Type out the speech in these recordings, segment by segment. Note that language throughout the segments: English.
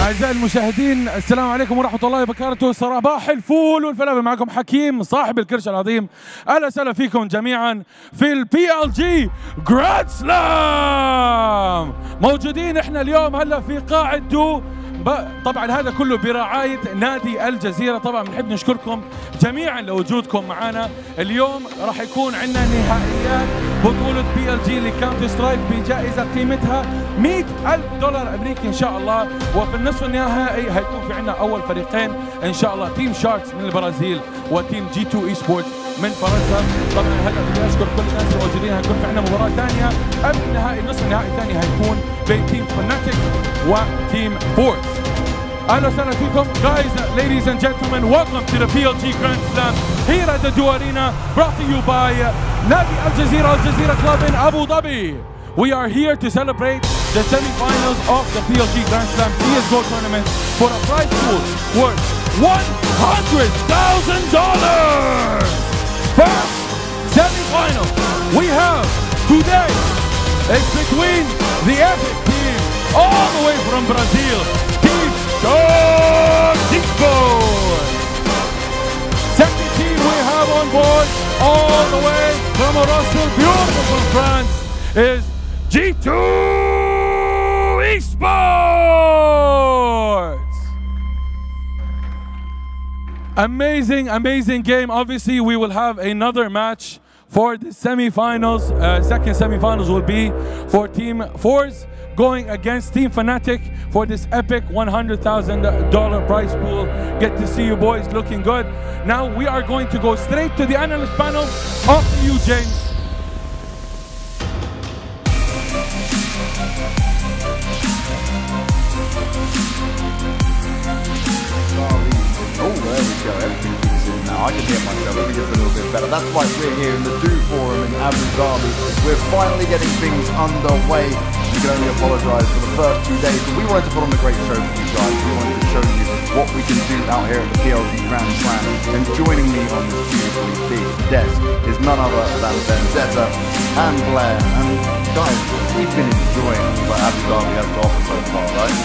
أعزائي المشاهدين السلام عليكم ورحمة الله وبركاته. صباح الفول والفلافل، معكم حكيم صاحب الكرش العظيم. أهلا وسهلا فيكم جميعا في البي ال جي جراند سلام. موجودين احنا اليوم هلا في قاعة دو، طبعا هذا كله برعاية نادي الجزيرة. طبعا بنحب نشكركم جميعا لوجودكم معنا. اليوم راح يكون عندنا نهائيات بطولة بي ال جي لكاونتر سترايك بجائزة قيمتها $100,000 أمريكي إن شاء الله. وفي النصف النهائي هيكون في عندنا أول فريقين إن شاء الله، تيم شاركس من البرازيل وتيم G2 eSports من فرنسا. طبعا هلا بدي أشكر كل الناس الموجودين. هيكون في عندنا مباراة ثانية قبل النهائي، النصف النهائي الثاني هيكون بين تيم FNATIC وتيم forZe. أهلا وسهلا فيكم. Guys, ladies and gentlemen, welcome to the PLG Grand Slam here at the Do Arena, brought to you by Nadi Al Jazeera Club in Abu Dhabi. We are here to celebrate the semi-finals of the PLG Grand Slam CSGO tournament for a prize pool worth $100,000. First semi-final we have today is between the epic team all the way from Brazil, Team Csgo. Second team we have on board all the way from Morocco, beautiful from France, is G2 eSports. Amazing game. Obviously we will have another match for the semi-finals. Second semi-finals will be for Team forZe going against Team FNATIC for this epic $100,000 prize pool. Get to see you boys looking good. Now we are going to go straight to the analyst panel. Off to you, James. Oh, there we go. Everything kicks in now. I can hear myself. Let me get a little bit better. That's right. We're here in the Do Forum in Abu Dhabi. We're finally getting things underway. We can only apologise for the first 2 days, but we wanted to put on a great show for you guys. We wanted to show you what we can do out here at the PLG Grand Slam. And joining me on this beautifully big desk is none other than Vendetta and Blair. And guys, we've been enjoying what Abu Dhabi has to offer so far, right?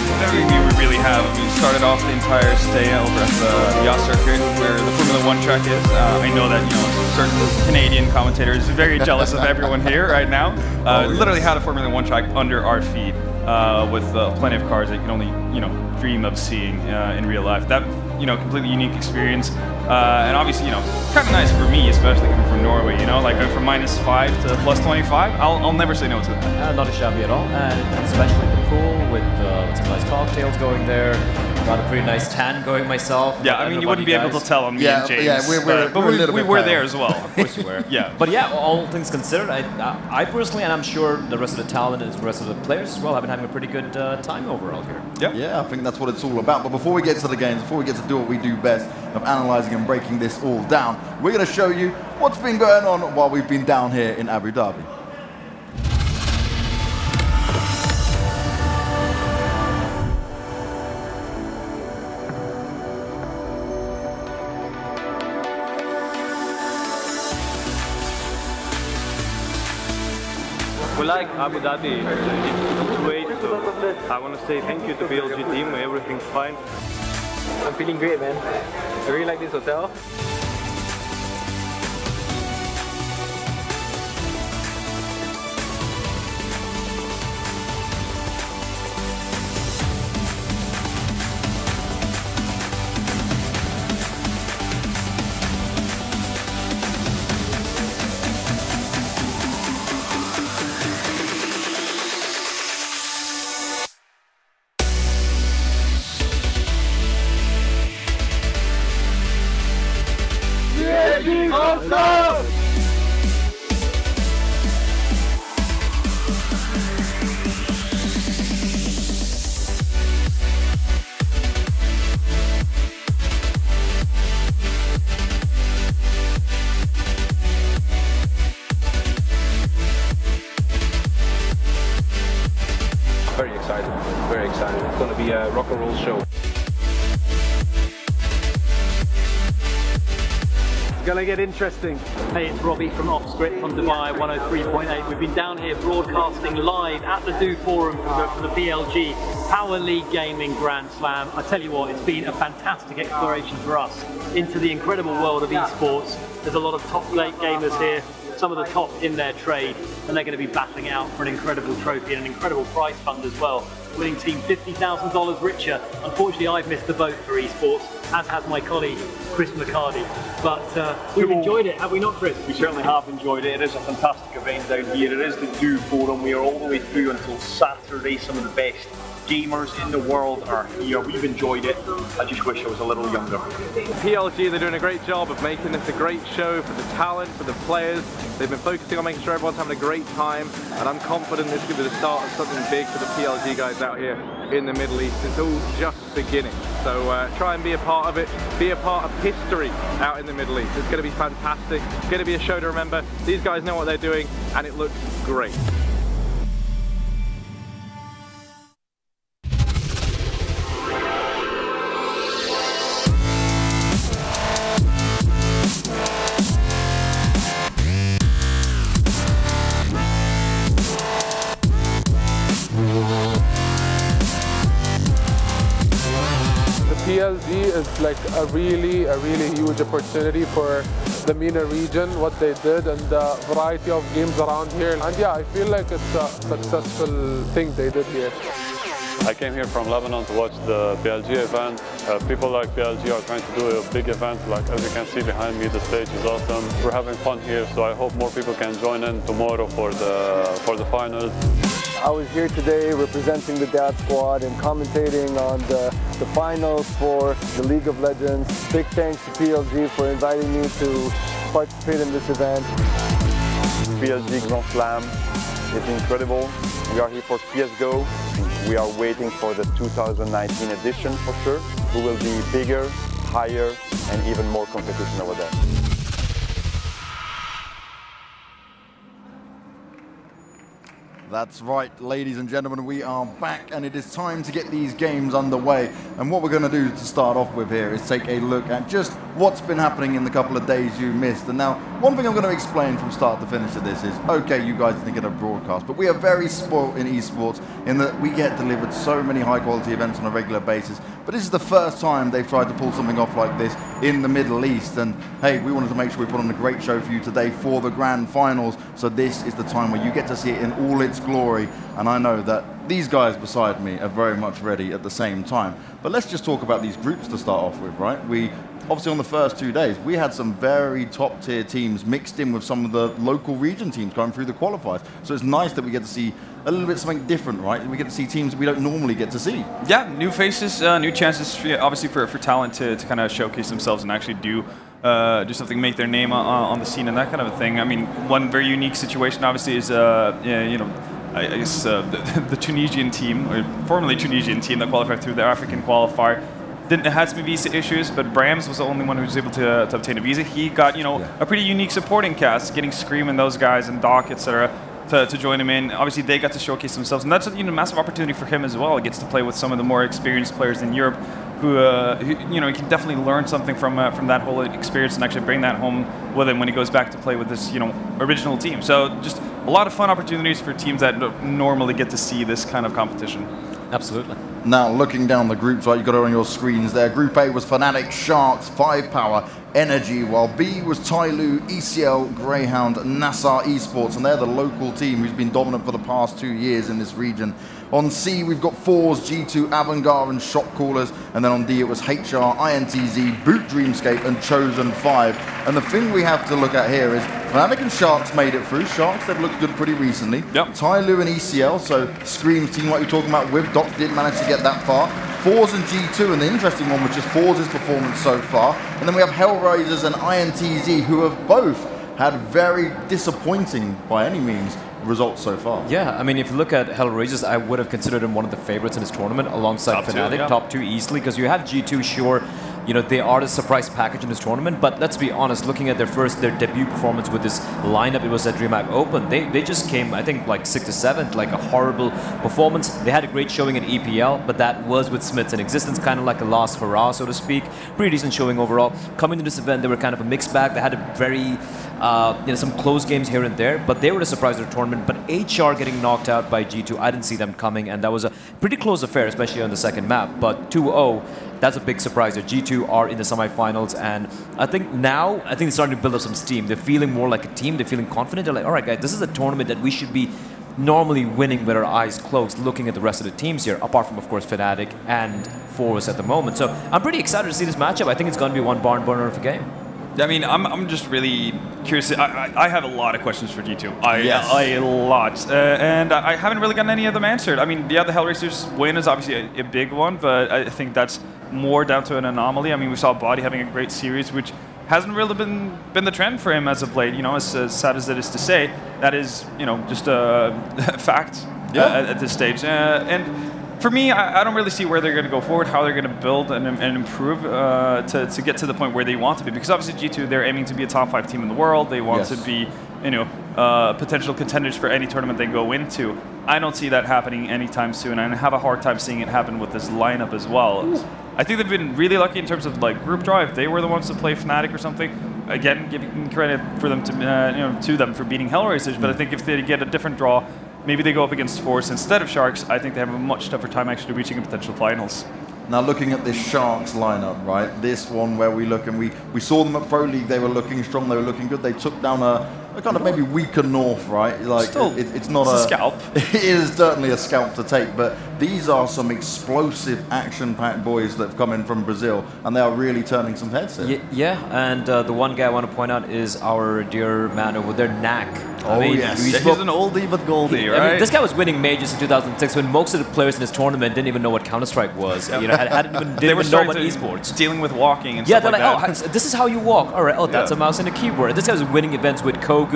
We really have. We started off the entire stay over at the yacht circuit where the Formula 1 track is. I know that certain Canadian commentators are very jealous of everyone here right now. Literally had a Formula 1 track under our feet with plenty of cars that you can only dream of seeing in real life. That completely unique experience, and obviously kind of nice for me, especially coming from Norway. Like going from -5 to +25. I'll never say no to that. Not a shabby at all, and especially the pool with some nice cocktails going there. Got a pretty nice tan going myself. Yeah, I mean, you wouldn't be able to tell on me and James. Yeah, we were there as well. Of course you were. Yeah. But yeah, all things considered, I personally, and I'm sure the rest of the talent and the rest of the players as well, have been having a pretty good time overall here. Yeah, I think that's what it's all about. But before we get to the games, before we get to do what we do best of analysing and breaking this all down, we're going to show you what's been going on while we've been down here in Abu Dhabi. We like Abu Dhabi. It's great. So I want to say thank you to BLG team. Everything's fine. I'm feeling great, man. I really like this hotel. excited. Very excited. It's going to be a rock and roll show. It's going to get interesting. Hey, it's Robbie from Off Script on Dubai 103.8. We've been down here broadcasting live at the Do Forum for the PLG Power League Gaming Grand Slam. I tell you what, it's been a fantastic exploration for us into the incredible world of esports. There's a lot of top gamers here, some of the top in their trade, and they're going to be battling out for an incredible trophy and an incredible prize fund as well. Winning team $50,000 richer. Unfortunately, I've missed the boat for esports, as has my colleague Chris McCarty. But we've enjoyed it, have we not, Chris? We certainly have enjoyed it. It is a fantastic event down here. It is the Do Forum. We are all the way through until Saturday. Some of the best gamers in the world are here. We've enjoyed it. I just wish I was a little younger. PLG, they're doing a great job of making this a great show for the talent, for the players. They've been focusing on making sure everyone's having a great time, and I'm confident this could be the start of something big for the PLG guys out here in the Middle East. It's all just beginning. So try and be a part of it, be a part of history out in the Middle East. It's going to be fantastic. It's going to be a show to remember. These guys know what they're doing, and it looks great. PLG is like a really huge opportunity for the MENA region, what they did, and the variety of games around here. And yeah, I feel like it's a successful thing they did here. I came here from Lebanon to watch the PLG event. People like PLG are trying to do a big event. Like as you can see behind me, the stage is awesome. We're having fun here, so I hope more people can join in tomorrow for the finals. I was here today representing the Dad Squad and commentating on the finals for the League of Legends. Big thanks to PLG for inviting me to participate in this event. PLG Grand Slam is incredible. We are here for Csgo. We are waiting for the 2019 edition for sure. We will be bigger, higher, and even more competition over there. That's right, ladies and gentlemen, we are back and it is time to get these games underway. And what we're going to do to start off with here is take a look at just what's been happening in the couple of days you missed. And now, one thing I'm going to explain from start to finish of this is, okay, you guys didn't get a broadcast, but we are very spoiled in esports in that we get delivered so many high quality events on a regular basis. But this is the first time they've tried to pull something off like this in the Middle East. And hey, we wanted to make sure we put on a great show for you today for the grand finals. So this is the time where you get to see it in all its glory, and I know that these guys beside me are very much ready at the same time. But let's just talk about these groups to start off with, right? We obviously on the first 2 days we had some very top tier teams mixed in with some of the local region teams going through the qualifiers. So it's nice that we get to see a little bit something different, right? We get to see teams that we don't normally get to see. Yeah, new faces, new chances, obviously for talent to kind of showcase themselves and actually do something, make their name on the scene and that kind of a thing. I mean, one very unique situation obviously is, you know, I guess the Tunisian team, or formerly Tunisian team that qualified through the African qualifier, had some visa issues, but Brams was the only one who was able to obtain a visa. He got, you know, a pretty unique supporting cast, getting Scream and those guys and Doc, etc. To join him in. Obviously, they got to showcase themselves, and that's a massive opportunity for him as well. He gets to play with some of the more experienced players in Europe, who you know, he can definitely learn something from that whole experience and actually bring that home with him when he goes back to play with this, you know, original team. So just a lot of fun opportunities for teams that don't normally get to see this kind of competition. Absolutely. Now, looking down the groups, right, you got it on your screens there. Group A was FNATIC, Sharks, 5Power, Energy, while B was Tyloo, ECL, Greyhound, Nassar eSports, and they're the local team who's been dominant for the past 2 years in this region. On C, we've got forZe, G2, Avantgarde, and Shot Callers, and then on D, it was HR, INTZ, Boot Dreamscape, and Chosen 5. And the thing we have to look at here is FNATIC and Sharks made it through. Sharks, they've looked good pretty recently. Yep. Tyloo and ECL, so Scream's team, like you're talking about with Doc, did manage to get that far. forZe and G2, and the interesting one was just forZe's performance so far. And then we have Hellraisers and INTZ, who have both had very disappointing, by any means, results so far. Yeah, I mean, if you look at Hellraisers, I would have considered him one of the favorites in this tournament alongside FNATIC, top two easily, because you have G2, sure, you know, they are the surprise package in this tournament. But let's be honest, looking at their debut performance with this lineup, it was at DreamHack Open. They just came, I think, like 6th or 7th, like a horrible performance. They had a great showing in EPL, but that was with Smiths in existence, kind of like a last hurrah, so to speak. Pretty decent showing overall. Coming to this event, they were kind of a mixed bag. They had a very, you know, some close games here and there, but they were the surprise of the tournament. But HR getting knocked out by G2, I didn't see them coming, and that was a pretty close affair, especially on the second map. But 2-0, that's a big surprise. G2 are in the semifinals, and I think now, they're starting to build up some steam. They're feeling more like a team. They're feeling confident. They're like, all right, guys, this is a tournament that we should be normally winning with our eyes closed, looking at the rest of the teams here, apart from, of course, FNATIC and forZe at the moment. So I'm pretty excited to see this matchup. I think it's going to be one barn burner of a game. I mean, I'm just really curious. I have a lot of questions for G2. A lot. And I haven't really gotten any of them answered. I mean, yeah, the Hellraisers win is obviously a big one, but I think that's more down to an anomaly. I mean, we saw Body having a great series, which hasn't really been the trend for him as of late. You know, as sad as it is to say, that is, you know, just a fact at this stage. And for me, I don't really see where they're going to go forward, how they're going to build and improve to get to the point where they want to be. Because obviously G2, they're aiming to be a top 5 team in the world. They want to be, you know, potential contenders for any tournament they go into. I don't see that happening anytime soon, and I have a hard time seeing it happen with this lineup as well. Ooh. I think they've been really lucky in terms of like group draw. If they were the ones to play FNATIC or something, again, giving credit for them to you know, to them for beating Hellraisers. But I think if they get a different draw, maybe they go up against forZe instead of Sharks. I think they have a much tougher time actually reaching a potential finals. Now looking at this Sharks lineup, right? This one where we look and we saw them at Pro League. They were looking strong. They were looking good. They took down a kind of maybe weaker North, right? Like still, it's not a scalp. It is certainly a scalp to take, but these are some explosive, action-packed boys that have come in from Brazil, and they are really turning some heads here. Yeah, and the one guy I want to point out is our dear man over there, Knack. Oh, yes. He's an oldie but goldie, right? I mean, this guy was winning majors in 2006 when most of the players in this tournament didn't even know what Counter Strike was. You know, didn't even know about esports. Dealing with walking and stuff like that. Oh, this is how you walk. All right, oh, that's a mouse and a keyboard. This guy was winning events with Kogu.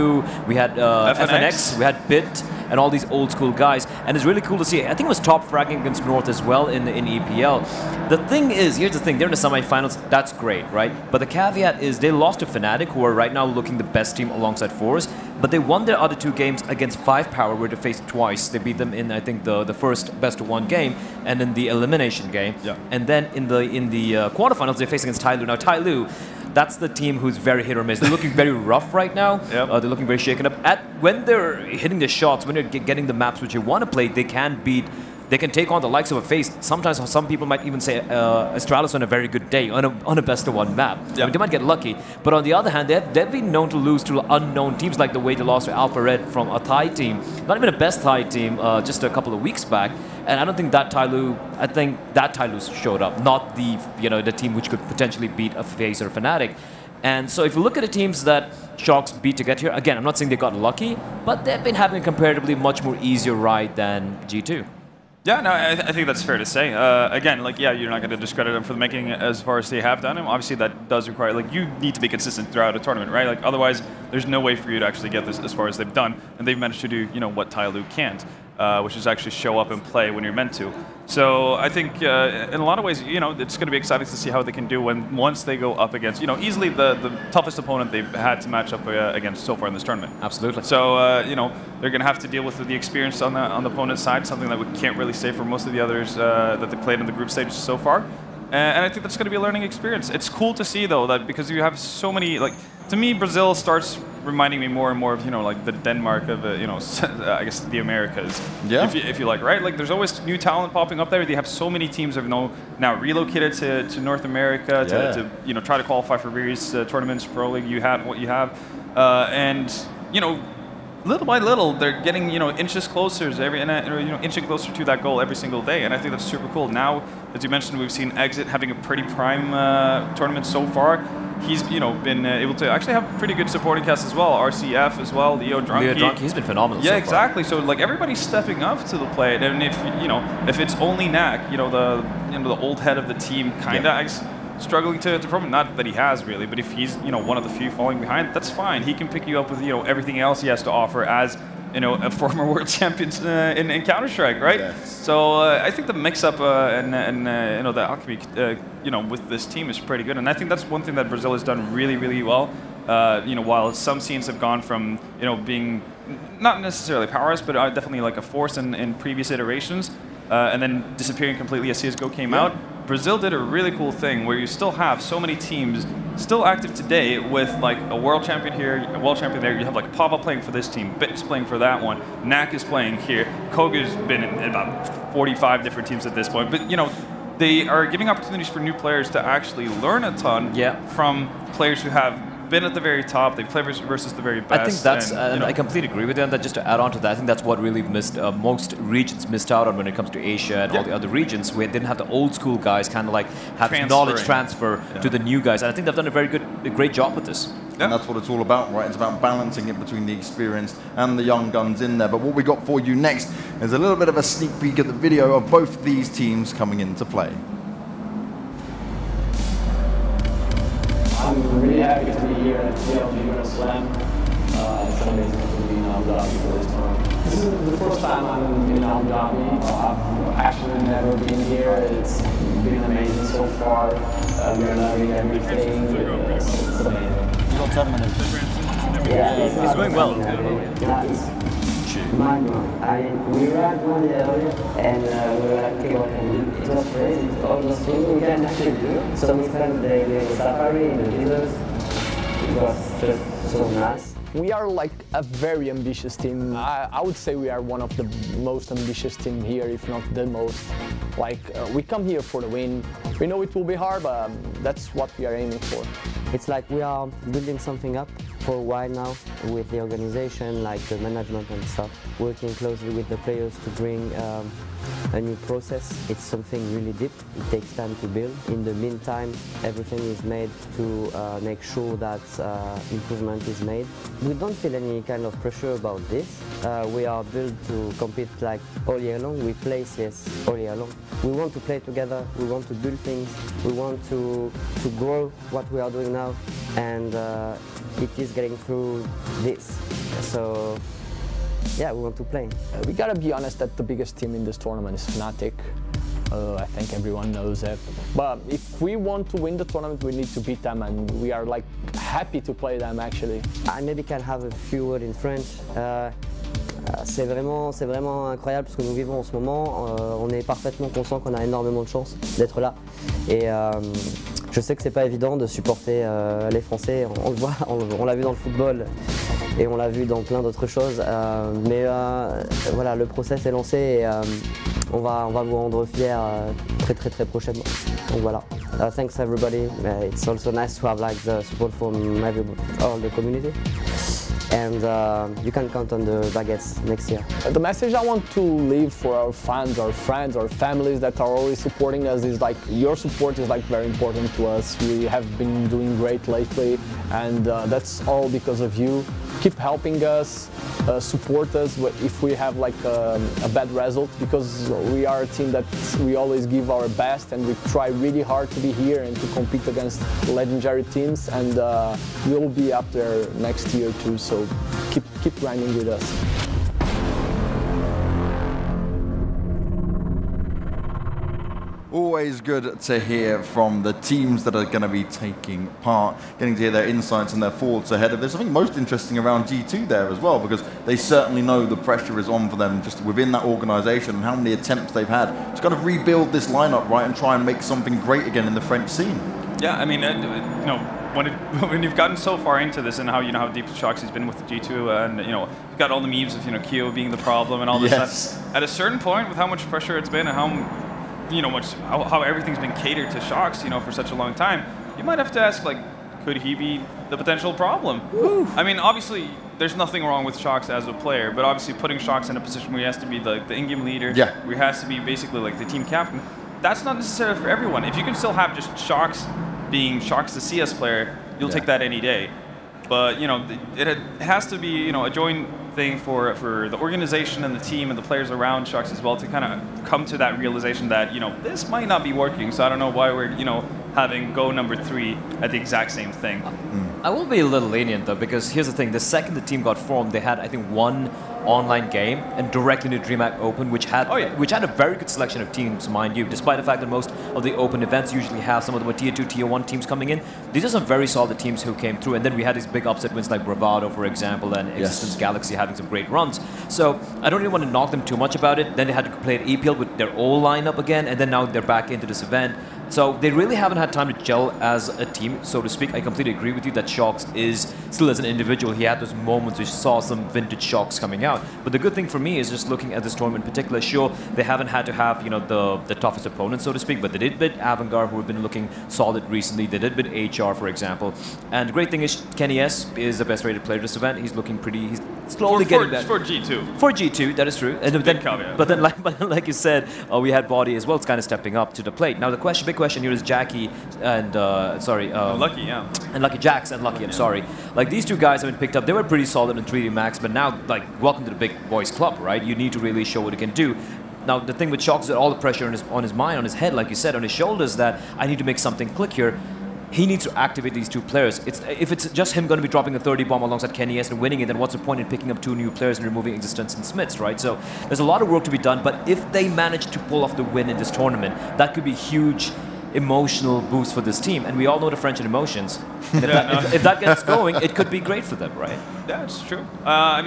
We had FNX, we had Bit, and all these old school guys. And it's really cool to see. I think it was top fragging against North as well in EPL. The thing is, here's the thing, they're in the semifinals. That's great, right? But the caveat is they lost to FNATIC, who are right now looking the best team alongside forZe. But they won their other 2 games against 5Power, where they faced twice. They beat them in, I think, the first best-of-1 game, and in the elimination game. Yeah. And then in the quarterfinals, they faced against Tyloo. Now, Tyloo, that's the team who's very hit or miss. They're looking very rough right now. Yep. They're looking very shaken up. When they're hitting the shots, when they're getting the maps which you want to play, they can beat. They can take on the likes of a FaZe. Sometimes some people might even say Astralis on a very good day, on a best-of-1 map. Yep. I mean, they might get lucky. But on the other hand, they've been known to lose to unknown teams, like the way they lost to Alpha Red from a Thai team. Not even a best Thai team, just a couple of weeks back. And I don't think that Tyloo, I think that Tyloo showed up, not the, you know, the team which could potentially beat a FaZe or FNATIC. And so if you look at the teams that Sharks beat to get here, again, I'm not saying they got lucky, but they've been having a comparatively much more easier ride than G2. Yeah, no, I think that's fair to say. Again, like, yeah, you're not going to discredit them for making it as far as they have done. And obviously, that does require, like, you need to be consistent throughout a tournament, right? Like, otherwise, there's no way for you to actually get this as far as they've done. And they've managed to do, you know, what Tyloo can't, which is actually show up and play when you're meant to. So I think in a lot of ways, you know, it's going to be exciting to see how they can do once they go up against, you know, easily the toughest opponent they've had to match up against so far in this tournament. Absolutely. So, you know, they're going to have to deal with the experience on the opponent's side, something that we can't really say for most of the others that they played in the group stages so far. And I think that's going to be a learning experience. It's cool to see, though, that because you have so many, like, to me, Brazil starts reminding me more and more of, you know, like the Denmark of, you know, I guess the Americas, if you like, right? Like, there's always new talent popping up there. They have so many teams that have now relocated to North America to, you know, try to qualify for various tournaments, Pro League. You have what you have, and, you know, little by little, they're getting, you know, inches closer inching closer to that goal every single day, and I think that's super cool. Now, as you mentioned, we've seen Exit having a pretty prime tournament so far. He's, you know, been able to actually have pretty good supporting cast as well. RCF as well, Leo Drunky. He's been phenomenal. Yeah, so exactly. So like everybody's stepping up to the plate, and if it's only Knack, you know, the old head of the team, kind of. Struggling to perform, not that he has really, but if he's, you know, one of the few falling behind, that's fine. He can pick you up with, you know, everything else he has to offer as you know, a former world champion in Counter Strike, right? Yes. So I think the mix-up and you know, the alchemy, you know, with this team is pretty good, and I think that's one thing that Brazil has done really, really well. You know, while some scenes have gone from, you know, being not necessarily powerless, but definitely like a force in previous iterations, and then disappearing completely as CSGO came out, Brazil did a really cool thing where you still have so many teams still active today with like a world champion here, a world champion there. You have like Pava playing for this team, Bit's playing for that one, Knack is playing here, Koga's been in about 45 different teams at this point. But you know, they are giving opportunities for new players to actually learn a ton from players who have been at the very top. They play versus the very best. I think that's, and, you know, I completely agree with you on that. Just to add on to that, I think that's what really missed, most regions missed out on when it comes to Asia and all the other regions, where they didn't have the old school guys kind of like have knowledge transfer to the new guys. And I think they've done a great job with this. And that's what it's all about, right? It's about balancing it between the experienced and the young guns in there. But what we got for you next is a little bit of a sneak peek at the video of both these teams coming into play. I'm really happy to be here at PLG Grand Slam. It's amazing to be in Abu Dhabi for this tournament. This is the first time I'm in Abu Dhabi. I've actually never been here. It's been amazing so far. We're learning everything. It's amazing. You got 7 minutes. Yeah, it's going well. We were at one earlier and we were like, okay, it was crazy. All those things we can actually do. So we spent the day doing safari in the deserts. It was just so nice. We are like a very ambitious team. I would say we are one of the most ambitious team here, if not the most. Like, we come here for the win. We know it will be hard, but that's what we are aiming for. It's like we are building something up for a while now with the organization, like the management and stuff, working closely with the players to bring a new process. It's something really deep. It takes time to build. In the meantime, everything is made to make sure that improvement is made. We don't feel any kind of pressure about this. We are built to compete like all year long. We play CS all year long. We want to play together. We want to build things. We want to grow what we are doing now, and it is getting through this. So yeah, we want to play. We gotta be honest that the biggest team in this tournament is FNATIC. I think everyone knows it. But if we want to win the tournament, we need to beat them, and we are like happy to play them actually. I maybe can have a few words in French. C'est vraiment incroyable ce que nous vivons en ce moment. On est parfaitement conscient qu'on a énormément de chance d'être là. Et je sais que c'est pas évident de supporter les Français. On le voit, on l'a vu dans le football et on l'a vu dans plein d'autres choses. Mais voilà, le process est lancé et on va vous rendre fiers très prochainement. Donc voilà. Thanks everybody. It's also nice to have like the support from all the community. And you can count on the baguettes next year. The message I want to leave for our fans, our friends, our families that are always supporting us is like, your support is like very important to us. We have been doing great lately, and that's all because of you. Keep helping us, support us if we have like a bad result, because we are a team that we always give our best and we try really hard to be here and to compete against legendary teams, and we'll be up there next year too, so keep grinding with us. Always good to hear from the teams that are going to be taking part, getting to hear their insights and their thoughts ahead of this. I think most interesting around G2 there as well, because they certainly know the pressure is on for them just within that organization and how many attempts they've had to kind of rebuild this lineup, right, and try and make something great again in the French scene. Yeah, I mean, you know, when you've gotten so far into this and how, you know, how deep Shoxy's been with the G2, and, you know, you've got all the memes of, you know, Kyo being the problem and all this stuff. At a certain point, with how much pressure it's been and how, you know, how everything's been catered to Shox, you know, for such a long time, you might have to ask, like, could he be the potential problem? I mean, obviously, there's nothing wrong with Shox as a player, but obviously putting Shox in a position where he has to be the in-game leader, where he has to be basically like the team captain, that's not necessarily for everyone. If you can still have just Shox being Shox the CS player, you'll take that any day. But, you know, it has to be, you know, a joint thing for the organization and the team and the players around Shox as well to kind of come to that realization that, you know, this might not be working, so I don't know why we're, you know, having go number 3 at the exact same thing. I will be a little lenient though, because here's the thing: the second the team got formed, they had I think one online game and directly into DreamHack Open, which had a very good selection of teams, mind you. Despite the fact that most of the open events usually have some of the tier 2, tier 1 teams coming in, these are some very solid teams who came through. And then we had these big upset wins like Bravado, for example, and Existence Galaxy having some great runs. So I don't really want to knock them too much about it. Then they had to play at EPL with their old lineup again, and then now they're back into this event. So they really haven't had time to gel as a team, so to speak. I completely agree with you that Shox is still as an individual. He had those moments we saw some vintage Shox coming out. But the good thing for me is just looking at this tournament in particular. Sure, they haven't had to have the toughest opponents, so to speak, but they did beat Avangard, who have been looking solid recently. They did beat HR, for example. And the great thing is Kenny S is the best rated player this event. He's looking pretty. He's slowly getting that. For G2. For G2, that is true. And then, like you said, we had Body as well. It's kind of stepping up to the plate. Now the big question here is Jackie and Lucky, yeah, and Lucky Jax and Lucky. I'm sorry. Like these two guys have been picked up. They were pretty solid in 3D Max, but now like welcome to the big boys club, right? You need to really show what you can do. Now the thing with Shox is that all the pressure on his mind, on his head, like you said, on his shoulders, that I need to make something click here. He needs to activate these two players. If it's just him going to be dropping a 30 bomb alongside Kenny S and winning it, then what's the point in picking up two new players and removing Existence and Smiths, right? So there's a lot of work to be done, but if they manage to pull off the win in this tournament, that could be huge emotional boost for this team, and we all know the French and emotions. If that gets going, it could be great for them, right? Yeah, it's true. I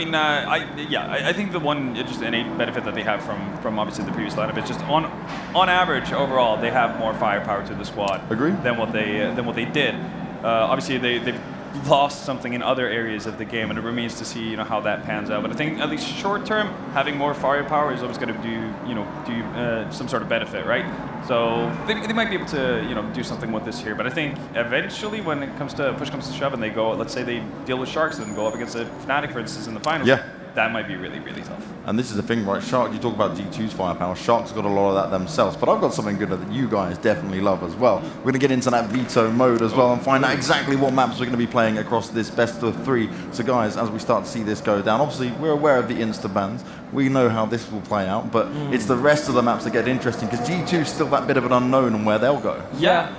think the one just innate benefit that they have from obviously the previous lineup is just on average overall they have more firepower to the squad. Agree. Than what they did. Obviously they've lost something in other areas of the game, and it remains to see how that pans out. But I think at least short term, having more firepower is always going to do some sort of benefit, right? So they might be able to do something with this here. But I think eventually, when it comes to push comes to shove, and they go, let's say they deal with Sharks and go up against a FNATIC, for instance, in the finals. Yeah. That might be really, really tough. And this is the thing, right? Shark, you talk about G2's firepower. Shark's got a lot of that themselves. But I've got something good that you guys definitely love as well. We're going to get into that veto mode as well and find out exactly what maps we're going to be playing across this best of 3. So guys, as we start to see this go down, obviously we're aware of the insta bans. We know how this will play out, but it's the rest of the maps that get interesting, because G2's still that bit of an unknown on where they'll go. Yeah.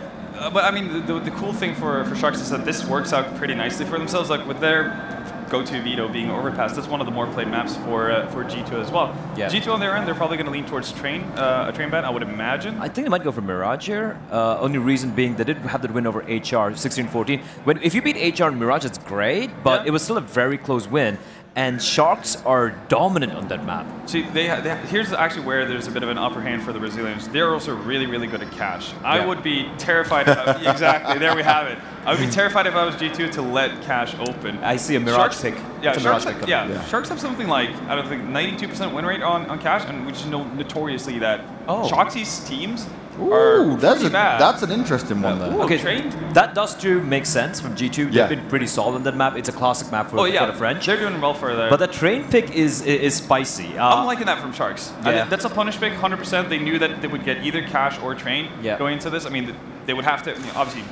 But I mean, the cool thing for Sharks is that this works out pretty nicely for themselves. Like with their go-to veto being Overpass, that's one of the more played maps for G2 as well. Yeah. G2 on their end, they're probably going to lean towards a train ban, I would imagine. I think they might go for Mirage here. Only reason being they did have the win over HR 16-14. If you beat HR and Mirage, it's great, but it was still a very close win. And Sharks are dominant on that map. See, here's actually where there's a bit of an upper hand for the Brazilians. They're also really, really good at cash. I would be terrified if exactly, there we have it. I would be terrified if I was G2 to let cash open. I see a Mirage pick. Yeah, Sharks have something like, I don't think, 92% win rate on cash, and we just know notoriously that Shoxy's teams that's an interesting one there. Okay, that does too make sense from G2. They've been pretty solid on that map. It's a classic map for the French. They're doing well for there. But the train pick is spicy. I'm liking that from Sharks. That's a punish pick, 100%. They knew that they would get either cash or train going into this. I mean, they would have to, obviously,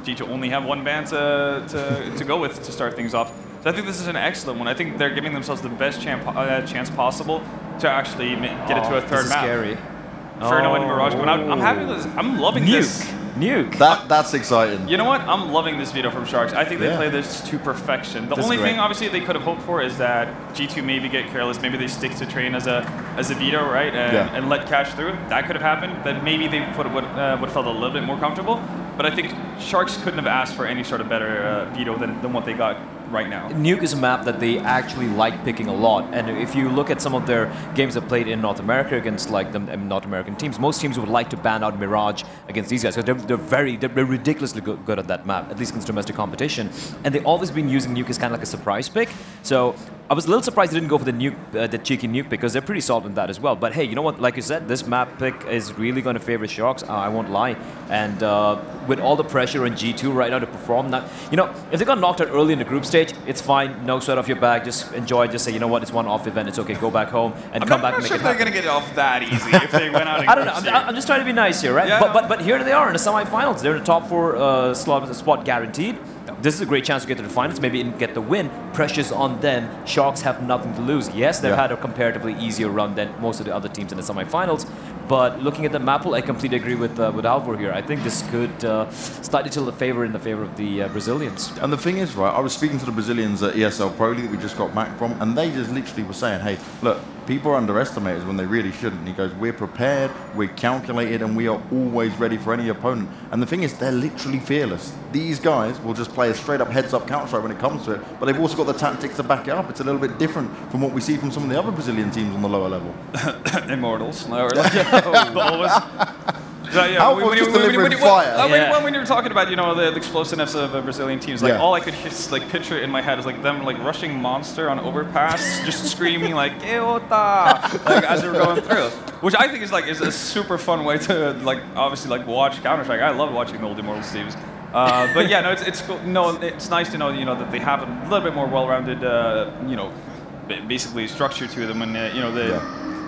G2 only have one ban to go with to start things off. So I think this is an excellent one. I think they're giving themselves the best chance possible to actually get it to a third map. Scary. Inferno and Mirage going out. I'm happy with this. I'm loving this. Nuke. That's exciting. You know what? I'm loving this veto from Sharks. I think they play this to perfection. The only thing, obviously, they could have hoped for is that G2 maybe get careless. Maybe they stick to train as a veto, right? And let cash through. That could have happened. Then maybe they would have felt a little bit more comfortable. But I think Sharks couldn't have asked for any sort of better veto than what they got right now. Nuke is a map that they actually like picking a lot, and if you look at some of their games that played in North America against like the North American teams, most teams would like to ban out Mirage against these guys because they're ridiculously good at that map, at least against domestic competition, and they've always been using Nuke as kind of like a surprise pick. So I was a little surprised they didn't go for the Nuke, the cheeky Nuke, because they're pretty solid in that as well. But hey, you know what? Like you said, this map pick is really going to favor Sharks. I won't lie. And with all the pressure on G2 right now to perform, that if they got knocked out early in the group stage, it's fine. No sweat off your back. Just enjoy. Just say, you know what? It's one off event. It's okay. Go back home and come back and make it happen. I'm not sure they're going to get it off that easy if they went out. In I don't know. I'm just trying to be nice here, right? Yeah. But here they are in the semifinals. They're in the top 4 spot guaranteed. This is a great chance to get to the finals, maybe even get the win. pressure's on them, Sharks have nothing to lose. Yes, they've had a comparatively easier run than most of the other teams in the semifinals, but looking at the map pool, I completely agree with Alvor here. I think this could slightly tilt the favor in the favor of the Brazilians. And the thing is, right, I was speaking to the Brazilians at ESL Pro League that we just got back from, and they just literally were saying, hey, look, people are underestimated when they really shouldn't. And he goes, we're prepared, we're calculated, and we are always ready for any opponent. And the thing is, they're literally fearless. These guys will just play a straight-up heads-up counter-strike when it comes to it, but they've also got the tactics to back it up. It's a little bit different from what we see from some of the other Brazilian teams on the lower level. Immortals. Always. How was just delivering fire? When you were talking about, you know, the explosiveness of Brazilian teams, like all I could just like picture in my head is like them like rushing Monster on overpass, just screaming like "Eota!" like as they were going through, which I think is a super fun way to like obviously like watch Counter-Strike. I love watching the old Immortals teams. But yeah, no, it's cool. No, it's nice to know, you know, that they have a little bit more well-rounded, you know, basically structure to them, and you know the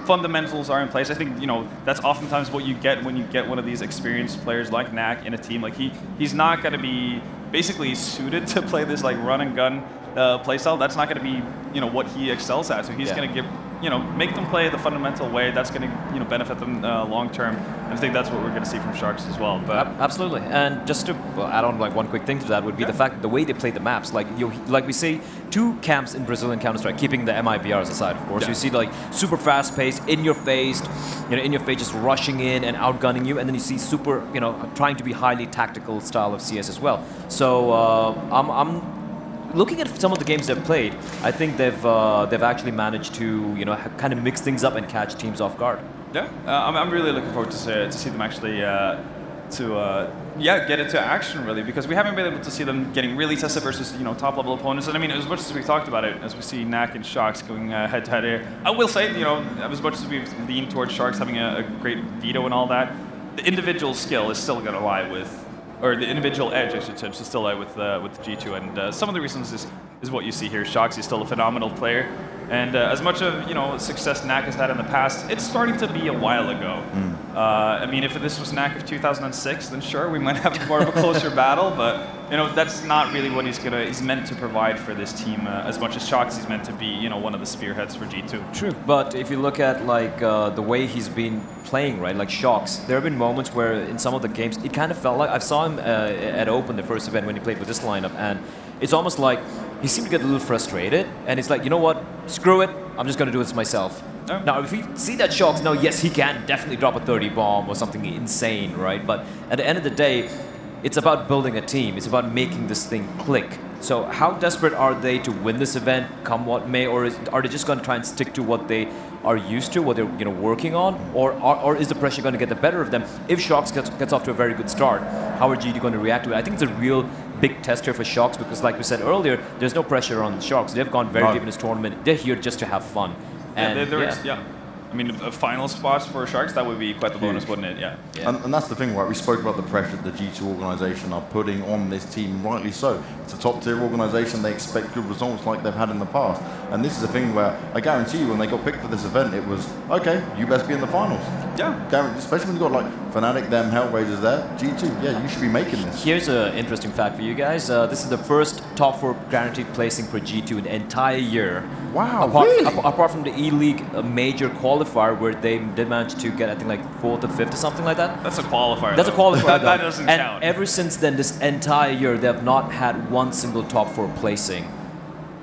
fundamentals are in place. I think, you know, that's oftentimes what you get when you get one of these experienced players like Knack in a team. Like he's not going to be basically suited to play this like run and gun playstyle. That's not going to be, you know, what he excels at. So he's going to give, you know, make them play the fundamental way. That's going to, you know, benefit them long term. And I think that's what we're going to see from Sharks as well. But absolutely. And just to add on like one quick thing to that would be the fact the way they play the maps. Like like we see two camps in Brazilian Counter-Strike, keeping the MIBRs aside, of course. You see like super fast paced, in your face, you know, in your face, just rushing in and outgunning you, and then you see super, you know, trying to be highly tactical style of CS as well. So I'm looking at some of the games they've played. I think they've actually managed to, you know, kind of mix things up and catch teams off guard. Yeah, I'm really looking forward to see them actually get into action, really, because we haven't been able to see them getting really tested versus, you know, top level opponents. And I mean, as much as we talked about it, as we see Knack and Sharks going head to head here, I will say, you know, as much as we've leaned towards Sharks having a great veto and all that, the individual skill is still going to lie with, or the individual edge, I should say, is still lie with G2. And some of the reasons is what you see here. Sharks is still a phenomenal player. And as much of, you know, success Knack has had in the past, it's starting to be a while ago. I mean, if this was Knack of 2006, then sure, we might have more of a closer battle. But, you know, that's not really what he's meant to provide for this team. As much as Sharks, he's meant to be, you know, one of the spearheads for G2. True. But if you look at like the way he's been playing, right, like Sharks, there have been moments where in some of the games it kind of felt like I saw him at Open, the first event, when he played with this lineup, and it's almost like he seemed to get a little frustrated, and it's like, you know what, screw it, I'm just going to do this myself. Oh. Now, if we see that Sharks, now, yes, he can definitely drop a 30 bomb or something insane, right? But at the end of the day, it's about building a team. It's about making this thing click. So how desperate are they to win this event, come what may, or are they just going to try and stick to what they are used to, what they're, you know, working on, or is the pressure going to get the better of them? If Sharks gets off to a very good start, how are GD going to react to it? I think it's a real big test here for Sharks because, like we said earlier, there's no pressure on Sharks. They've gone very deep in this tournament. They're here just to have fun. And yeah. I mean, a final spot for Sharks, that would be quite the bonus, wouldn't it? Yeah. And that's the thing, right? We spoke about the pressure the G2 organization are putting on this team, rightly so. It's a top-tier organization. They expect good results like they've had in the past. And this is a thing where I guarantee you, when they got picked for this event, it was, okay, you best be in the finals. Yeah. Especially when you've got like FNATIC, them, Hellraisers there. G2, yeah, you should be making this. Here's an interesting fact for you guys. This is the first top 4 guaranteed placing for G2 in the entire year. Wow, apart from the E-League major qualifier where they did manage to get, I think, like 4th or 5th or something like that. That's a qualifier. That's a qualifier. That doesn't count. And ever since then, this entire year, they have not had one single top 4 placing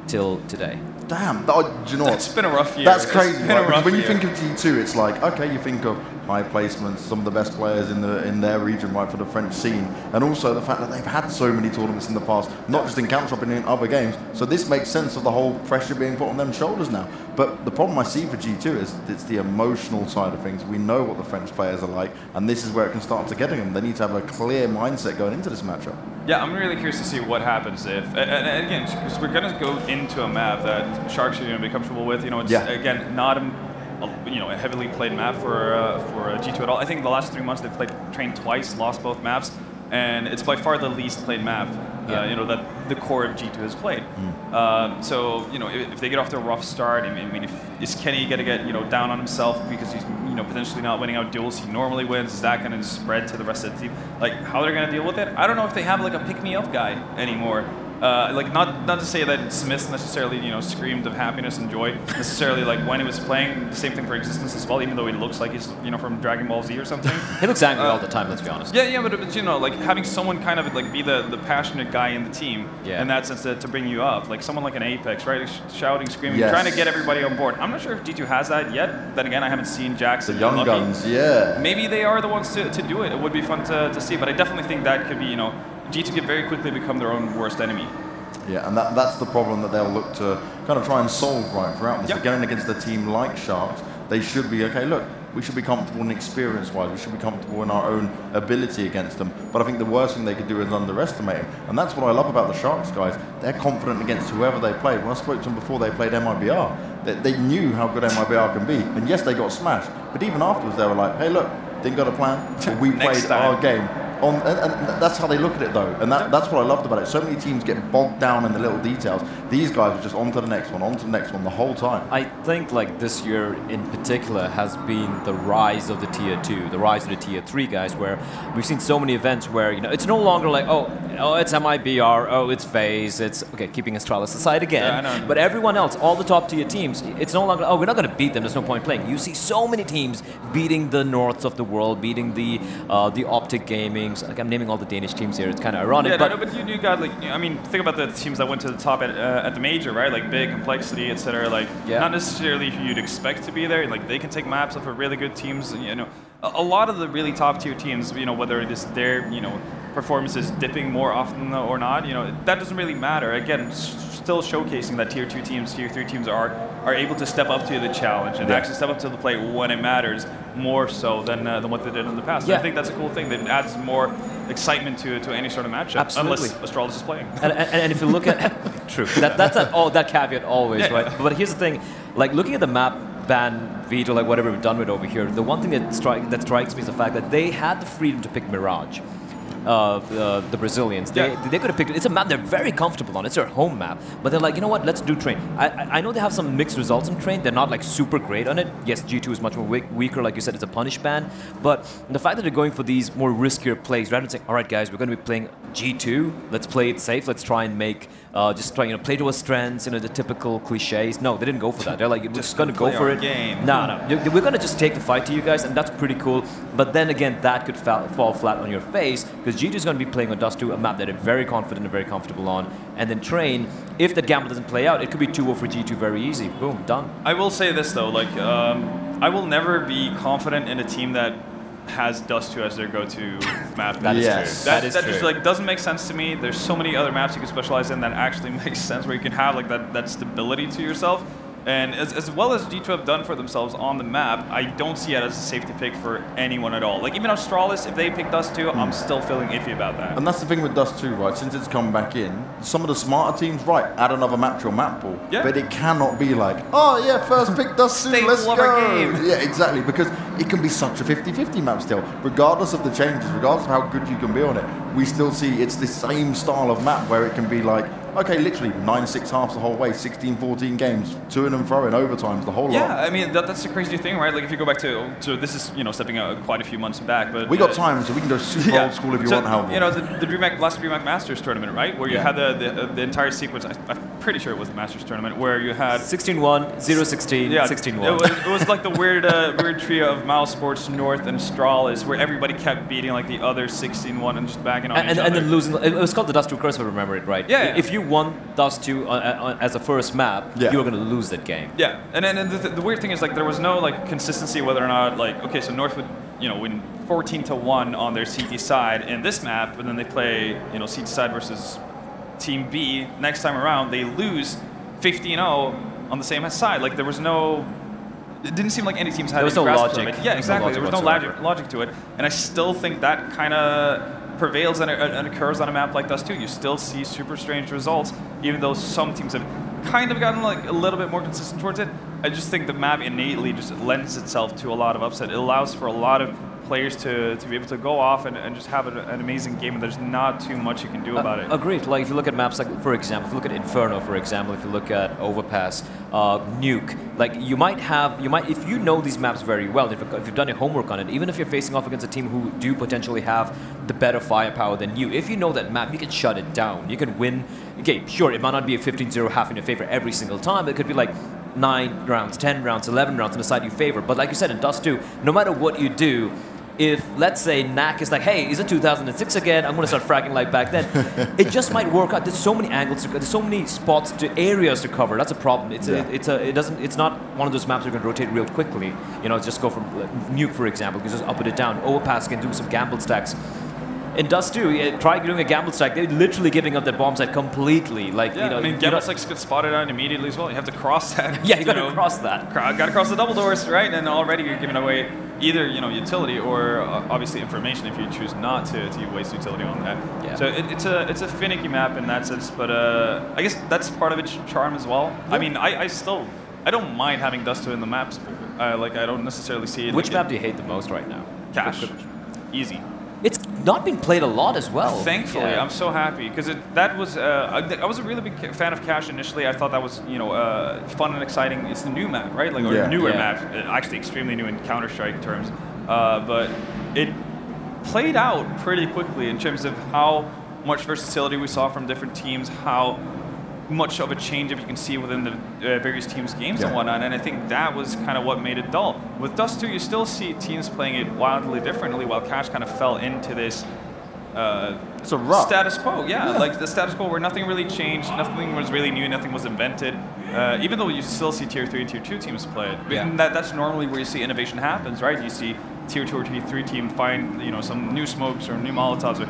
till today. Damn, do you know what? It's been a rough year. That's crazy, right? When you think of G2, it's like, okay, you think of high placements, some of the best players in their region, right, for the French scene, and also the fact that they've had so many tournaments in the past, not just in Counter-Strike, but in other games. So this makes sense of the whole pressure being put on them shoulders now. But the problem I see for G2 is it's the emotional side of things. We know what the French players are like, and this is where it can start to getting them. They need to have a clear mindset going into this matchup. Yeah, I'm really curious to see what happens if, and again, because we're going to go into a map that Sharks are going to be comfortable with. You know, it's again not a heavily played map for G2 at all. I think the last 3 months they've trained twice, lost both maps, and it's by far the least played map. You know, that the core of G2 has played. So, you know, if they get off to a rough start, I mean, is Kenny going to get, you know, down on himself because he's, you know, potentially not winning out duels he normally wins? Is that going to spread to the rest of the team? Like, how they're going to deal with it? I don't know if they have like a pick-me-up guy anymore like not to say that Smith necessarily screamed of happiness and joy necessarily like when he was playing. The same thing for Existence as well, even though he looks like he's from Dragon Ball Z or something. He looks angry all the time, let's be honest. Yeah, but like having someone kind of like be the passionate guy in the team in that sense to bring you up, like someone like an Apex, right? Shouting, screaming, trying to get everybody on board. I'm not sure if G2 has that yet. Then again, I haven't seen Jackson. The young guns, yeah. Maybe they are the ones to do it. It would be fun to see, but I definitely think that could be, G2 could very quickly become their own worst enemy. Yeah, and that's the problem that they'll look to kind of try and solve right throughout this. Yep. Going against a team like Sharks, they should be, okay, look, we should be comfortable in experience-wise, we should be comfortable in our own ability against them. But I think the worst thing they could do is underestimate them. And that's what I love about the Sharks guys. They're confident against whoever they play. When I spoke to them before they played MIBR, they knew how good MIBR can be. And yes, they got smashed. But even afterwards, they were like, hey, look, didn't got a plan, but we played our game. And that's how they look at it, though. And that's what I loved about it. So many teams get bogged down in the little details. These guys are just on to the next one, on to the next one the whole time. I think like this year in particular has been the rise of the Tier 2, the rise of the Tier 3 guys, where we've seen so many events where it's no longer like, oh, it's MIBR, oh, it's FaZe, it's, okay, keeping Astralis aside again. But everyone else, all the top tier teams, it's no longer, oh, we're not going to beat them, there's no point playing. You see so many teams beating the Norths of the world, beating the Optic Gaming. Like I'm naming all the Danish teams here. It's kind of ironic. Yeah, but you got like, I mean, think about the teams that went to the top at the major, right? Like Big, Complexity, etc. Like not necessarily who you'd expect to be there. Like they can take maps off of really good teams. A lot of the really top tier teams, whether it is their performances dipping more often or not, that doesn't really matter. Again, still showcasing that Tier 2 teams, Tier 3 teams are able to step up to the challenge and actually step up to the plate when it matters more so than what they did in the past. I think that's a cool thing that adds more excitement to any sort of matchup. Absolutely. Unless Astralis is playing. And if you look at true, that's that caveat always, right? But here's the thing, like looking at the map ban veto, like whatever we've done with over here, the one thing that strikes me is the fact that they had the freedom to pick Mirage. The Brazilians, they could have picked it. It's a map they're very comfortable on. It's their home map, but they're like, you know what? Let's do Train. I know they have some mixed results in Train. They're not like super great on it. Yes, G2 is much more weaker, like you said. It's a punish ban, but the fact that they're going for these more riskier plays rather than saying, all right, guys, we're going to be playing G2. Let's play it safe. Let's try and make play to our strengths. The typical cliches. No, they didn't go for that. They're like, we're just going to go for it. No, we're going to just take the fight to you guys, and that's pretty cool. But then again, that could fall flat on your face. Because G2 is going to be playing on Dust 2, a map that they're very confident and very comfortable on. And then Train, if that gamble doesn't play out, it could be 2-0 for G2 very easy. Boom, done. I will say this though, like I will never be confident in a team that has Dust 2 as their go-to map. That is true. That is true. Just like doesn't make sense to me. There's so many other maps you can specialize in that actually makes sense, where you can have like that stability to yourself. And as well as G2 have done for themselves on the map, I don't see it as a safety pick for anyone at all. Like even Astralis, if they pick Dust 2, I'm still feeling iffy about that. And that's the thing with Dust 2, right? Since it's come back in, some of the smarter teams, right, add another map to your map pool. Yeah. But it cannot be like, oh yeah, first pick Dust 2, let's go. Game. Yeah, exactly, because it can be such a 50-50 map still. Regardless of the changes, regardless of how good you can be on it, we still see it's the same style of map where it can be like, okay, literally 9-6 halves the whole way, 16-14 games, to and fro in overtimes, the whole lot. Yeah, I mean that's the crazy thing, right? Like if you go back to this is stepping out quite a few months back, but we got time, so we can go super old school if you want. How the last DreamHack Masters tournament, right? Where you had the entire sequence. I'm pretty sure it was the Masters tournament where you had 16-1, 0-16, 16-1. It was like the weird trio of Mousesports, North, and Astralis, where everybody kept beating like the other 16-1 and just bagging on each other. And then losing. It was called the Dust 2 curse, if I remember it right. Yeah. If you won Dust 2 as a first map, you were going to lose that game. Yeah, and the weird thing is like there was no like consistency whether or not like, okay, so North would win 14-1 on their CT side in this map, and then they play CT side versus Team B next time around, they lose 15-0 on the same side. Like there was no. It didn't seem like any teams had any grasp of it. Yeah, exactly. There was no logic to it, and I still think that kind of prevails and occurs on a map like Dust 2. You still see super strange results, even though some teams have kind of gotten like a little bit more consistent towards it. I just think the map innately just lends itself to a lot of upset. It allows for a lot of players to be able to go off and just have an amazing game, and there's not too much you can do about it. Agreed. Like if you look at maps, like for example, if you look at Inferno, for example, if you look at Overpass, Nuke, like if you know these maps very well, if you've done your homework on it, even if you're facing off against a team who do potentially have the better firepower than you, if you know that map, you can shut it down. You can win. Okay, sure, it might not be a 15-0 half in your favor every single time, but it could be like 9 rounds, 10 rounds, 11 rounds on the side you favor. But like you said in Dust 2, no matter what you do, if, let's say, NAC is like, hey, is it 2006 again? I'm going to start fragging like back then. It just might work out. There's so many angles, there's so many spots, areas to cover. That's a problem. It's not one of those maps you're going to rotate real quickly. You know, just go from Nuke, for example, you just up it down. Overpass can do some gamble stacks. In Dust 2, try doing a gamble stack. They're literally giving up that bomb site completely. Like, yeah, you know, I mean, gamble stacks get spotted out immediately as well. You have to cross that. Yeah, you got to cross that. Got to cross the double doors, right? And already you're giving away either, you know, utility or obviously information if you choose not to waste utility on that. Yeah. So it's a finicky map in that sense, but I guess that's part of its charm as well. Yeah. I mean, I don't mind having Dust 2 in the maps. Like, I don't necessarily see it. Which map do you hate the most right now? Cache. Easy. It's not being played a lot as well. Thankfully, yeah. I'm so happy because I was a really big fan of Cache initially. I thought that was, you know, fun and exciting. It's the new map, right? Like, or newer map, actually extremely new in Counter Strike terms. But it played out pretty quickly in terms of how much versatility we saw from different teams, how much of a change you can see within the various teams' games and whatnot, and I think that was kind of what made it dull. With Dust 2, you still see teams playing it wildly differently, while Cache kind of fell into this status quo. Yeah, like the status quo where nothing really changed, nothing was really new, nothing was invented, even though you still see Tier 3, Tier 2 teams play it. And that's normally where you see innovation happens, right? You see Tier 2 or Tier 3 team find, you know, some new smokes or new Molotovs or,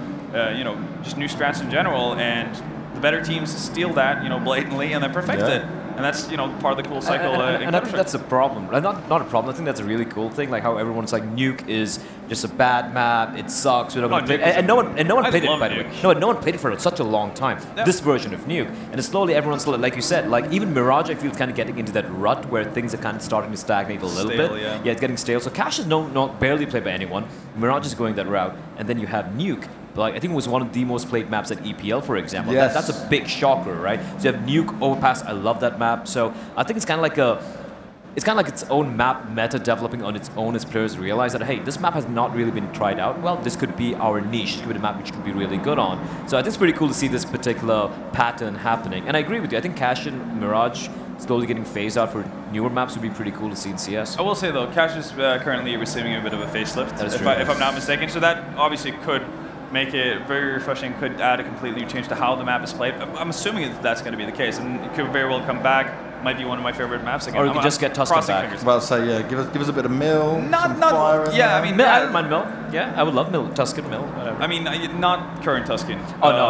you know, just new strats in general, and the better teams steal that, you know, blatantly and then perfect it. And that's, you know, part of the cool cycle. And I think that's a problem. Not a problem. I think that's a really cool thing. Like how everyone's like, Nuke is just a bad map. It sucks. We're not going to play it. And no one played it, by the way. No one played it for such a long time. This version of Nuke. And slowly everyone's, like you said, like even Mirage, I feel, is kind of getting into that rut where things are kind of starting to stagnate a little bit. Yeah, it's getting stale. So Cache is not barely played by anyone. Mirage is going that route. And then you have Nuke. Like, I think it was one of the most played maps at EPL, for example. Yes. That's a big shocker, right? So you have Nuke, Overpass. I love that map. So I think it's kind of like its own map meta developing on its own as players realize that, hey, this map has not really been tried out. Well, this could be our niche. It could be a map which could be really good on. So I think it's pretty cool to see this particular pattern happening. And I agree with you. I think Cache and Mirage slowly getting phased out for newer maps would be pretty cool to see in CS. I will say, though, Cache is currently receiving a bit of a facelift, if I'm not mistaken. So that obviously could make it very refreshing, could add a completely new change to how the map is played. I'm assuming that's going to be the case, and it could very well come back. Might be one of my favorite maps again. Or you could just get Tuscan back. Well, so yeah, give us a bit of mill, some fire. I mean, I don't mind mill. Yeah, I would love mill, Tuscan mill. Whatever. I mean, not current Tuscan. Oh no.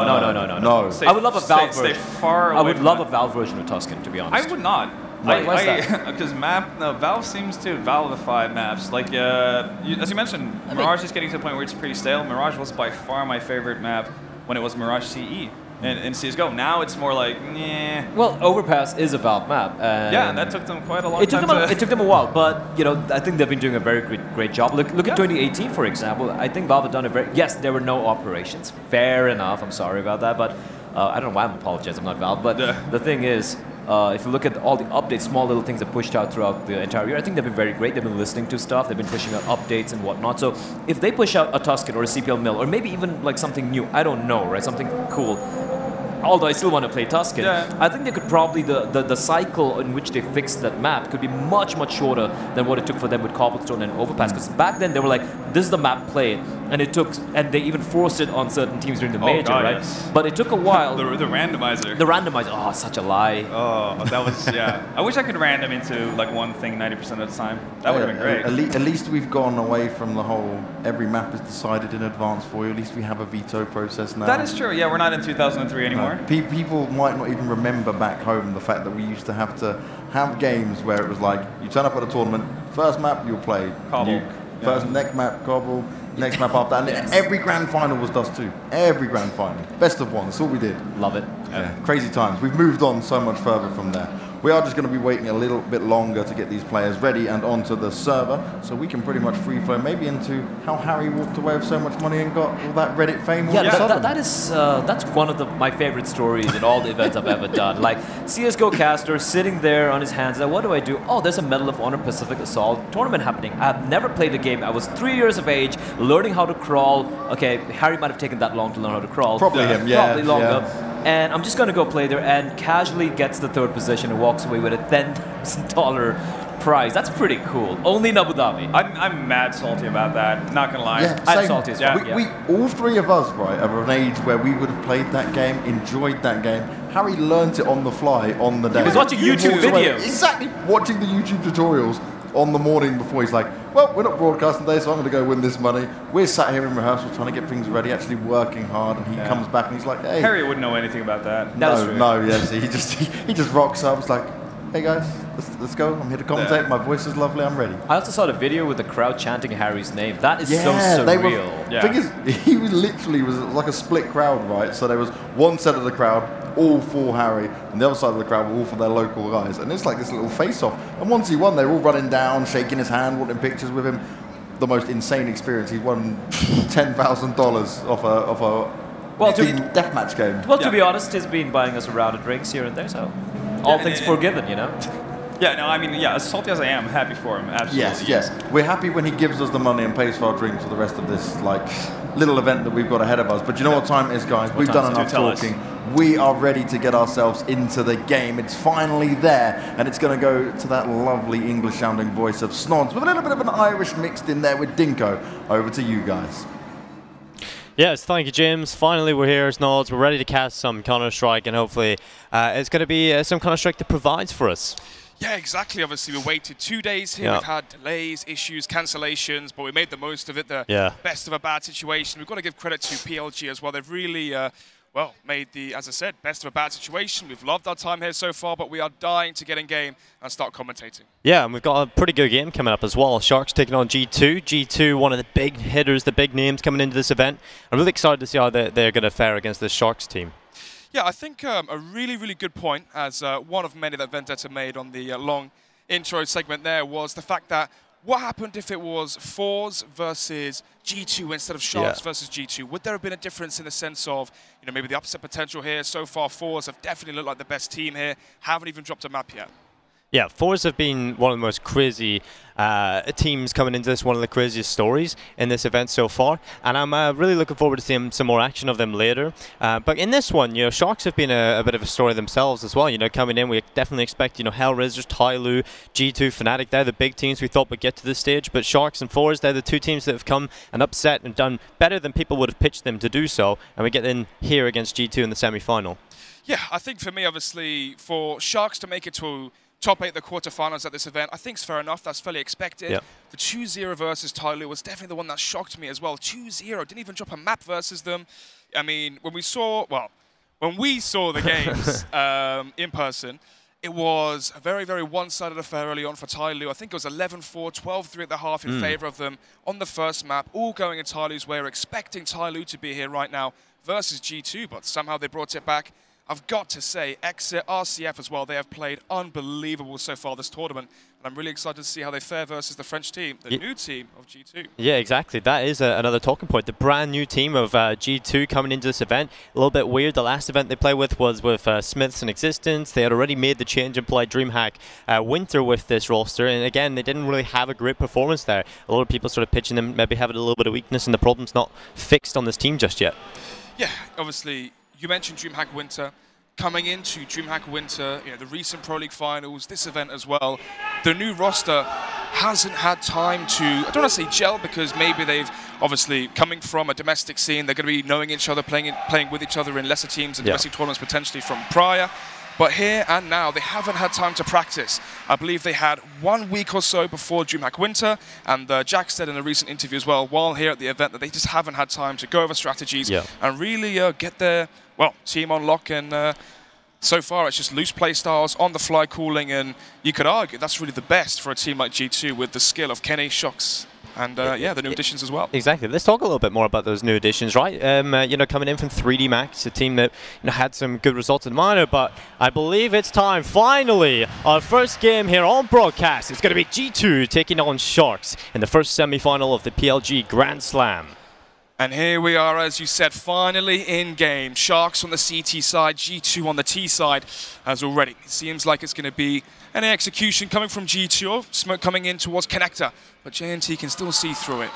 I would love a Valve version. Stay far away. I would love a Valve version of Tuscan, to be honest. I would not. Why is that? Because Valve seems to validify maps. Like, as you mentioned, Mirage is getting to the point where it's pretty stale. Mirage was by far my favorite map when it was Mirage CE. In CSGO, now it's more like, nah. Well, Overpass is a Valve map. Yeah, and that took them quite a long time. It took them a while, but you know, I think they've been doing a very great job. Look at 2018, for example. I think Valve had done a very. Yes, there were no operations. Fair enough. I'm sorry about that, but I don't know why I'm apologizing. I'm not Valve, but the thing is. If you look at all the updates, small little things that pushed out throughout the entire year, I think they've been very great. They've been listening to stuff. They've been pushing out updates and whatnot. So if they push out a Tuscan or a CPL mill, or maybe even like something new, I don't know, right? Something cool. Although I still want to play Tuscan, I think they could probably, the cycle in which they fixed that map could be much shorter than what it took for them with Cobblestone and Overpass. Because back then they were like, this is the map played, and they even forced it on certain teams during the major, right? Yes. But it took a while. The randomizer. The randomizer. Oh, such a lie. Oh, that was I wish I could random into like one thing 90% of the time. That would have been great. At least we've gone away from the whole every map is decided in advance for you. At least we have a veto process now. That is true. Yeah, we're not in 2003 anymore. People might not even remember back home the fact that we used to have games where it was like, you turn up at a tournament, first map you'll play Nuke, next map Cobble, next map after that, and every grand final was Dust 2. Every grand final. Best of one, that's all we did. Love it. Yeah. Crazy times. We've moved on so much further from there. we are just going to be waiting a little bit longer to get these players ready and onto the server, so we can pretty much free flow maybe into how Harry walked away with so much money and got all that Reddit fame. Yeah, that's one of my favorite stories in all the events I've ever done. Like CSGO caster sitting there on his hands, like, what do I do? Oh, there's a Medal of Honor Pacific Assault tournament happening. I've never played the game. I was 3 years of age, learning how to crawl. Okay, Harry might have taken that long to learn how to crawl. Probably him, yeah. Probably longer. Yeah. And I'm just going to go play there and casually gets the 3rd position and walks away with a $10,000 prize. That's pretty cool. Only in Abu Dhabi. I'm mad salty about that. Not gonna lie. Yeah, I'm salty as well. We all three of us, right, are of an age where we would have played that game, enjoyed that game. Harry learnt it on the fly on the day. He was watching YouTube videos. Exactly, watching the YouTube tutorials on the morning before. He's like, well, we're not broadcasting today, so I'm going to go win this money. We're sat here in rehearsal trying to get things ready, actually working hard, and he comes back and he's like, hey. Harry wouldn't know anything about that. Yes, he just rocks up. It's like, hey guys, let's go. I'm here to commentate. My voice is lovely. I'm ready. I also saw the video with the crowd chanting Harry's name. That is so surreal. The thing is, he was literally was like a split crowd, right? So there was one set of the crowd all for Harry, and the other side of the crowd were all for their local guys. And it's like this little face-off. And once he won, they were all running down, shaking his hand, wanting pictures with him. The most insane experience. He won $10,000 off a deathmatch game. Well, to be honest, he's been buying us a round of drinks here and there, so all things forgiven, you know? Yeah, no, I mean, yeah, as salty as I am, happy for him, absolutely. Yes. We're happy when he gives us the money and pays for our drinks for the rest of this, like, little event that we've got ahead of us. But you know what time it is, guys? We've done enough talking. We are ready to get ourselves into the game. It's finally there, and it's going to go to that lovely English-sounding voice of Snods with a little bit of an Irish mixed in there with Dinko. Over to you guys. Yes, thank you, James. Finally, we're here as Nods. We're ready to cast some Counter-Strike, and hopefully it's going to be some Counter-Strike that provides for us. Yeah, exactly. Obviously, we waited 2 days here. We've had delays, issues, cancellations, but we made the most of it, the best of a bad situation. We've got to give credit to PLG as well. They've really, well, made the, as I said, best of a bad situation. We've loved our time here so far, but we are dying to get in game and start commentating. Yeah, and we've got a pretty good game coming up as well. Sharks taking on G2. G2, one of the big hitters, the big names coming into this event. I'm really excited to see how they're going to fare against this Sharks team. Yeah, I think a really, really good point, as one of many that Vendetta made on the long intro segment there, was the fact that what happened if it was forZe versus G2 instead of Sharks versus G2? Would there have been a difference in the sense of, you know, maybe the upset potential here? So far, forZe have definitely looked like the best team here, haven't even dropped a map yet. Yeah, forZe have been one of the most crazy teams coming into this, one of the craziest stories in this event so far, and I'm really looking forward to seeing some more action of them later. But in this one, you know, Sharks have been a bit of a story themselves as well. You know, coming in, we definitely expect, you know, Hellraisers, Tyloo, G2, FNATIC, they're the big teams we thought would get to this stage, but Sharks and forZe, they're the two teams that have come and upset and done better than people would have pitched them to do so, and we get in here against G2 in the semi-final. Yeah, I think for me, obviously, for Sharks to make it to top 8 the quarterfinals at this event, I think it's fair enough. That's fairly expected. The 2-0 versus Tyloo was definitely the one that shocked me as well. 2-0, didn't even drop a map versus them. I mean, when we saw the games in person, it was a very, very one-sided affair early on for Tyloo. I think it was 11-4, 12-3 at the half in favor of them on the first map, all going in Tyloo's way. We're expecting Tyloo to be here right now versus G2, but somehow they brought it back. I've got to say, Exit, RCF as well, they have played unbelievable so far this tournament. And I'm really excited to see how they fare versus the French team, the new team of G2. Yeah, exactly. That is another talking point. The brand new team of G2 coming into this event. A little bit weird. The last event they played with was with Smiths in Existence. They had already made the change and played DreamHack Winter with this roster. And again, they didn't really have a great performance there. A lot of people sort of pitching them, maybe having a little bit of weakness, and the problem's not fixed on this team just yet. Yeah, obviously, you mentioned DreamHack Winter. Coming into DreamHack Winter, you know, the recent Pro League finals, this event as well, the new roster hasn't had time to, I don't want to say gel, because maybe they've obviously coming from a domestic scene, they're going to be knowing each other, playing with each other in lesser teams and domestic tournaments potentially from prior. But here and now, they haven't had time to practice. I believe they had 1 week or so before DreamHack Winter, and Jack said in a recent interview as well, while here at the event, that they just haven't had time to go over strategies and really get their, well, team on lock. And so far, it's just loose play styles, on-the-fly calling, and you could argue that's really the best for a team like G2 with the skill of Kenny, Shox, And yeah, the new additions as well. Exactly. Let's talk a little bit more about those new additions, right? You know, coming in from 3D Max, a team that had some good results in minor, but I believe it's time, finally, our first game here on broadcast. It's going to be G2 taking on Sharks in the first semi-final of the PLG Grand Slam. And here we are, as you said, finally in game. Sharks on the CT side, G2 on the T side, as already. It seems like it's going to be an execution coming from G2, smoke coming in towards Connector, but JNT can still see through it.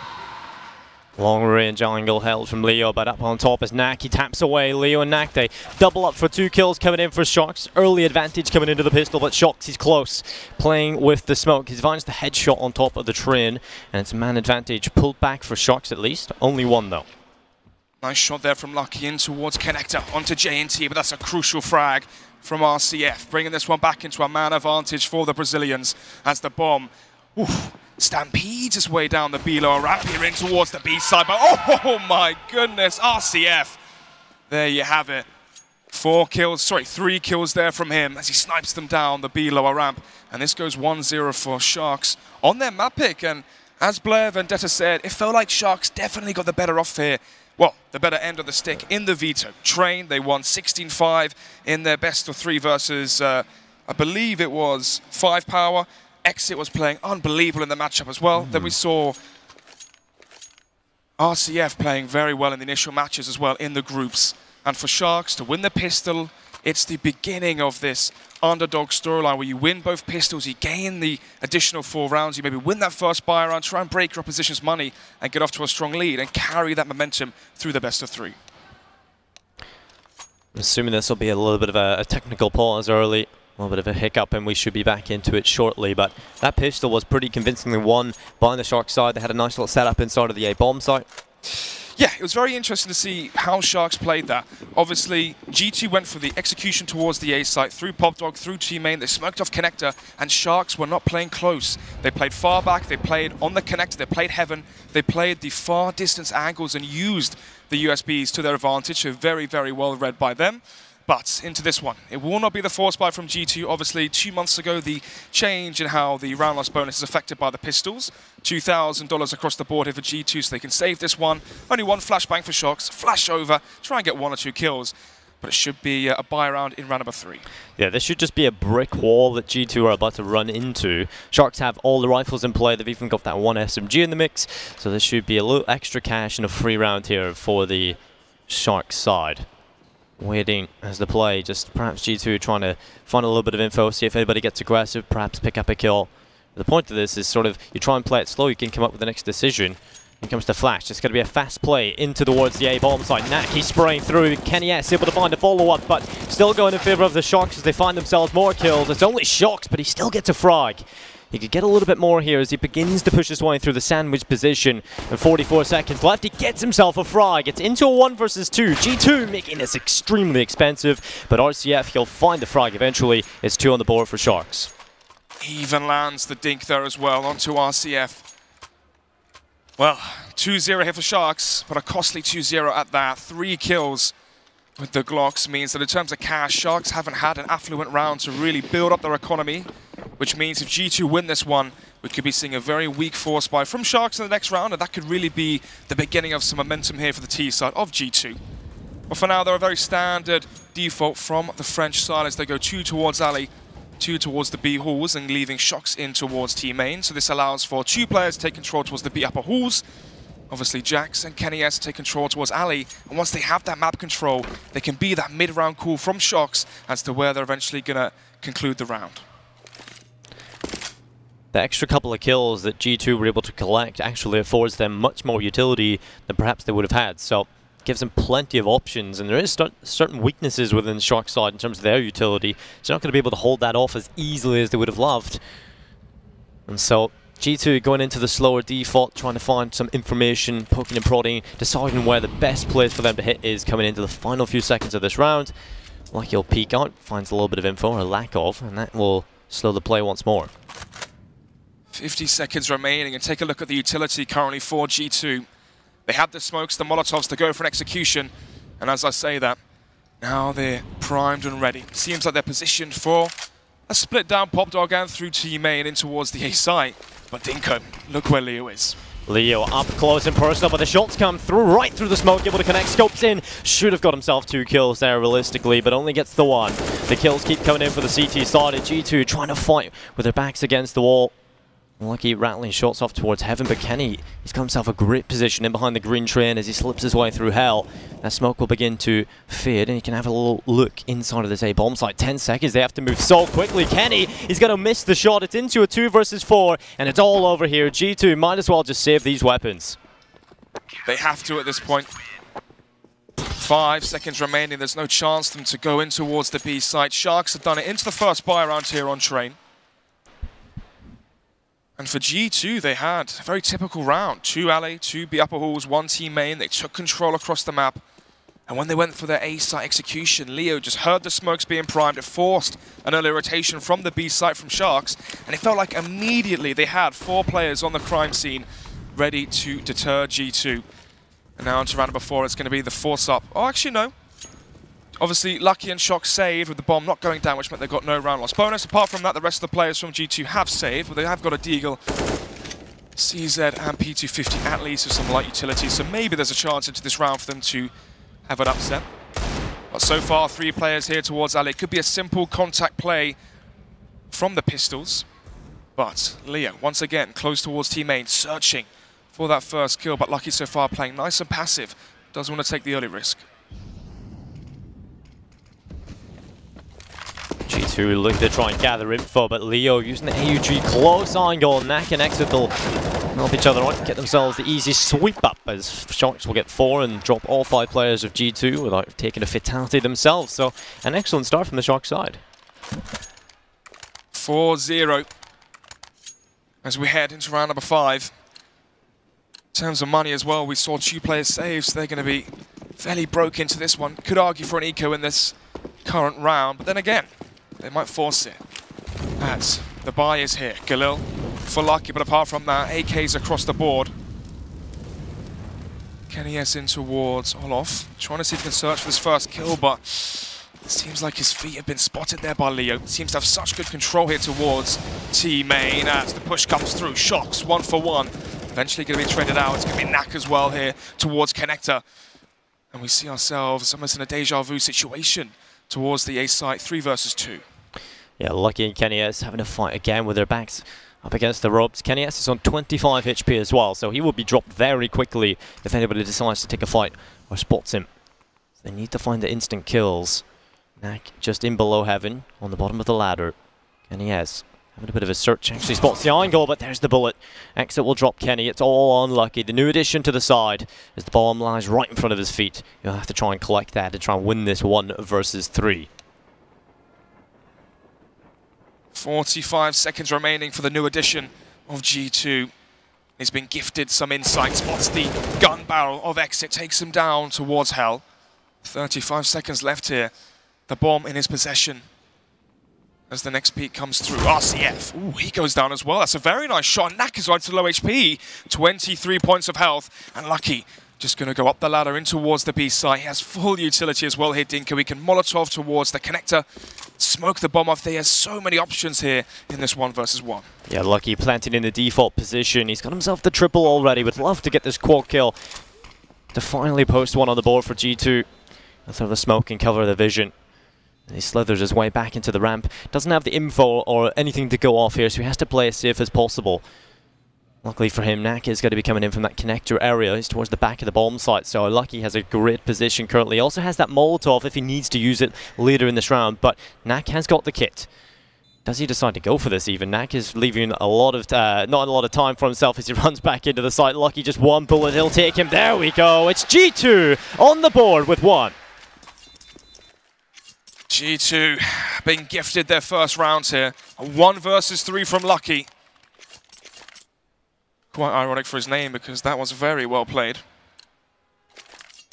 Long range angle held from Leo, but up on top is Nak. He taps away. Leo and Nak, they double up for 2 kills coming in for Sharks. Early advantage coming into the pistol, but Sharks, he's close. Playing with the smoke. He's finds the headshot on top of the train, and it's man advantage pulled back for Sharks at least. Only 1 though. Nice shot there from Lucky in towards Connector, onto JNT, but that's a crucial frag from RCF. Bringing this one back into a man advantage for the Brazilians as the bomb stampedes his way down the B lower ramp here in towards the B side. But oh my goodness, RCF. There you have it. 3 kills there from him as he snipes them down the B lower ramp. And this goes 1-0 for Sharks on their map pick. And as Blair Vendetta said, it felt like Sharks definitely got the better off here. Well, the better end of the stick in the veto. Train, they won 16-5 in their best of 3 versus, I believe it was 5 power. Exit was playing unbelievable in the matchup as well. Then we saw RCF playing very well in the initial matches as well in the groups. And for Sharks to win the pistol, it's the beginning of this underdog storyline where you win both pistols, you gain the additional 4 rounds, you maybe win that first buy round, try and break your opposition's money and get off to a strong lead and carry that momentum through the best of 3. Assuming this will be a little bit of a technical pause early, a little bit of a hiccup, and we should be back into it shortly. But that pistol was pretty convincingly won by the Sharks side. They had a nice little setup inside of the A bomb site. Yeah, it was very interesting to see how Sharks played that. Obviously, G2 went for the execution towards the A site, through Popdog, through T-Main, they smoked off Connector, and Sharks were not playing close. They played far back, they played on the Connector, they played Heaven, they played the far distance angles and used the USBs to their advantage, so very, very well read by them. But into this one, it will not be the force buy from G2. Obviously, 2 months ago, the change in how the round loss bonus is affected by the pistols. $2,000 across the board here for G2, so they can save this one. Only 1 flashbang for Sharks, flash over, try and get 1 or 2 kills. But it should be a buy round in round number 3. Yeah, this should just be a brick wall that G2 are about to run into. Sharks have all the rifles in play. They've even got that 1 SMG in the mix. So this should be a little extra cash and a free round here for the Sharks side. Waiting as the play, just perhaps G2 trying to find a little bit of info, see if anybody gets aggressive, perhaps pick up a kill. The point of this is sort of, you try and play it slow, you can come up with the next decision. Here comes the flash, it's going to be a fast play into towards the A-bomb site. Naki spraying through, Kenny S able to find a follow-up, but still going in favour of the Sharks as they find themselves more kills. It's only Sharks, but he still gets a frag. He could get a little bit more here as he begins to push his way through the sandwich position. And 44 seconds left, he gets himself a frag. It's into a 1 versus 2. G2 making this extremely expensive, but RCF, he'll find the frag eventually. It's 2 on the board for Sharks. Even lands the dink there as well onto RCF. Well, 2-0 here for Sharks, but a costly 2-0 at that. 3 kills with the Glocks means that in terms of cash, Sharks haven't had an affluent round to really build up their economy, which means if G2 win this one, we could be seeing a very weak force buy from Sharks in the next round, and that could really be the beginning of some momentum here for the T side of G2. But for now, they're a very standard default from the French side as they go 2 towards alley, 2 towards the B halls, and leaving Shocks in towards T main. So this allows for 2 players to take control towards the B upper halls. Obviously, Jax and Kenny S take control towards alley, and once they have that map control, they can be that mid-round call from Shocks as to where they're eventually going to conclude the round. The extra couple of kills that G2 were able to collect actually affords them much more utility than perhaps they would have had. So it gives them plenty of options, and there is certain weaknesses within the Shark side in terms of their utility. So they're not going to be able to hold that off as easily as they would have loved. And so G2 going into the slower default, trying to find some information, poking and prodding, deciding where the best place for them to hit is coming into the final few seconds of this round. Like he'll peek out, finds a little bit of info, or lack of, and that will slow the play once more. 50 seconds remaining, and take a look at the utility currently for G2. They had the smokes, the Molotovs to go for an execution, and as I say that, now they're primed and ready. Seems like they're positioned for a split down Popdog and through T main in towards the A site. But Dinko, look where Leo is. Leo up close and personal, but the shots come through, right through the smoke, able to connect, scopes in. Should have got himself 2 kills there realistically, but only gets the 1. The kills keep coming in for the CT side. G2 trying to fight with their backs against the wall. Lucky rattling shots off towards heaven, but Kenny, he's got himself a great position in behind the green train as he slips his way through hell. That smoke will begin to fade, and he can have a little look inside of this A-bomb site. 10 seconds, they have to move so quickly. Kenny, he's going to miss the shot. It's into a 2 versus 4, and it's all over here. G2 might as well just save these weapons. They have to at this point. 5 seconds remaining. There's no chance for them to go in towards the B site. Sharks have done it into the first buy around here on train. And for G2, they had a very typical round. 2 alley, 2 B upper halls, 1 team main. They took control across the map. And when they went for their A site execution, Leo just heard the smokes being primed. It forced an early rotation from the B site from Sharks. And it felt like immediately they had 4 players on the crime scene ready to deter G2. And now into round number 4, it's going to be the force up. Oh, actually, no. Obviously, Lucky and Shock saved with the bomb not going down, which meant they got no round loss bonus. Apart from that, the rest of the players from G2 have saved, but they have got a Deagle, CZ, and P250 at least with some light utility. So maybe there's a chance into this round for them to have an upset. But so far, 3 players here towards Ali. It could be a simple contact play from the pistols. But Leo, once again, close towards team main, searching for that first kill. But Lucky so far playing nice and passive. Doesn't want to take the early risk. G2 looking to try and gather info, but Leo using the AUG close angle. Knack and Exit will help each other out, get themselves the easy sweep up as Sharks will get 4 and drop all 5 players of G2 without taking a fatality themselves. So an excellent start from the Sharks side. 4-0 as we head into round number 5. In terms of money as well, we saw 2 players saved, so they're going to be fairly broke into this one. Could argue for an eco in this current round, but then again, they might force it. As the buy is here. Galil for Lucky, but apart from that, AKs across the board. Kenny S in towards Olof. Trying to see if he can search for this first kill, but it seems like his feet have been spotted there by Leo. Seems to have such good control here towards T-Main as the push comes through. Shocks, 1 for 1. Eventually going to be traded out. It's going to be Knack as well here towards Connector. And we see ourselves almost in a deja vu situation towards the A site, 3 versus 2. Yeah, Lucky and Kenny S having a fight again with their backs up against the ropes. Kenny S is on 25 HP as well, so he will be dropped very quickly if anybody decides to take a fight or spots him. So they need to find the instant kills. Knack just in below heaven on the bottom of the ladder. Kenny S having a bit of a search, actually spots the angle, but there's the bullet. Exit will drop Kenny. It's all unlucky. The new addition to the side as the bomb lies right in front of his feet. He'll have to try and collect that and try and win this 1 versus 3. 45 seconds remaining for the new addition of G2. He's been gifted some insight, spots the gun barrel of Exit, takes him down towards Hell. 35 seconds left here. The bomb in his possession as the next peak comes through. RCF, ooh, he goes down as well. That's a very nice shot. Knack is right to low HP. 23 points of health. And Lucky just going to go up the ladder in towards the B site. He has full utility as well here, Dinko. He can Molotov towards the Connector, smoke the bomb off. There are so many options here in this 1 versus 1. Yeah, Lucky planted in the default position. He's got himself the triple already. Would love to get this quad kill to finally post 1 on the board for G2. He'll throw the smoke and cover the vision. He slithers his way back into the ramp. Doesn't have the info or anything to go off here, so he has to play as safe as possible. Luckily for him, Knack is going to be coming in from that connector area. He's towards the back of the bomb site, so Lucky has a great position currently. He also has that Molotov if he needs to use it later in this round, but Knack has got the kit. Does he decide to go for this even? Knack is leaving a lot of, not a lot of time for himself as he runs back into the site. Lucky just 1 bullet, he'll take him. There we go. It's G2 on the board with 1. G2 being gifted their first round here. A 1 versus 3 from Lucky. Quite ironic for his name because that was very well played.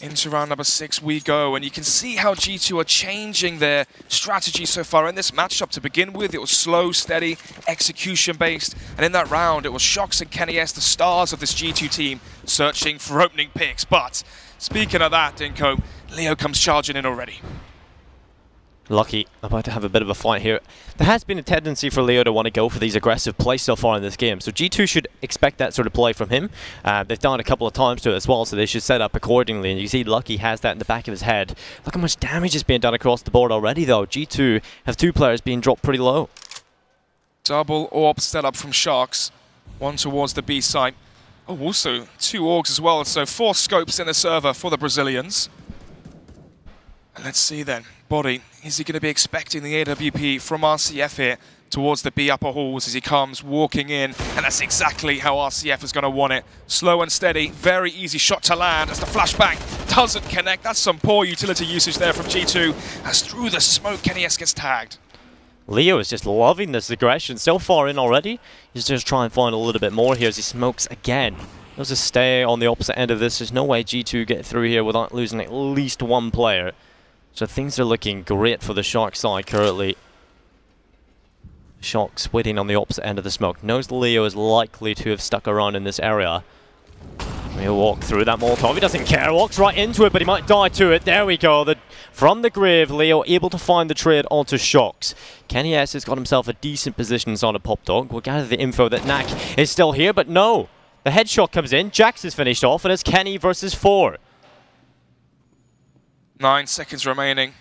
Into round number 6 we go, and you can see how G2 are changing their strategy so far in this matchup. To begin with, it was slow, steady, execution-based, and in that round, it was Shocks and Kenny S, the stars of this G2 team, searching for opening picks. But speaking of that, Dinko, Leo comes charging in already. Lucky about to have a bit of a fight here. There has been a tendency for Leo to want to go for these aggressive plays so far in this game, so G2 should expect that sort of play from him. They've done it a couple of times to it as well, so they should set up accordingly, and you see Lucky has that in the back of his head. Look how much damage is being done across the board already though. G2 have 2 players being dropped pretty low. Double orb set up from Sharks, one towards the B site. Oh, also 2 orgs as well, so 4 scopes in the server for the Brazilians. And let's see then, Body, is he going to be expecting the AWP from RCF here towards the B upper halls as he comes walking in, and that's exactly how RCF is going to want it. Slow and steady, very easy shot to land as the flashbang doesn't connect. That's some poor utility usage there from G2 as through the smoke KennyS gets tagged. Leo is just loving this aggression so far in already. He's just trying to find a little bit more here as he smokes again. There's a stay on the opposite end of this. There's no way G2 get through here without losing at least 1 player. So things are looking great for the Shark side currently. Sharks waiting on the opposite end of the smoke. Knows Leo is likely to have stuck around in this area. He'll walk through that Molotov. He doesn't care. Walks right into it, but he might die to it. There we go. From the grave, Leo able to find the trade onto Shocks. KennyS has got himself a decent position inside of Pop Dog. We'll gather the info that Knack is still here, but no. The headshot comes in. Jax is finished off, and it's Kenny versus 4. 9 seconds remaining.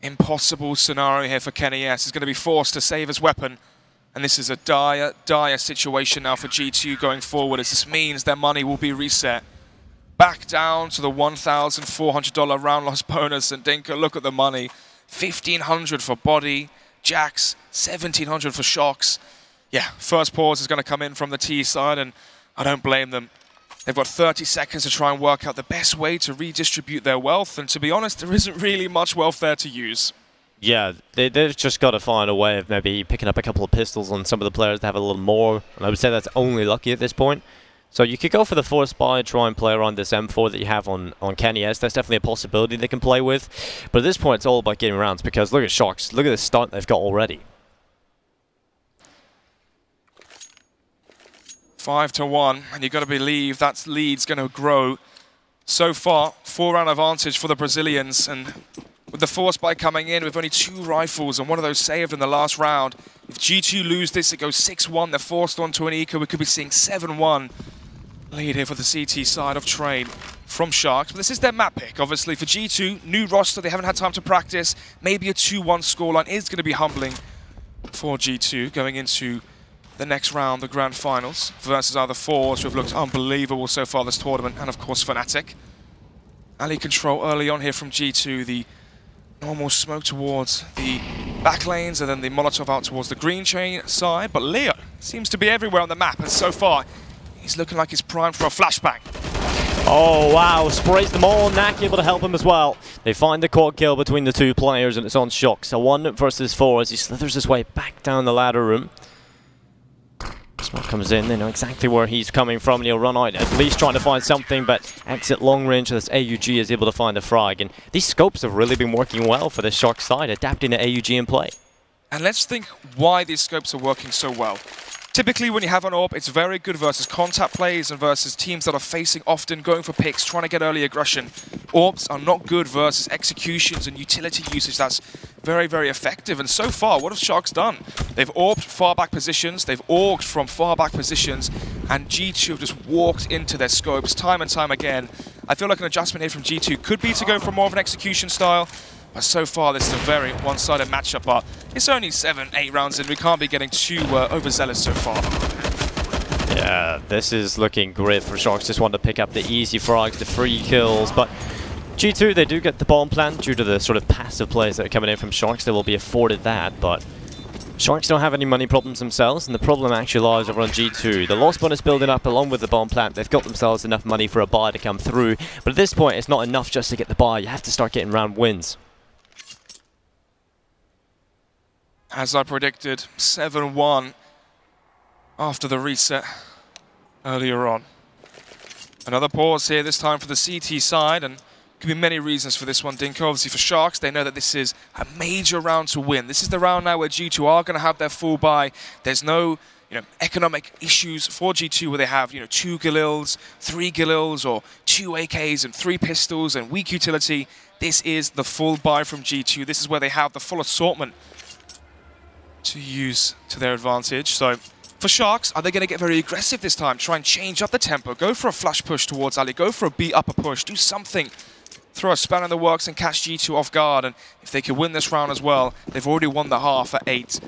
Impossible scenario here for KennyS. He's going to be forced to save his weapon. And this is a dire, dire situation now for G2 going forward, as this means their money will be reset. Back down to the $1,400 round loss bonus. And Dinka, look at the money. $1,500 for Body. Jax, $1,700 for Shocks. Yeah, first pause is going to come in from the T side, and I don't blame them. They've got 30 seconds to try and work out the best way to redistribute their wealth, and to be honest, there isn't really much wealth there to use. Yeah, they've just got to find a way of maybe picking up a couple of pistols on some of the players that have a little more, and I would say that's only Lucky at this point. So you could go for the force buy, try and play around this M4 that you have on KennyS. That's definitely a possibility they can play with. But at this point, it's all about getting rounds, because look at Sharks. Look at the start they've got already. 5-1, and you've got to believe that lead's going to grow. So far, 4-round advantage for the Brazilians, and with the force buy coming in with only 2 rifles and one of those saved in the last round, if G2 lose this, it goes 6-1. They're forced onto an eco. We could be seeing 7-1 lead here for the CT side of Train from Sharks. But this is their map pick, obviously, for G2. New roster, they haven't had time to practice. Maybe a 2-1 scoreline is going to be humbling for G2 going into the next round, the grand finals, versus either forZe, who have looked unbelievable so far this tournament, and of course FNATIC. alley control early on here from G2, the normal smoke towards the back lanes, and then the Molotov out towards the green chain side. But Leo seems to be everywhere on the map, and so far, he's looking like he's primed for a flashbang. Oh wow, sprays them all. Knack able to help him as well. They find the quad kill between the 2 players, and it's on Shocks. So 1 versus 4 as he slithers his way back down the ladder room. Smoke comes in, they know exactly where he's coming from, and he'll run out, at least trying to find something, but exit long range, this AUG is able to find a frag. And these scopes have really been working well for the Shark side, adapting the AUG in play. And let's think why these scopes are working so well. Typically, when you have an AWP, it's very good versus contact plays and versus teams that are facing often, going for picks, trying to get early aggression. AWPs are not good versus executions and utility usage. That's very, very effective. And so far, what have Sharks done? They've AWPed far back positions, they've AUG'd from far back positions, and G2 have just walked into their scopes time and time again. I feel like an adjustment here from G2 could be to go for more of an execution style. But so far, this is a very one-sided matchup, but it's only 7-8 rounds in. We can't be getting too overzealous so far. Yeah, this is looking great for Sharks. Just want to pick up the easy frags, the free kills, but G2, they do get the bomb plant due to the sort of passive plays that are coming in from Sharks. They will be afforded that, but Sharks don't have any money problems themselves, and the problem actually lies over on G2. The loss bonus building up along with the bomb plant. They've got themselves enough money for a buy to come through, but at this point, it's not enough just to get the buy. You have to start getting round wins. As I predicted, 7-1 after the reset earlier on. Another pause here, this time for the CT side, and could be many reasons for this one, Dinko. Obviously for Sharks, they know that this is a major round to win. This is the round now where G2 are going to have their full buy. There's no economic issues for G2 where they have 2 Galils, 3 Galils, or 2 AKs and 3 pistols and weak utility. This is the full buy from G2. This is where they have the full assortment to use to their advantage. So for Sharks, are they going to get very aggressive this time? Try and change up the tempo, go for a flash push towards Ali, go for a B upper push, do something. Throw a span in the works and catch G2 off guard, and if they could win this round as well, they've already won the half at 8.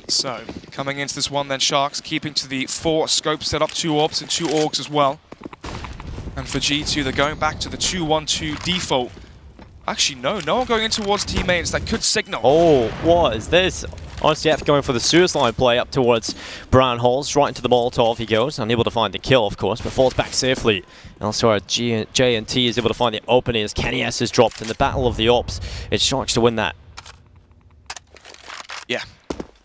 So, coming into this one then, Sharks keeping to the 4 scope set up, 2 orbs and 2 orgs as well. And for G2, they're going back to the 2-1-2 default. Actually, no one going in towards team mains. That could signal. Oh, what is this? RCF going for the suicide play up towards Brown Halls, right into the Molotov he goes, unable to find the kill of course, but falls back safely. Elsewhere, J&T is able to find the opening as Kenny S is dropped in the battle of the ops. It's Sharks to win that. Yeah,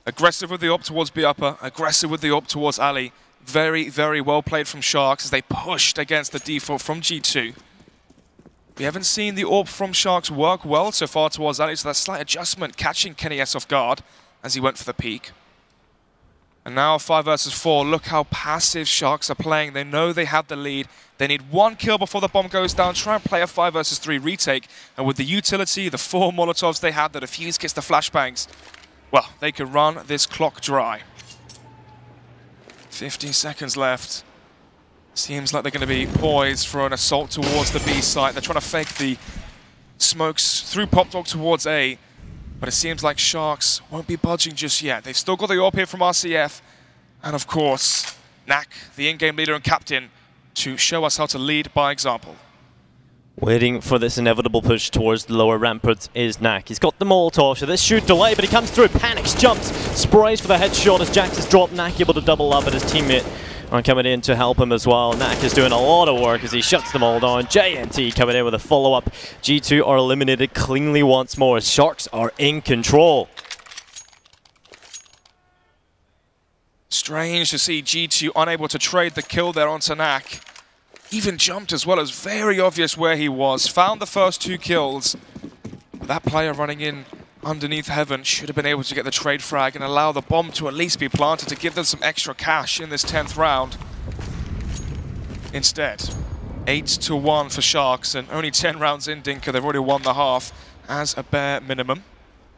aggressive with the op towards B upper, aggressive with the op towards Ali. Very, very well played from Sharks as they pushed against the default from G2. We haven't seen the AWP from Sharks work well so far towards Ali, so that slight adjustment catching Kenny S off guard as he went for the peak. And now 5 versus 4, look how passive Sharks are playing. They know they have the lead. They need 1 kill before the bomb goes down. Try and play a 5 versus 3 retake. And with the utility, the 4 Molotovs they had, the defuse kits, the flashbangs, well, they could run this clock dry. 15 seconds left. Seems like they're going to be poised for an assault towards the B site. They're trying to fake the smokes through Pop Dog towards A. But it seems like Sharks won't be budging just yet. They've still got the AWP here from RCF. And of course, Nak, the in-game leader and captain, to show us how to lead by example. Waiting for this inevitable push towards the lower rampart is Nak. He's got the Molotov, so this should delay, but he comes through, panics, jumps, sprays for the headshot as Jax is dropped. Nak able to double up, and his teammate are coming in to help him as well. Nak is doing a lot of work as he shuts them all down. JNT coming in with a follow-up. G2 are eliminated cleanly once more. Sharks are in control. Strange to see G2 unable to trade the kill there onto Nak. Even jumped as well, as very obvious where he was. Found the first 2 kills. But that player running in underneath Heaven should have been able to get the trade frag and allow the bomb to at least be planted to give them some extra cash in this 10th round. Instead, 8-1 for Sharks, and only 10 rounds in, Dinka, they've already won the half as a bare minimum.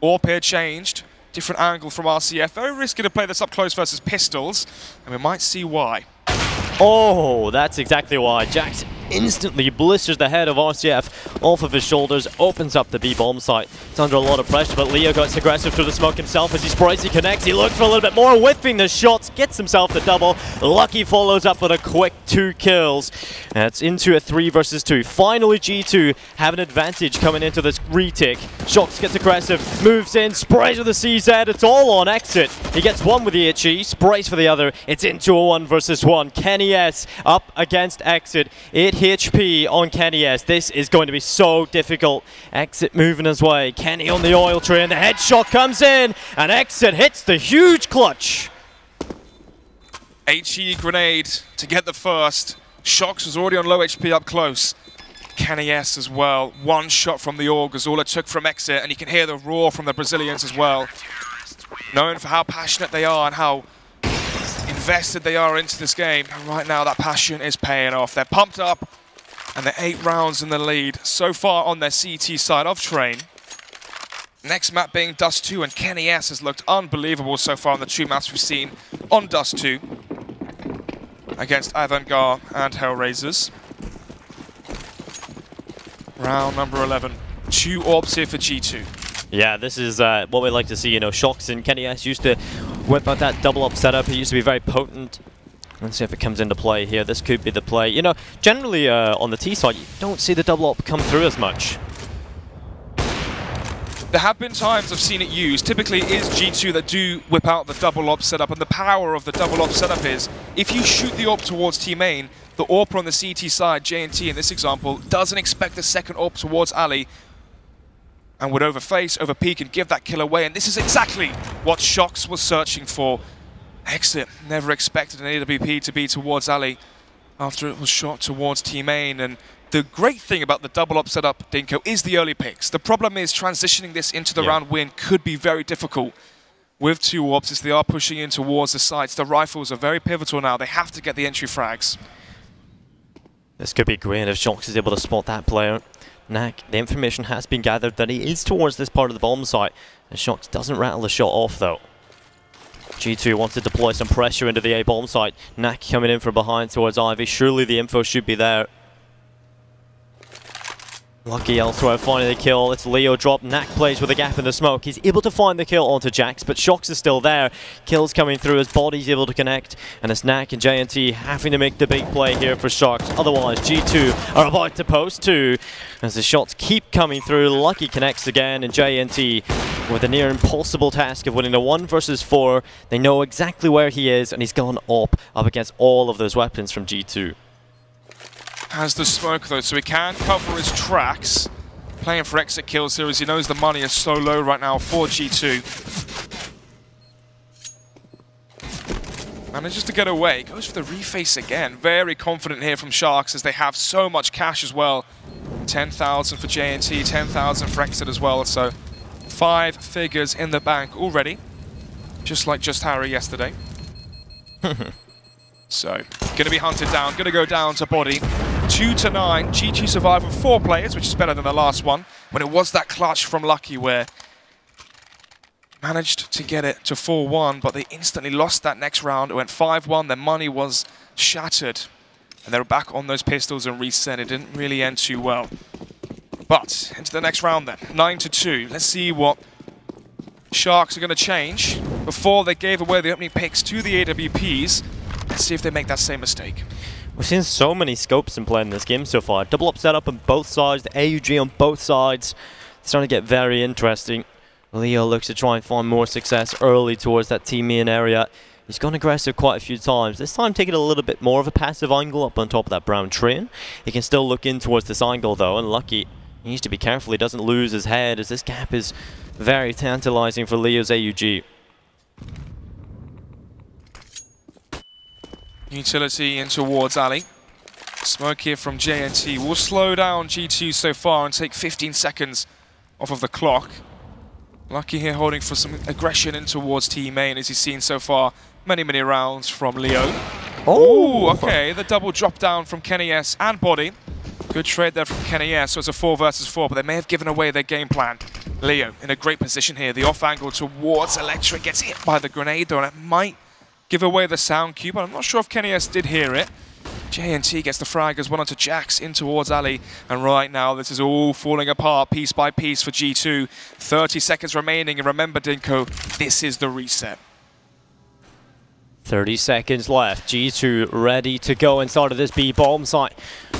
AWP here changed, different angle from RCF. Very risky to play this up close versus pistols, and we might see why. Oh, that's exactly why. Jax instantly blisters the head of RCF off of his shoulders, opens up the B-bomb site. It's under a lot of pressure, but Leo gets aggressive through the smoke himself as he sprays, he connects, he looks for a little bit more, whiffing the shots, gets himself the double. Lucky follows up with a quick 2 kills. And it's into a 3 versus 2. Finally, G2 have an advantage coming into this retake. Shox gets aggressive, moves in, sprays with the CZ, it's all on exit. He gets one with the HE, sprays for the other. It's into a 1 versus 1. Kenny S up against exit. 8 HP on Kenny S. This is going to be so difficult. Exit moving his way. Kenny on the oil train. The headshot comes in, and Exit hits the huge clutch. HE grenade to get the first. Shox was already on low HP up close. Kenny S as well. 1 shot from the AUG is all it took from Exit, and you can hear the roar from the Brazilians as well. Known for how passionate they are and how invested they are into this game. And right now that passion is paying off. They're pumped up and they're 8 rounds in the lead so far on their CT side of Train. Next map being Dust 2, and Kenny S has looked unbelievable so far on the 2 maps we've seen on Dust 2 against Avantgarde and Hellraisers. Round number 11. 2 orbs here for G2. Yeah, this is what we like to see. You know, Shox and Kenny S used to whip out that double up setup. It used to be very potent. Let's see if it comes into play here. This could be the play. You know, generally on the T side, you don't see the double up come through as much. There have been times I've seen it used. Typically it is G2 that do whip out the double op setup, and the power of the double op setup is if you shoot the AWP towards team main, the AWP on the CT side, J&T in this example, doesn't expect the second AWP towards Ali and would overface, overpeak, and give that kill away. And this is exactly what Shox was searching for. Exit never expected an AWP to be towards Ali after it was shot towards team main. And the great thing about the double up setup, Dinko, is the early picks. The problem is transitioning this into the round win could be very difficult. with 2 warps as they are pushing in towards the sites. The rifles are very pivotal now. They have to get the entry frags. This could be great if Shox is able to spot that player. Knack, the information has been gathered that he is towards this part of the bomb site. And Shox doesn't rattle the shot off though. G2 wants to deploy some pressure into the A bomb site. Knack coming in from behind towards Ivy. Surely the info should be there. Lucky elsewhere finding the kill. It's Leo drop. Knack plays with a gap in the smoke. He's able to find the kill onto Jax, but Shox is still there. Kills coming through. His body's able to connect. And it's Knack and JNT having to make the big play here for Shox. Otherwise, G2 are about to post 2. As the shots keep coming through, Lucky connects again, and JNT with a near impossible task of winning a 1 versus 4. They know exactly where he is, and he's gone up against all of those weapons from G2. Has the smoke though, so he can cover his tracks. Playing for exit kills here as he knows the money is so low right now for G2. Manages to get away, goes for the reface again. Very confident here from Sharks as they have so much cash as well. 10,000 for JNT, 10,000 for exit as well, so 5 figures in the bank already. Just like Just Harry yesterday. So, gonna be hunted down, gonna go down to body. 2 to 9, G2 survived with 4 players, which is better than the last one. When it was that clutch from Lucky where managed to get it to 4-1, but they instantly lost that next round. It went 5-1, their money was shattered. And they were back on those pistols and reset. It didn't really end too well. But, into the next round then, 9 to 2. Let's see what Sharks are gonna change before they gave away the opening picks to the AWPs. Let's see if they make that same mistake. We've seen so many scopes in play in this game so far. Double up setup on both sides, the AUG on both sides. It's starting to get very interesting. Leo looks to try and find more success early towards that team main area. He's gone aggressive quite a few times. This time taking a little bit more of a passive angle up on top of that brown train. He can still look in towards this angle though, and Lucky, he needs to be careful he doesn't lose his head as this gap is very tantalizing for Leo's AUG. Utility in towards Ali. Smoke here from JNT will slow down G2 so far and take 15 seconds off of the clock. Lucky here holding for some aggression in towards team main as he's seen so far many rounds from Leo. Oh, okay, the double drop down from Kenny S and Body. Good trade there from Kenny S, so it's a 4 versus 4, but they may have given away their game plan. Leo in a great position here. The off angle towards Electric gets hit by the grenade though, and it might give away the sound cube, but I'm not sure if Kenny S did hear it. JNT gets the frag as well onto Jax in towards Ali, and right now this is all falling apart piece by piece for G2. 30 seconds remaining, and remember Dinko, this is the reset. 30 seconds left. G2 ready to go inside of this B bomb site.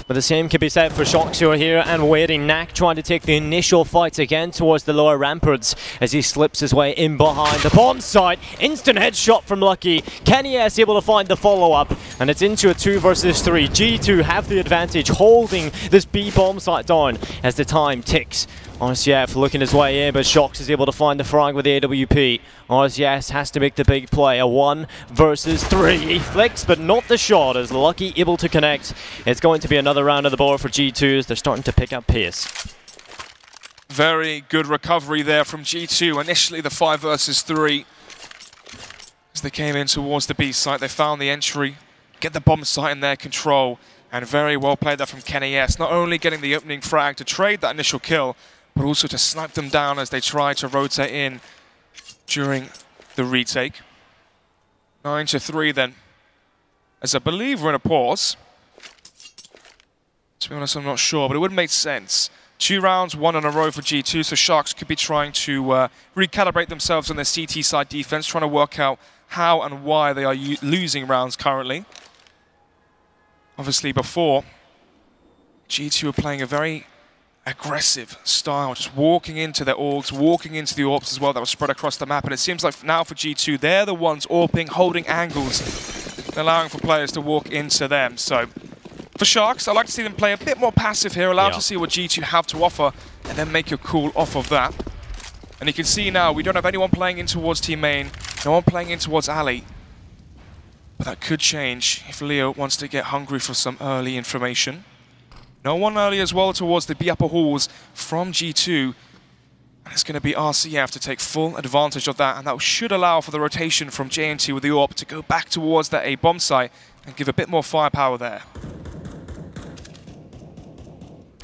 But the same can be said for Shox, who are here and waiting. Knack trying to take the initial fights again towards the lower ramparts as he slips his way in behind the bomb site. Instant headshot from Lucky. Kenny S able to find the follow-up, and it's into a 2 versus 3. G2 have the advantage, holding this B bomb site down as the time ticks. RCF looking his way in, but Shox is able to find the frag with the AWP. RCS has to make the big play, a 1 versus 3. He flicks, but not the shot, as Lucky able to connect. It's going to be another round of the board for G2 as they're starting to pick up pace. Very good recovery there from G2. Initially the 5 versus 3. As they came in towards the B site, they found the entry, get the bomb site in their control, and very well played there from Kenny S. Not only getting the opening frag to trade that initial kill, but also to snipe them down as they try to rotate in during the retake. 9 to 3 then, as I believe we're in a pause. To be honest, I'm not sure, but it would make sense. 2 rounds, 1 in a row for G2, so Sharks could be trying to recalibrate themselves on their CT side defense, trying to work out how and why they are losing rounds currently. Obviously before, G2 were playing a very aggressive style, just walking into their orgs, walking into the AWPs as well that was spread across the map, and it seems like now for G2, they're the ones AWPing, holding angles, allowing for players to walk into them. So for Sharks, I'd like to see them play a bit more passive here, allow to see what G2 have to offer, and then make your call off of that. And you can see now, we don't have anyone playing in towards team main, no one playing in towards Ali. But that could change if Leo wants to get hungry for some early information. No one early as well towards the B upper halls from G2. It's going to be RCF to take full advantage of that, and that should allow for the rotation from JNT with the AWP to go back towards that A bomb site and give a bit more firepower there.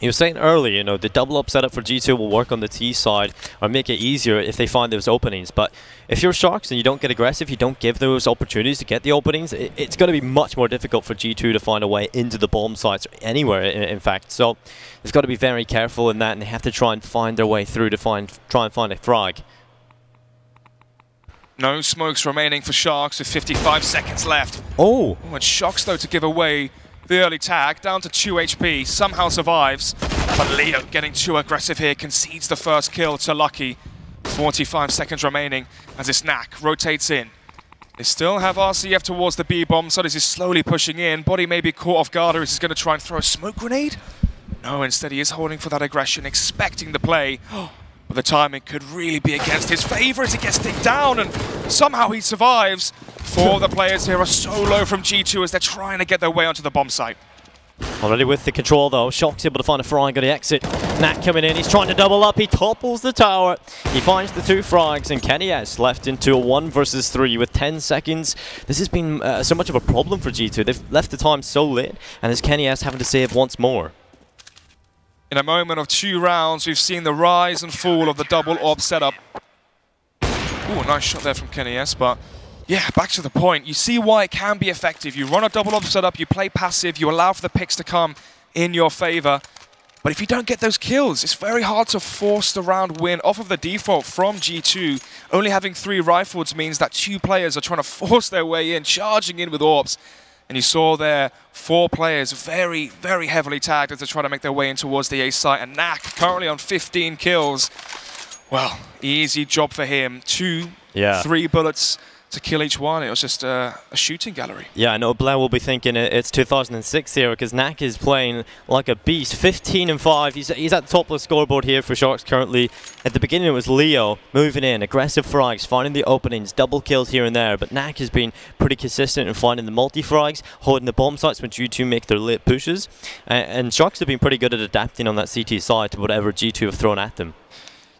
You were saying earlier, you know, the double up setup for G2 will work on the T side or make it easier if they find those openings. But if you're Sharks and you don't get aggressive, you don't give those opportunities to get the openings, it's going to be much more difficult for G2 to find a way into the bomb sites or anywhere, in fact. So they've got to be very careful in that, and they have to try and find their way through to try and find a frag. No smokes remaining for Sharks with 55 seconds left. Oh! And Shocks, though, to give away the early tag, down to 2 HP, somehow survives. But Leo getting too aggressive here, concedes the first kill to Lucky. 45 seconds remaining as this Knack rotates in. They still have RCF towards the B bomb, so this is slowly pushing in. Body may be caught off guard, or is he going to try and throw a smoke grenade? No, instead he is holding for that aggression, expecting the play. But the timing could really be against his favor as he gets digged down, and somehow he survives. Four of the players here are so low from G2 as they're trying to get their way onto the bomb site. Already with the control though, Shock's able to find a frag on the exit. Nat coming in, he's trying to double up, he topples the tower. He finds the 2 frags, and Kenny S left into a 1 versus 3 with 10 seconds. This has been so much of a problem for G2. They've left the time so late, and as Kenny S having to save once more. In a moment of 2 rounds, we've seen the rise and fall of the double AWP setup. Ooh, nice shot there from Kenny S, but yeah, back to the point. You see why it can be effective. You run a double AWP setup, you play passive, you allow for the picks to come in your favor. But if you don't get those kills, it's very hard to force the round win off of the default from G2. Only having 3 rifles means that 2 players are trying to force their way in, charging in with AWPs. And you saw there 4 players very, very heavily tagged as they try to make their way in towards the A site. And Knack currently on 15 kills. Well, easy job for him. 2, 3 bullets to kill each one. It was just a shooting gallery. Yeah, I know Blair will be thinking it's 2006 here because Knack is playing like a beast. 15 and 5. He's at the top of the scoreboard here for Sharks currently. At the beginning it was Leo moving in, aggressive frags, finding the openings, double kills here and there. But Knack has been pretty consistent in finding the multi-frags, holding the bomb sites when G2 make their late pushes. And Sharks have been pretty good at adapting on that CT side to whatever G2 have thrown at them.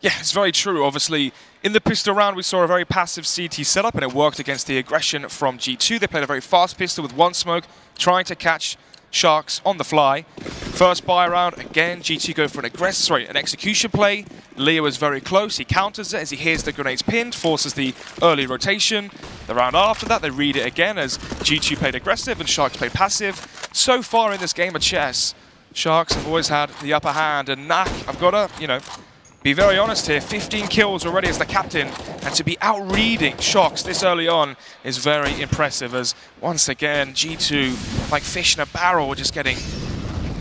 Yeah, it's very true. Obviously, in the pistol round, we saw a very passive CT setup, and it worked against the aggression from G2. They played a very fast pistol with 1 smoke, trying to catch Sharks on the fly. First buy round, again, G2 go for an execution play. Leo is very close. He counters it as he hears the grenades pinned, forces the early rotation. The round after that, they read it again as G2 played aggressive and Sharks played passive. So far in this game of chess, Sharks have always had the upper hand, and Knack, I've got to, you know, be very honest here, 15 kills already as the captain, and to be out-reading Sharks this early on is very impressive, as once again G2, like fish in a barrel, just getting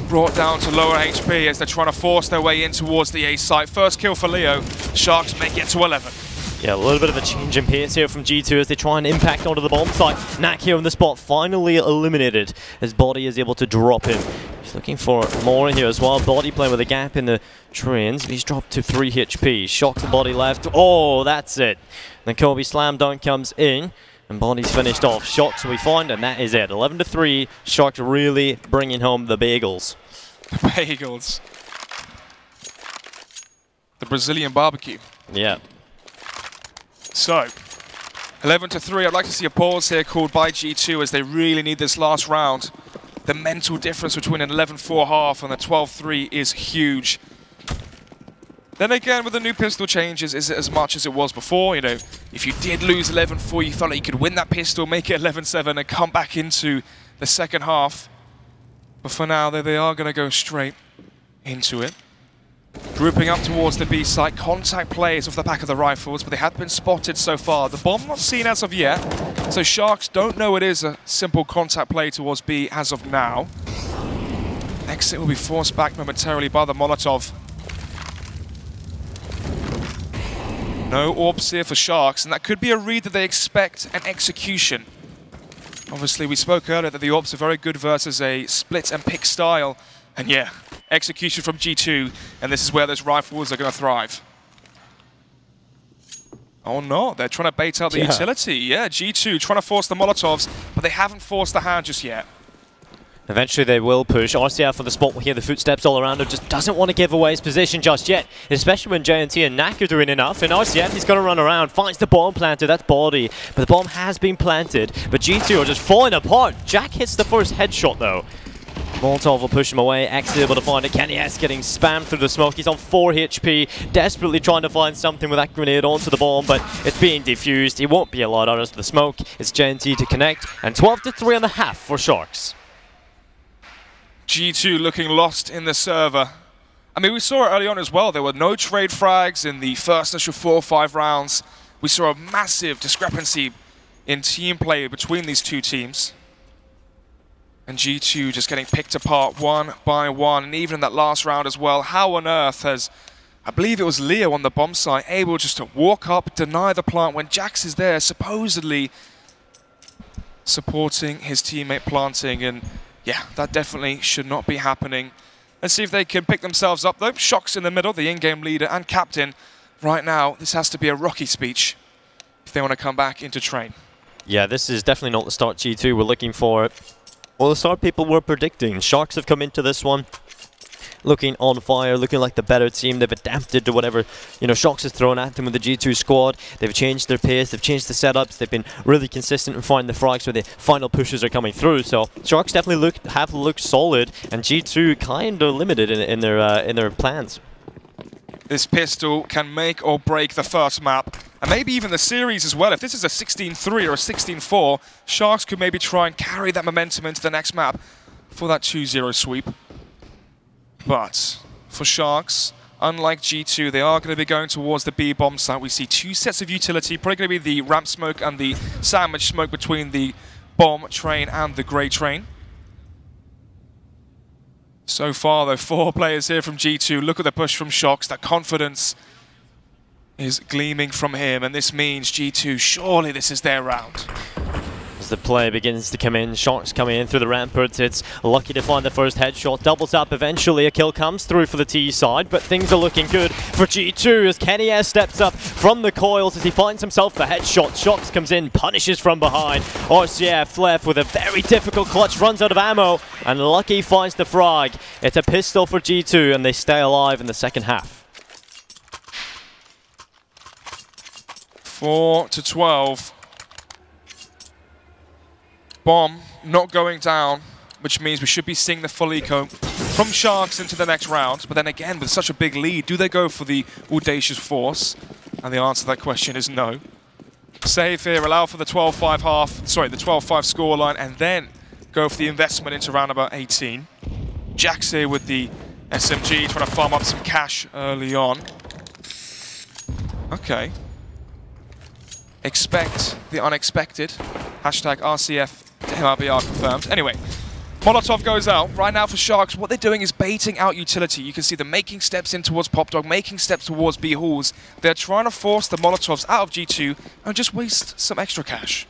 brought down to lower HP as they're trying to force their way in towards the A site. First kill for Leo, Sharks make it to 11. Yeah, a little bit of a change in pace here from G2 as they try and impact onto the bomb site. Knack here on the spot, finally eliminated. His body is able to drop him. He's looking for more here as well. Body playing with a gap in the trains. He's dropped to 3 HP. Shocks the body left. Oh, that's it. Then Kobe slam dunk comes in, and body's finished off. Shocks we find, and that is it. 11-3. Sharks really bringing home the bagels. The bagels. The Brazilian barbecue. Yeah. So, 11-3. I'd like to see a pause here called by G2 as they really need this last round. The mental difference between an 11-4 half and a 12-3 is huge. Then again, with the new pistol changes, is it as much as it was before? You know, if you did lose 11-4, you felt like you could win that pistol, make it 11-7, and come back into the second half. But for now, they are going to go straight into it. Grouping up towards the B site, contact plays off the back of the rifles, but they have been spotted so far. The bomb not seen as of yet, so Sharks don't know it is a simple contact play towards B as of now. Exit will be forced back momentarily by the Molotov. No orbs here for Sharks, and that could be a read that they expect an execution. Obviously, we spoke earlier that the orbs are very good versus a split and pick style, and yeah, execution from G2, and this is where those rifles are going to thrive. Oh no, they're trying to bait out the utility. Yeah, G2 trying to force the Molotovs, but they haven't forced the hand just yet. Eventually they will push. RCF on the spot, we hear the footsteps all around him, just doesn't want to give away his position just yet, especially when JNT and Knack are doing enough, and RCF, he's going to run around, finds the bomb planted, that's body, but the bomb has been planted, but G2 are just falling apart. Jack hits the first headshot though. Molotov will push him away, X is able to find it, Kenny S getting spammed through the smoke, he's on 4 HP, desperately trying to find something with that grenade onto the bomb, but it's being defused, he won't be allowed out of the smoke, it's JNT to connect, and 12-3.5 for Sharks. G2 looking lost in the server. I mean, we saw it early on as well. There were no trade frags in the first initial 4 or 5 rounds. We saw a massive discrepancy in team play between these two teams. And G2 just getting picked apart one by one. And even in that last round as well, how on earth has, I believe it was Leo on the bomb site, able just to walk up, deny the plant when Jax is there, supposedly supporting his teammate planting. And yeah, that definitely should not be happening. Let's see if they can pick themselves up though. Shox in the middle, the in-game leader and captain. Right now, this has to be a rocky speech if they want to come back into train. Yeah, this is definitely not the start G2 we're looking for. Well, the start people were predicting. Sharks have come into this one looking on fire, looking like the better team. They've adapted to whatever, you know, Sharks has thrown at them with the G2 squad. They've changed their pace, they've changed the setups, they've been really consistent in finding the frags where the final pushes are coming through. So Sharks definitely have looked solid, and G2 kind of limited in their plans. This pistol can make or break the first map, and maybe even the series as well. If this is a 16-3 or a 16-4, Sharks could maybe try and carry that momentum into the next map for that 2-0 sweep. But for Sharks, unlike G2, they are going to be going towards the B bomb site. We see 2 sets of utility, probably going to be the ramp smoke and the sandwich smoke between the bomb train and the grey train. So far, though, 4 players here from G2. Look at the push from Shox. That confidence is gleaming from him, and this means G2, surely this is their round. As the play begins to come in, Sharks coming in through the ramparts. It's lucky to find the first headshot. Doubles up eventually. A kill comes through for the T side, but things are looking good for G2 as Kenny S steps up from the coils as he finds himself the headshot. Shox comes in, punishes from behind. RCF left with a very difficult clutch, runs out of ammo, and Lucky finds the frag. It's a pistol for G2, and they stay alive in the second half. 4-12. Bomb not going down, which means we should be seeing the full eco from Sharks into the next round. But then again, with such a big lead, do they go for the audacious force? And the answer to that question is no. Save here, allow for the 12-5 half, sorry, the 12-5 scoreline, and then go for the investment into round about 18. Jax here with the SMG, trying to farm up some cash early on. Okay. Expect the unexpected. Hashtag RCF MRBR confirmed. Anyway, Molotov goes out. Right now for Sharks, what they're doing is baiting out utility. You can see them making steps in towards Pop Dog, making steps towards B Halls. They're trying to force the Molotovs out of G2 and just waste some extra cash.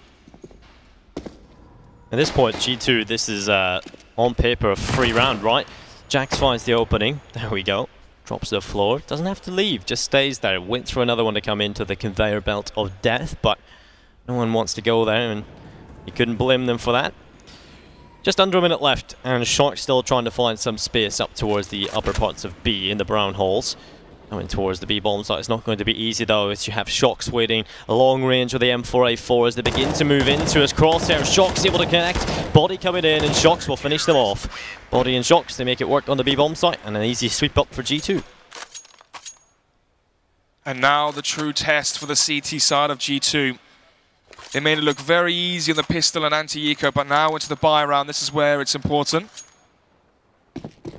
At this point, G2, this is on paper a free round, right? Jax finds the opening. There we go. Drops to the floor. Doesn't have to leave, just stays there. Went through another one to come into the conveyor belt of death, but no one wants to go there, and you couldn't blame them for that. Just under a minute left, and Shark still trying to find some space up towards the upper parts of B in the brown holes. Coming towards the B bomb site. It's not going to be easy though, as you have Shox waiting a long range with the M4A4 as they begin to move into his crosshair. Shox able to connect, Body coming in, and Shox will finish them off. Body and Shox, they make it work on the B bomb site, and an easy sweep up for G2. And now the true test for the CT side of G2. They made it look very easy on the pistol and anti-eco, but now into the buy round, this is where it's important.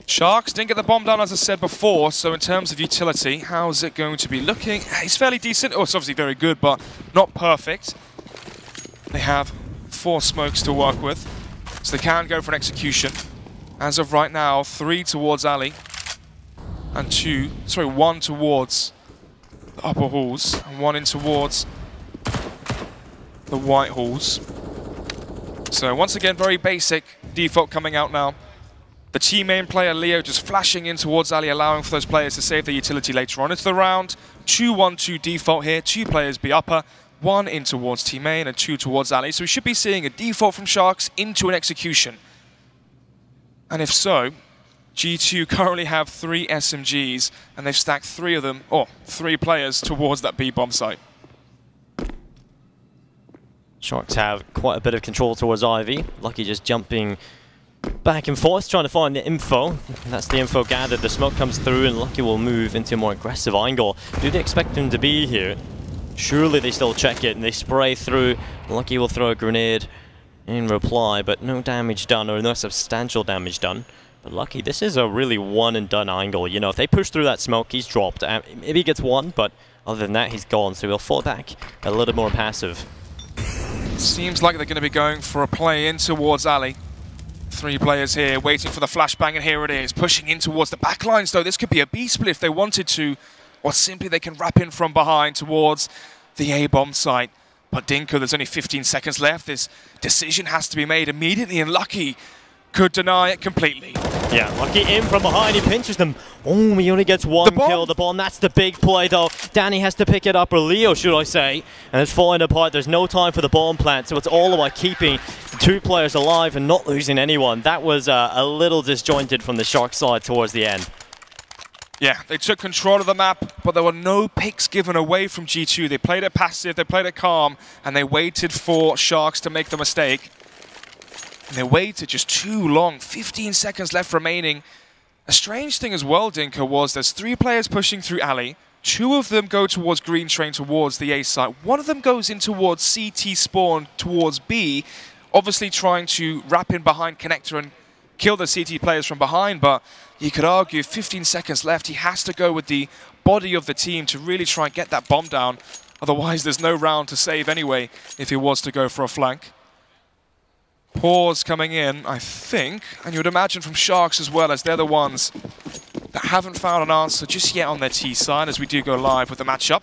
Sharks didn't get the bomb down, as I said before, so in terms of utility, how's it going to be looking? It's fairly decent. Oh, it's obviously very good, but not perfect. They have 4 smokes to work with, so they can go for an execution. As of right now, 3 towards alley, and 1 towards the upper halls, and 1 in towards the white halls. So once again, very basic default coming out now. The team main player, Leo, just flashing in towards Ali, allowing for those players to save their utility later on into the round. 2-1-2 default here, 2 players be upper, 1 in towards team main and 2 towards Ali. So we should be seeing a default from Sharks into an execution. And if so, G2 currently have 3 SMGs, and they've stacked 3 of them, or 3 players, towards that B-bomb site. Sharks have quite a bit of control towards Ivy. Lucky just jumping back and forth, trying to find the info. That's the info gathered. The smoke comes through, and Lucky will move into a more aggressive angle. Do they expect him to be here? Surely they still check it, and they spray through. Lucky will throw a grenade in reply, but no damage done, or no substantial damage done. But Lucky, this is a really one-and-done angle. You know, if they push through that smoke, he's dropped. Maybe he gets one, but other than that, he's gone. So he'll fall back a little more passive. Seems like they're going to be going for a play in towards Ali. 3 players here waiting for the flashbang, and here it is. Pushing in towards the backlines, though. This could be a B-split if they wanted to, or simply they can wrap in from behind towards the A-bomb site. But Dinko, there's only 15 seconds left. This decision has to be made immediately, and Lucky could deny it completely. Yeah, Lucky in from behind, he pinches them. Oh, he only gets one kill. The bomb, that's the big play though. Danny has to pick it up, or Leo should I say, and it's falling apart. There's no time for the bomb plant, so it's all about keeping the 2 players alive and not losing anyone. That was a little disjointed from the Shark side towards the end. Yeah, they took control of the map, but there were no picks given away from G2. They played it passive, they played it calm, and they waited for Sharks to make the mistake. And they waited just too long. 15 seconds left remaining. A strange thing as well, Dinko, was there's 3 players pushing through alley. 2 of them go towards green train towards the A site. 1 of them goes in towards CT spawn towards B, obviously trying to wrap in behind connector and kill the CT players from behind. But you could argue 15 seconds left, he has to go with the body of the team to really try and get that bomb down. Otherwise, there's no round to save anyway if he was to go for a flank. Pause coming in, I think, and you would imagine from Sharks as well, as they're the ones that haven't found an answer just yet on their T side, as we do go live with the matchup.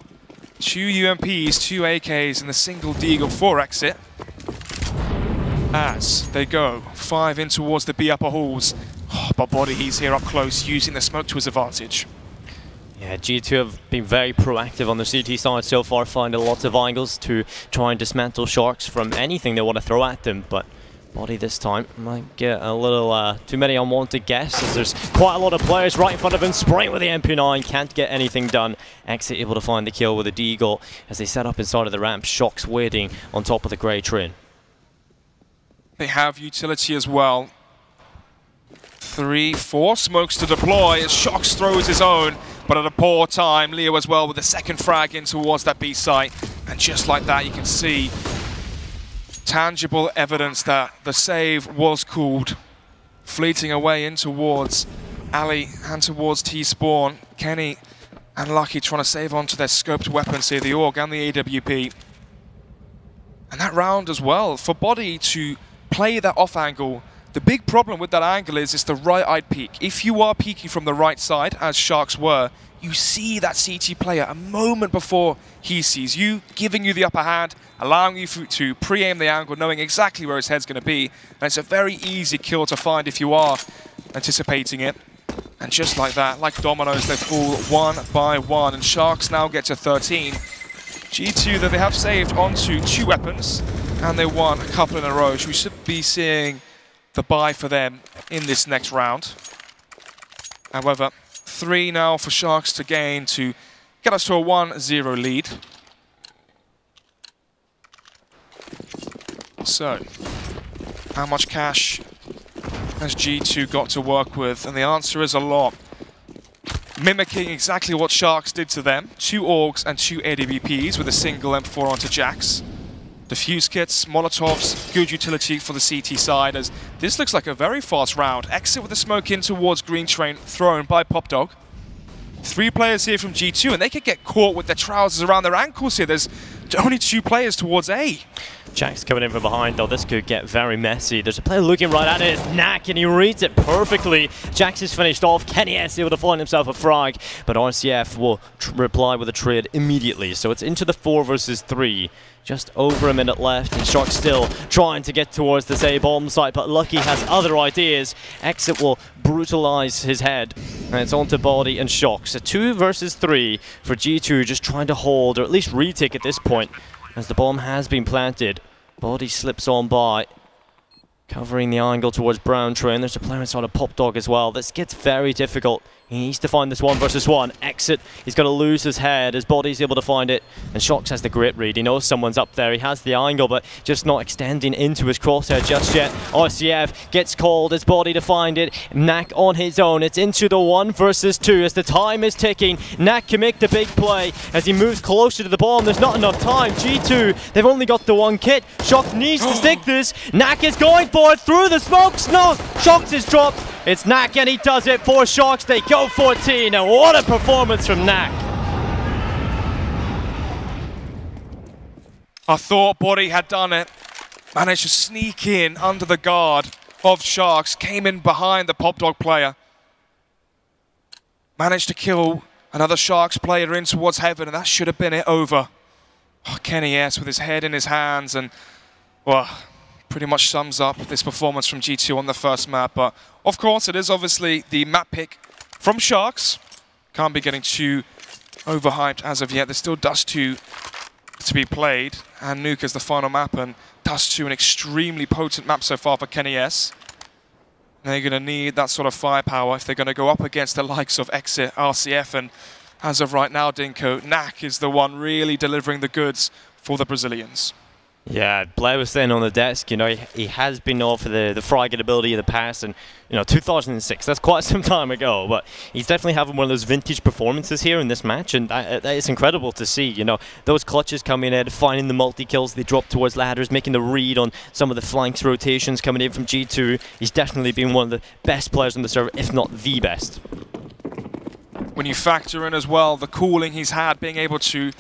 2 UMPs, 2 AKs, and the single Deagle 4 exit. As they go, 5 in towards the B upper halls. Oh, but Body, he's here up close, using the smoke to his advantage. Yeah, G2 have been very proactive on the CT side so far, finding lots of angles to try and dismantle Sharks from anything they want to throw at them, but Body this time might get a little too many unwanted guesses. There's quite a lot of players right in front of him, spraying with the MP9, can't get anything done. Exit able to find the kill with a Deagle as they set up inside of the ramp. Shocks waiting on top of the grey train. They have utility as well. 3, 4 smokes to deploy as Shocks throws his own, but at a poor time. Leo as well with the second frag in towards that B site. And just like that, you can see tangible evidence that the save was called. Fleeting away in towards Ali and towards T-Spawn. Kenny and Lucky trying to save onto their scoped weapons here, the AUG and the AWP. And that round as well, for Body to play that off angle, the big problem with that angle is it's the right-eyed peek. If you are peeking from the right side, as Sharks were, you see that CT player a moment before he sees you, giving you the upper hand, allowing you to pre-aim the angle, knowing exactly where his head's going to be. And it's a very easy kill to find if you are anticipating it. And just like that, like dominoes, they fall 1 by 1. And Sharks now get to 13. G2, that they have saved onto 2 weapons, and they won a couple in a row. So we should be seeing the buy for them in this next round. However, 3 now for Sharks to gain to get us to a 1-0 lead. So, how much cash has G2 got to work with? And the answer is a lot. Mimicking exactly what Sharks did to them. 2 AUGs and 2 AWPs with a single M4 onto Jax. Defuse kits, Molotovs, good utility for the CT side, as this looks like a very fast round. Exit with the smoke in towards green train, thrown by Popdog. 3 players here from G2, and they could get caught with their trousers around their ankles here. There's only 2 players towards A. Jack's coming in from behind, though. This could get very messy. There's a player looking right at it. It's Knack, and he reads it perfectly. Jax is finished off. Kenny is able to find himself a frag, but RCF will reply with a trade immediately. So it's into the 4 versus 3. Just over a minute left, and Shark still trying to get towards this A-bomb site, but Lucky has other ideas. Exit will brutalize his head, and it's onto Body and Shock. So 2 versus 3 for G2, just trying to hold, or at least retake at this point, as the bomb has been planted. Body slips on by. Covering the angle towards Brown Train. There's a player inside of Pop Dog as well. This gets very difficult. He needs to find this 1 versus 1. Exit. He's got to lose his head. His body's able to find it. And Shox has the great read. He knows someone's up there. He has the angle, but just not extending into his crosshair just yet. RCF gets called. His body to find it. Knack on his own. It's into the 1 versus 2 as the time is ticking. Knack can make the big play as he moves closer to the bomb. There's not enough time. G2, they've only got the 1 kit. Shox needs to stick this. Knack is going for it through the smokes. No, Shox is dropped. It's Knack and he does it for Shox. They go 14 and what a performance from Knack. I thought Body had done it. Managed to sneak in under the guard of Sharks. Came in behind the Pop Dog player. Managed to kill another Sharks player in towards heaven, and that should have been it over. Oh, Kenny S with his head in his hands, and well, pretty much sums up this performance from G2 on the first map. But of course, it is obviously the map pick from Sharks. Can't be getting too overhyped as of yet. There's still Dust 2 to be played, and Nuke is the final map, and Dust 2 an extremely potent map so far for Kenny S. And they're going to need that sort of firepower if they're going to go up against the likes of Exit, RCF, and as of right now, Dinko, Knack is the one really delivering the goods for the Brazilians. Yeah, Blair was saying on the desk, you know, he has been known for the fragging ability in the past, and, you know, 2006, that's quite some time ago, but he's definitely having one of those vintage performances here in this match, and that is incredible to see, you know, those clutches coming in, finding the multi-kills, they drop towards ladders, making the read on some of the flanks rotations coming in from G2. He's definitely been one of the best players on the server, if not the best. When you factor in as well the cooling he's had, being able to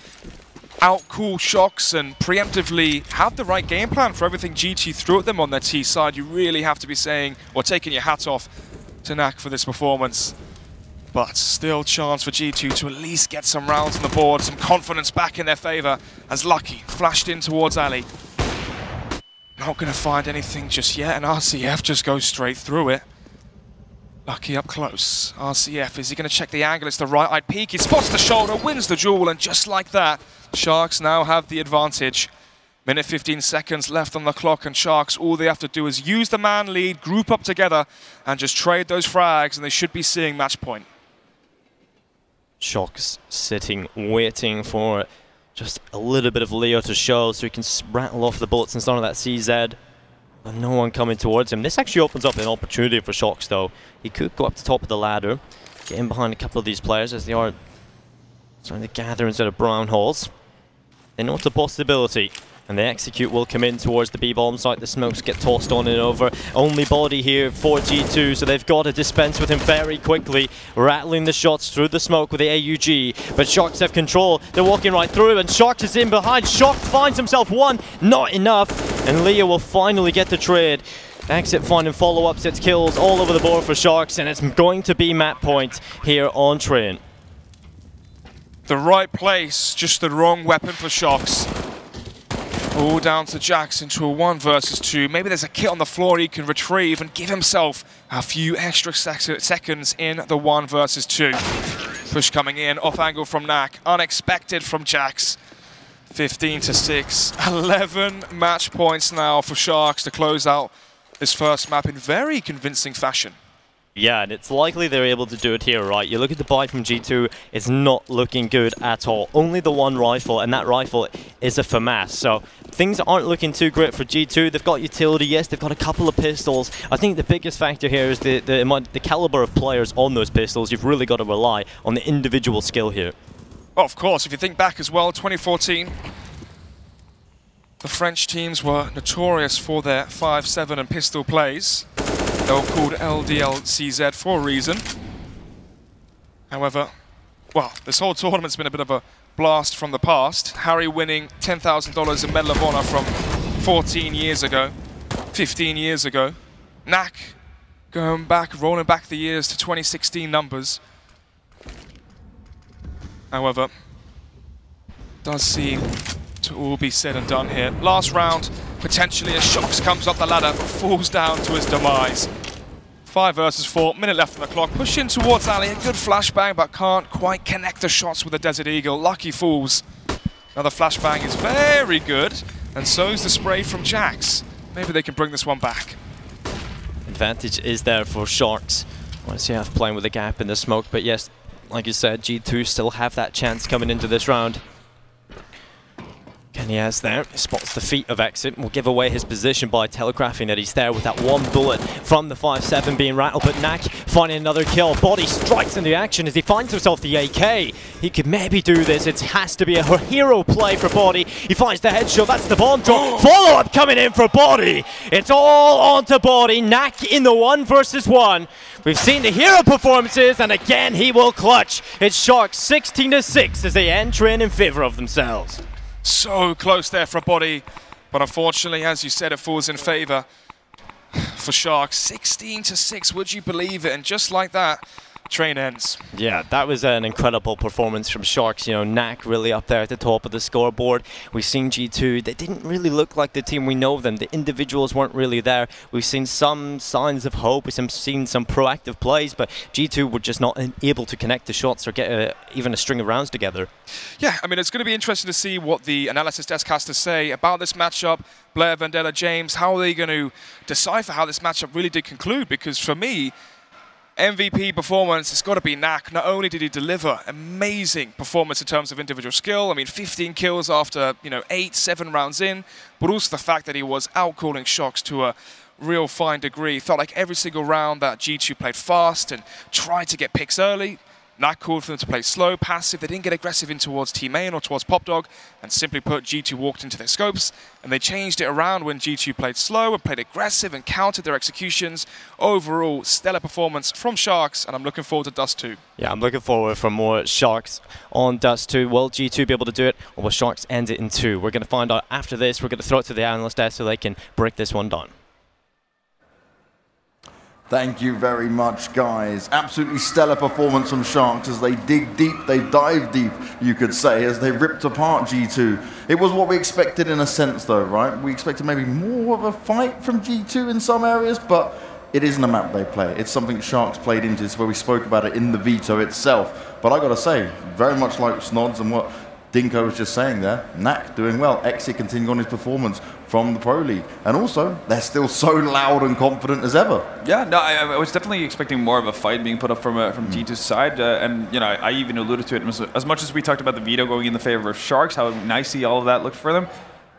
out-cool Shox and preemptively have the right game plan for everything G2 threw at them on their T side, you really have to be saying, or taking your hat off to Knack for this performance. But still chance for G2 to at least get some rounds on the board, some confidence back in their favor as Lucky flashed in towards Ali. Not going to find anything just yet, and RCF just goes straight through it. Lucky up close. RCF, is he going to check the angle? It's the right-eyed peek. He spots the shoulder, wins the duel, and just like that, Sharks now have the advantage. Minute 15 seconds left on the clock, and Sharks, all they have to do is use the man lead, group up together, and just trade those frags, and they should be seeing match point. Sharks sitting, waiting for just a little bit of Leo to show so he can rattle off the bullets and start on that CZ. And no one coming towards him. This actually opens up an opportunity for Shox, though. He could go up the top of the ladder, get in behind a couple of these players as they are starting to gather instead of brown holes. They know it's a possibility, and the execute will come in towards the B-bomb site. The smokes get tossed on and over. Only body here for G2, so they've got to dispense with him very quickly, rattling the shots through the smoke with the AUG. But Sharks have control. They're walking right through, and Sharks is in behind. Sharks finds himself one, not enough, and Leo will finally get the trade. Exit finding follow-ups, it's kills all over the board for Sharks, and it's going to be map point here on Train. The right place, just the wrong weapon for Sharks. All down to Jax into a 1 versus 2. Maybe there's a kit on the floor he can retrieve and give himself a few extra seconds in the 1 versus 2. Push coming in, off angle from Knack, unexpected from Jax. 15 to 6, 11 match points now for Sharks to close out this first map in very convincing fashion. Yeah, and it's likely they're able to do it here, right? You look at the buy from G2, it's not looking good at all. Only the one rifle, and that rifle is a FAMAS. So things aren't looking too great for G2. They've got utility, yes, they've got a couple of pistols. I think the biggest factor here is the caliber of players on those pistols. You've really got to rely on the individual skill here. Well, of course, if you think back as well, 2014, the French teams were notorious for their 5.7 and pistol plays. They were called LDLCZ for a reason. However, well, this whole tournament's been a bit of a blast from the past. Harry winning $10,000 in Medal of Honor from 14 years ago, 15 years ago. Knack going back, rolling back the years to 2016 numbers. However, does seem to all be said and done here. Last round, potentially as Shox comes up the ladder, but falls down to his demise. 5 versus 4, minute left on the clock. Push in towards Ali, a good flashbang, but can't quite connect the shots with the Desert Eagle. Lucky falls. Another flashbang is very good, and so is the spray from Jax. Maybe they can bring this one back. advantage is there for Sharks. Once you have playing with a gap in the smoke, but yes, like you said, G2 still have that chance coming into this round. Kenya's there, spots the feet of Exit, will give away his position by telegraphing that he's there with that one bullet from the 5-7 being rattled, but Nak finding another kill. Body strikes into action as he finds himself the AK. He could maybe do this, it has to be a hero play for Body. He finds the headshot, that's the bomb drop. Follow-up coming in for Body. It's all onto Body, Nak in the 1 versus 1. We've seen the hero performances, and again he will clutch. It's Sharks 16-6 as they enter in favor of themselves. So close there for Body, but unfortunately, as you said, it falls in favor for Sharks. 16-6, would you believe it? And just like that, train ends. Yeah, that was an incredible performance from Sharks. You know, Nak really up there at the top of the scoreboard. We've seen G2, they didn't really look like the team we know them. The individuals weren't really there. We've seen some signs of hope. We've seen some proactive plays, but G2 were just not able to connect the shots or get even a string of rounds together. Yeah, I mean, it's going to be interesting to see what the analysis desk has to say about this matchup. Blair, Vandella, James, how are they going to decipher how this matchup really did conclude? Because for me, MVP performance, it's got to be Nak. Not only did he deliver amazing performance in terms of individual skill, I mean 15 kills after 8-7 rounds in, but also the fact that he was outcalling Sharks to a real fine degree. Felt like every single round that G2 played fast and tried to get picks early. Nak called for them to play slow, passive. They didn't get aggressive in towards Team Main or towards Pop Dog, and simply put, G2 walked into their scopes, and they changed it around when G2 played slow and played aggressive and countered their executions. Overall, stellar performance from Sharks, and I'm looking forward to Dust 2. Yeah, I'm looking forward for more Sharks on Dust 2. Will G2 be able to do it, or will Sharks end it in 2? We're going to find out after this. We're going to throw it to the analyst desk so they can break this one down. Thank you very much, guys. Absolutely stellar performance from Sharks as they dig deep, they dive deep, you could say, as they ripped apart G2. It was what we expected in a sense, though, right? We expected maybe more of a fight from G2 in some areas, but it isn't a map they play. It's something Sharks played into. It's where we spoke about it in the veto itself. But I got to say, very much like Snods and what Dinko was just saying there, Nak doing well. Exit continuing on his performance from the Pro League. And also, they're still so loud and confident as ever. Yeah, no, I was definitely expecting more of a fight being put up from G2's side. And, I even alluded to it. As much as we talked about the veto going in the favor of Sharks, how nicely all of that looked for them,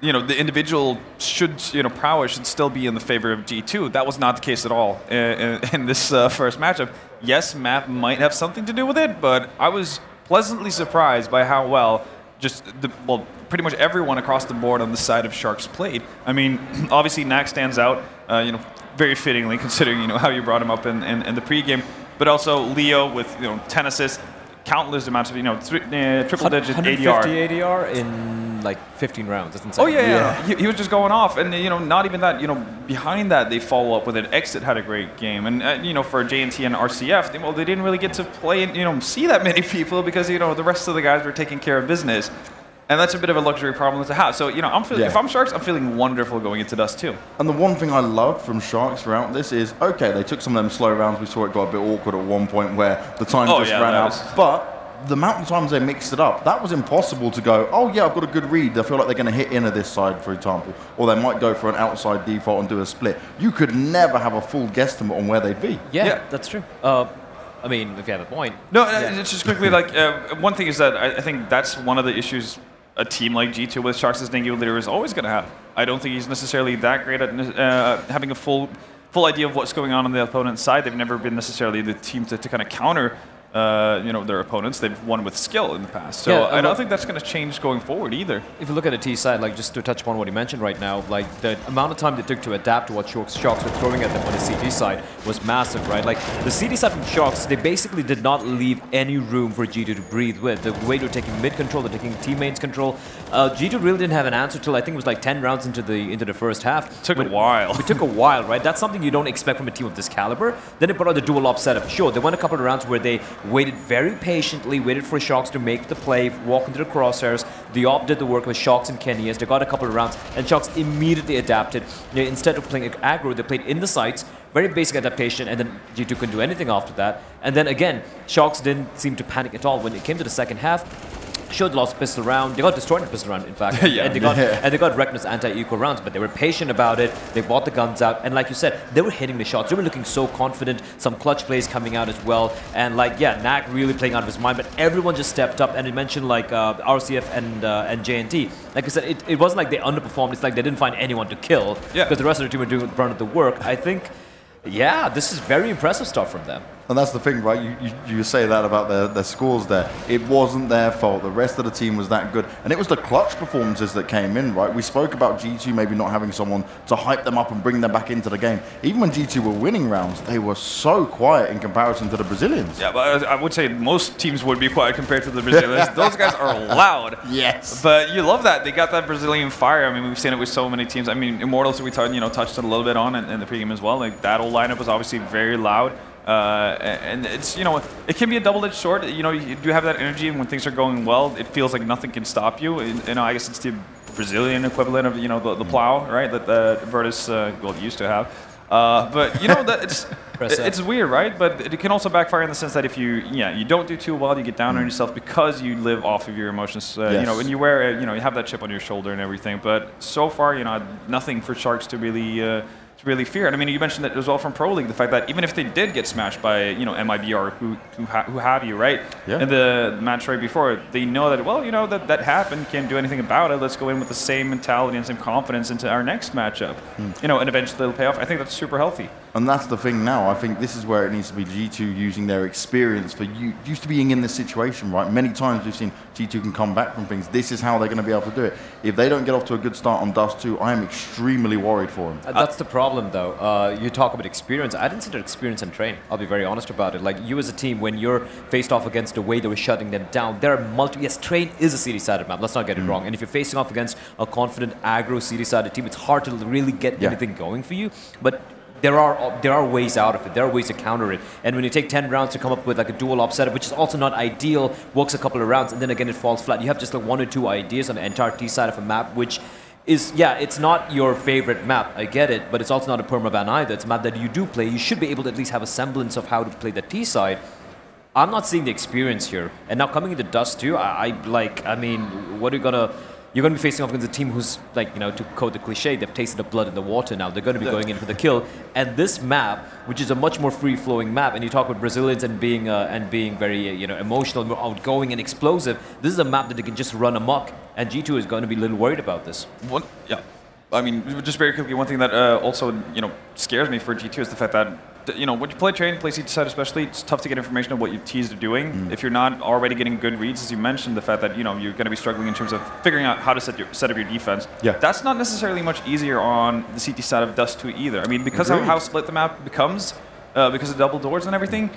the individual prowess should still be in the favor of G2. That was not the case at all in this first matchup. Yes, map might have something to do with it, but I was pleasantly surprised by how well pretty much everyone across the board on the side of Sharks played. I mean, obviously Nak stands out, very fittingly considering how you brought him up in the pregame, but also Leo with 10 assists, countless amounts of triple-digit ADR. 150 ADR in like 15 rounds. That's insane. Oh yeah. He was just going off, and not even that. Behind that they follow up with an Exit had a great game, and for JNT and RCF, they didn't really get to play and see that many people because the rest of the guys were taking care of business. And that's a bit of a luxury problem to have. So, I'm feeling, if I'm Sharks, I'm feeling wonderful going into Dust 2. And the one thing I loved from Sharks throughout this is, okay, they took some of them slow rounds. We saw it got a bit awkward at one point where the time just ran out. But the amount of times they mixed it up, that was impossible to go, oh yeah, I've got a good read. I feel like they're going to hit inner this side, for example. Or they might go for an outside default and do a split. You could never have a full guesstimate on where they'd be. Yeah, that's true. I mean, if you have a point. No, it's just quickly, one thing is that I think that's one of the issues a team like G2 with Sharks as Dingo leader is always going to have. I don't think he's necessarily that great at having a full idea of what's going on the opponent's side. They've never been necessarily the team to kind of counter their opponents. They've won with skill in the past. So I don't think that's going to change going forward either. If you look at the T side, just to touch upon what you mentioned right now, the amount of time they took to adapt to what Sharks were throwing at them on the CT side was massive, right? The CT side from Sharks, they basically did not leave any room for G2 to breathe with. The way they were taking mid control, they're taking teammates control. G2 really didn't have an answer till I think it was 10 rounds into the first half. It took a while. It took a while, right? That's something you don't expect from a team of this caliber. Then they put out the dual op setup. Sure, they won a couple of rounds where they waited very patiently, waited for Sharks to make the play, walk into the crosshairs. The op did the work with Sharks and Kenyas. They got a couple of rounds, and Sharks immediately adapted. Instead of playing aggro, they played in the sights. Very basic adaptation, and then G2 couldn't do anything after that. And then again, Sharks didn't seem to panic at all. When it came to the second half, showed lots of pistol round. They got destroyed in pistol round, in fact. Yeah. And they got Reckness anti-eco rounds, but they were patient about it. They bought the guns out, and like you said, they were hitting the shots. They were looking so confident. Some clutch plays coming out as well, and like Knack really playing out of his mind. But everyone just stepped up, and he mentioned like RCF and JNT. Like I said, it wasn't like they underperformed. It's like they didn't find anyone to kill because the rest of the team were doing the brunt of the work. I think, yeah, this is very impressive stuff from them. And that's the thing, right? You say that about their scores there. It wasn't their fault. The rest of the team was that good. And it was the clutch performances that came in, right? We spoke about G2 maybe not having someone to hype them up and bring them back into the game. Even when G2 were winning rounds, they were so quiet in comparison to the Brazilians. Yeah, but I would say most teams would be quiet compared to the Brazilians. Those guys are loud. Yes. But you love that. They got that Brazilian fire. I mean, we've seen it with so many teams. I mean, Immortals, we touched it a little bit on in the pregame as well. Like, that whole lineup was obviously very loud. And it's, it can be a double-edged sword. You do have that energy, and when things are going well, it feels like nothing can stop you. I guess it's the Brazilian equivalent of, the plow, right, that the Virtus used to have. But, that it's weird, right? But it can also backfire in the sense that if you don't do too well, you get down on yourself because you live off of your emotions, and you wear, you have that chip on your shoulder and everything. But so far, nothing for Sharks to really fear. And I mean, you mentioned that as well from Pro League, the fact that even if they did get smashed by, MIB or who have you, right? Yeah. In the match right before, they know that, well, that happened, can't do anything about it. Let's go in with the same mentality and same confidence into our next matchup. And eventually it'll pay off. I think that's super healthy. And that's the thing now. I think this is where it needs to be G2 using their experience for used to being in this situation, right? Many times we've seen G2 can come back from things. This is how they're going to be able to do it. If they don't get off to a good start on Dust 2, I am extremely worried for them. That's the problem, though. You talk about experience. I didn't see their experience in train. I'll be very honest about it. Like, you as a team, when you're faced off against the way they were shutting them down, there are multiple... Yes, train is a CD-sided map. Let's not get it wrong. And if you're facing off against a confident, aggro CD-sided team, it's hard to really get anything going for you. But there are ways out of it. There are ways to counter it. And when you take 10 rounds to come up with like a dual op setup, which is also not ideal, works a couple of rounds, and then again it falls flat. You have just like 1 or 2 ideas on the entire T side of a map, which is, it's not your favorite map. I get it, but it's also not a permaban either. It's a map that you do play. You should be able to at least have a semblance of how to play the T side. I'm not seeing the experience here. And now coming into Dust 2, I mean, what are you gonna... You're going to be facing off against a team who's, like, to quote the cliche, they've tasted the blood in the water now. They're going to be going in for the kill. And this map, which is a much more free-flowing map, and you talk about Brazilians and being very, emotional, more outgoing and explosive, this is a map that they can just run amok. And G2 is going to be a little worried about this. I mean, just very quickly, one thing that also, scares me for G2 is the fact that, when you play train, play seed side especially, it's tough to get information on what your Ts are doing. If you're not already getting good reads, as you mentioned, the fact that, you're going to be struggling in terms of figuring out how to set up your defense. Yeah. That's not necessarily much easier on the CT side of Dust 2 either. I mean, because of how split the map becomes, because of double doors and everything,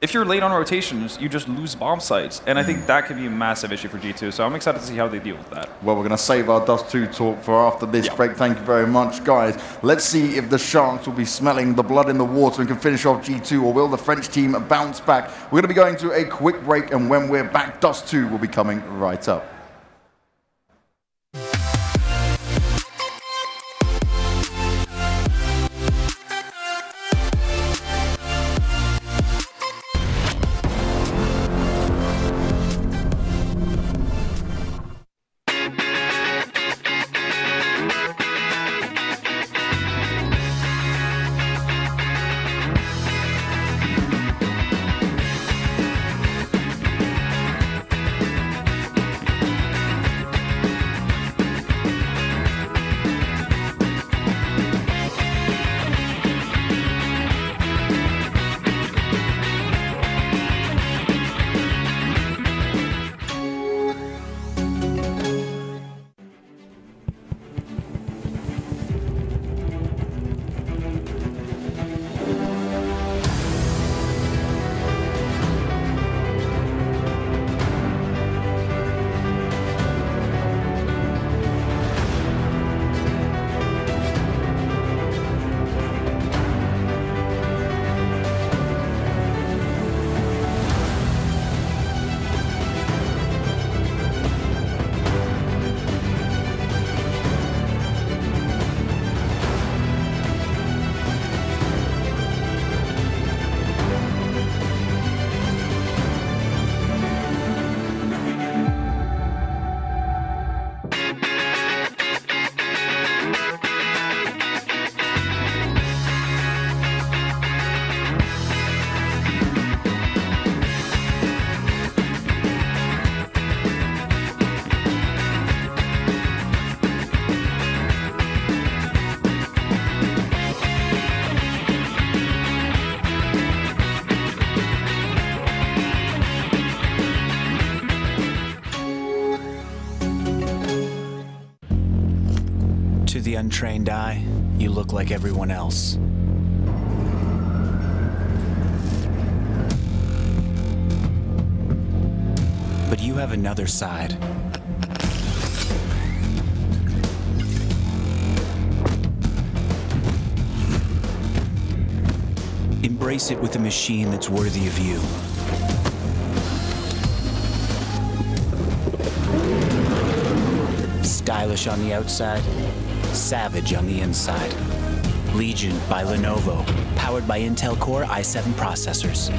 if you're late on rotations, you just lose bomb sites. And I think that could be a massive issue for G2. So I'm excited to see how they deal with that. Well, we're going to save our Dust 2 talk for after this break. Thank you very much, guys. Let's see if the Sharks will be smelling the blood in the water and can finish off G2, or will the French team bounce back? We're going to be going to a quick break, and when we're back, Dust 2 will be coming right up. untrained eye, you look like everyone else. But you have another side. Embrace it with a machine that's worthy of you. Stylish on the outside, savage on the inside. Legion by Lenovo, powered by Intel Core i7 processors.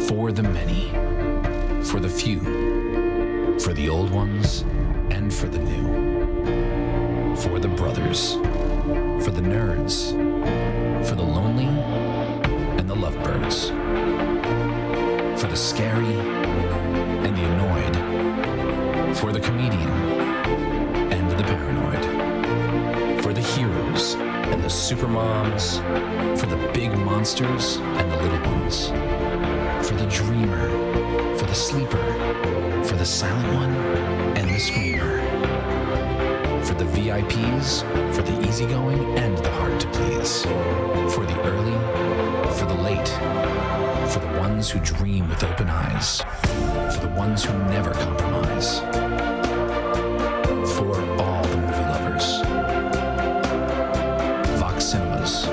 For the many, for the few, for the old ones, and for the new. For the brothers, for the nerds, for the lonely, and the lovebirds. For the scary, and the annoyed. For the comedian, and the paranoid. For the heroes, and the supermoms. For the big monsters, and the little ones. For the dreamer, for the sleeper, for the silent one, and the screamer. For the VIPs, for the easygoing and the hard to please. For the early, for the late, for the ones who dream with open eyes. For the ones who never compromise. For all the movie lovers. Vox Cinemas.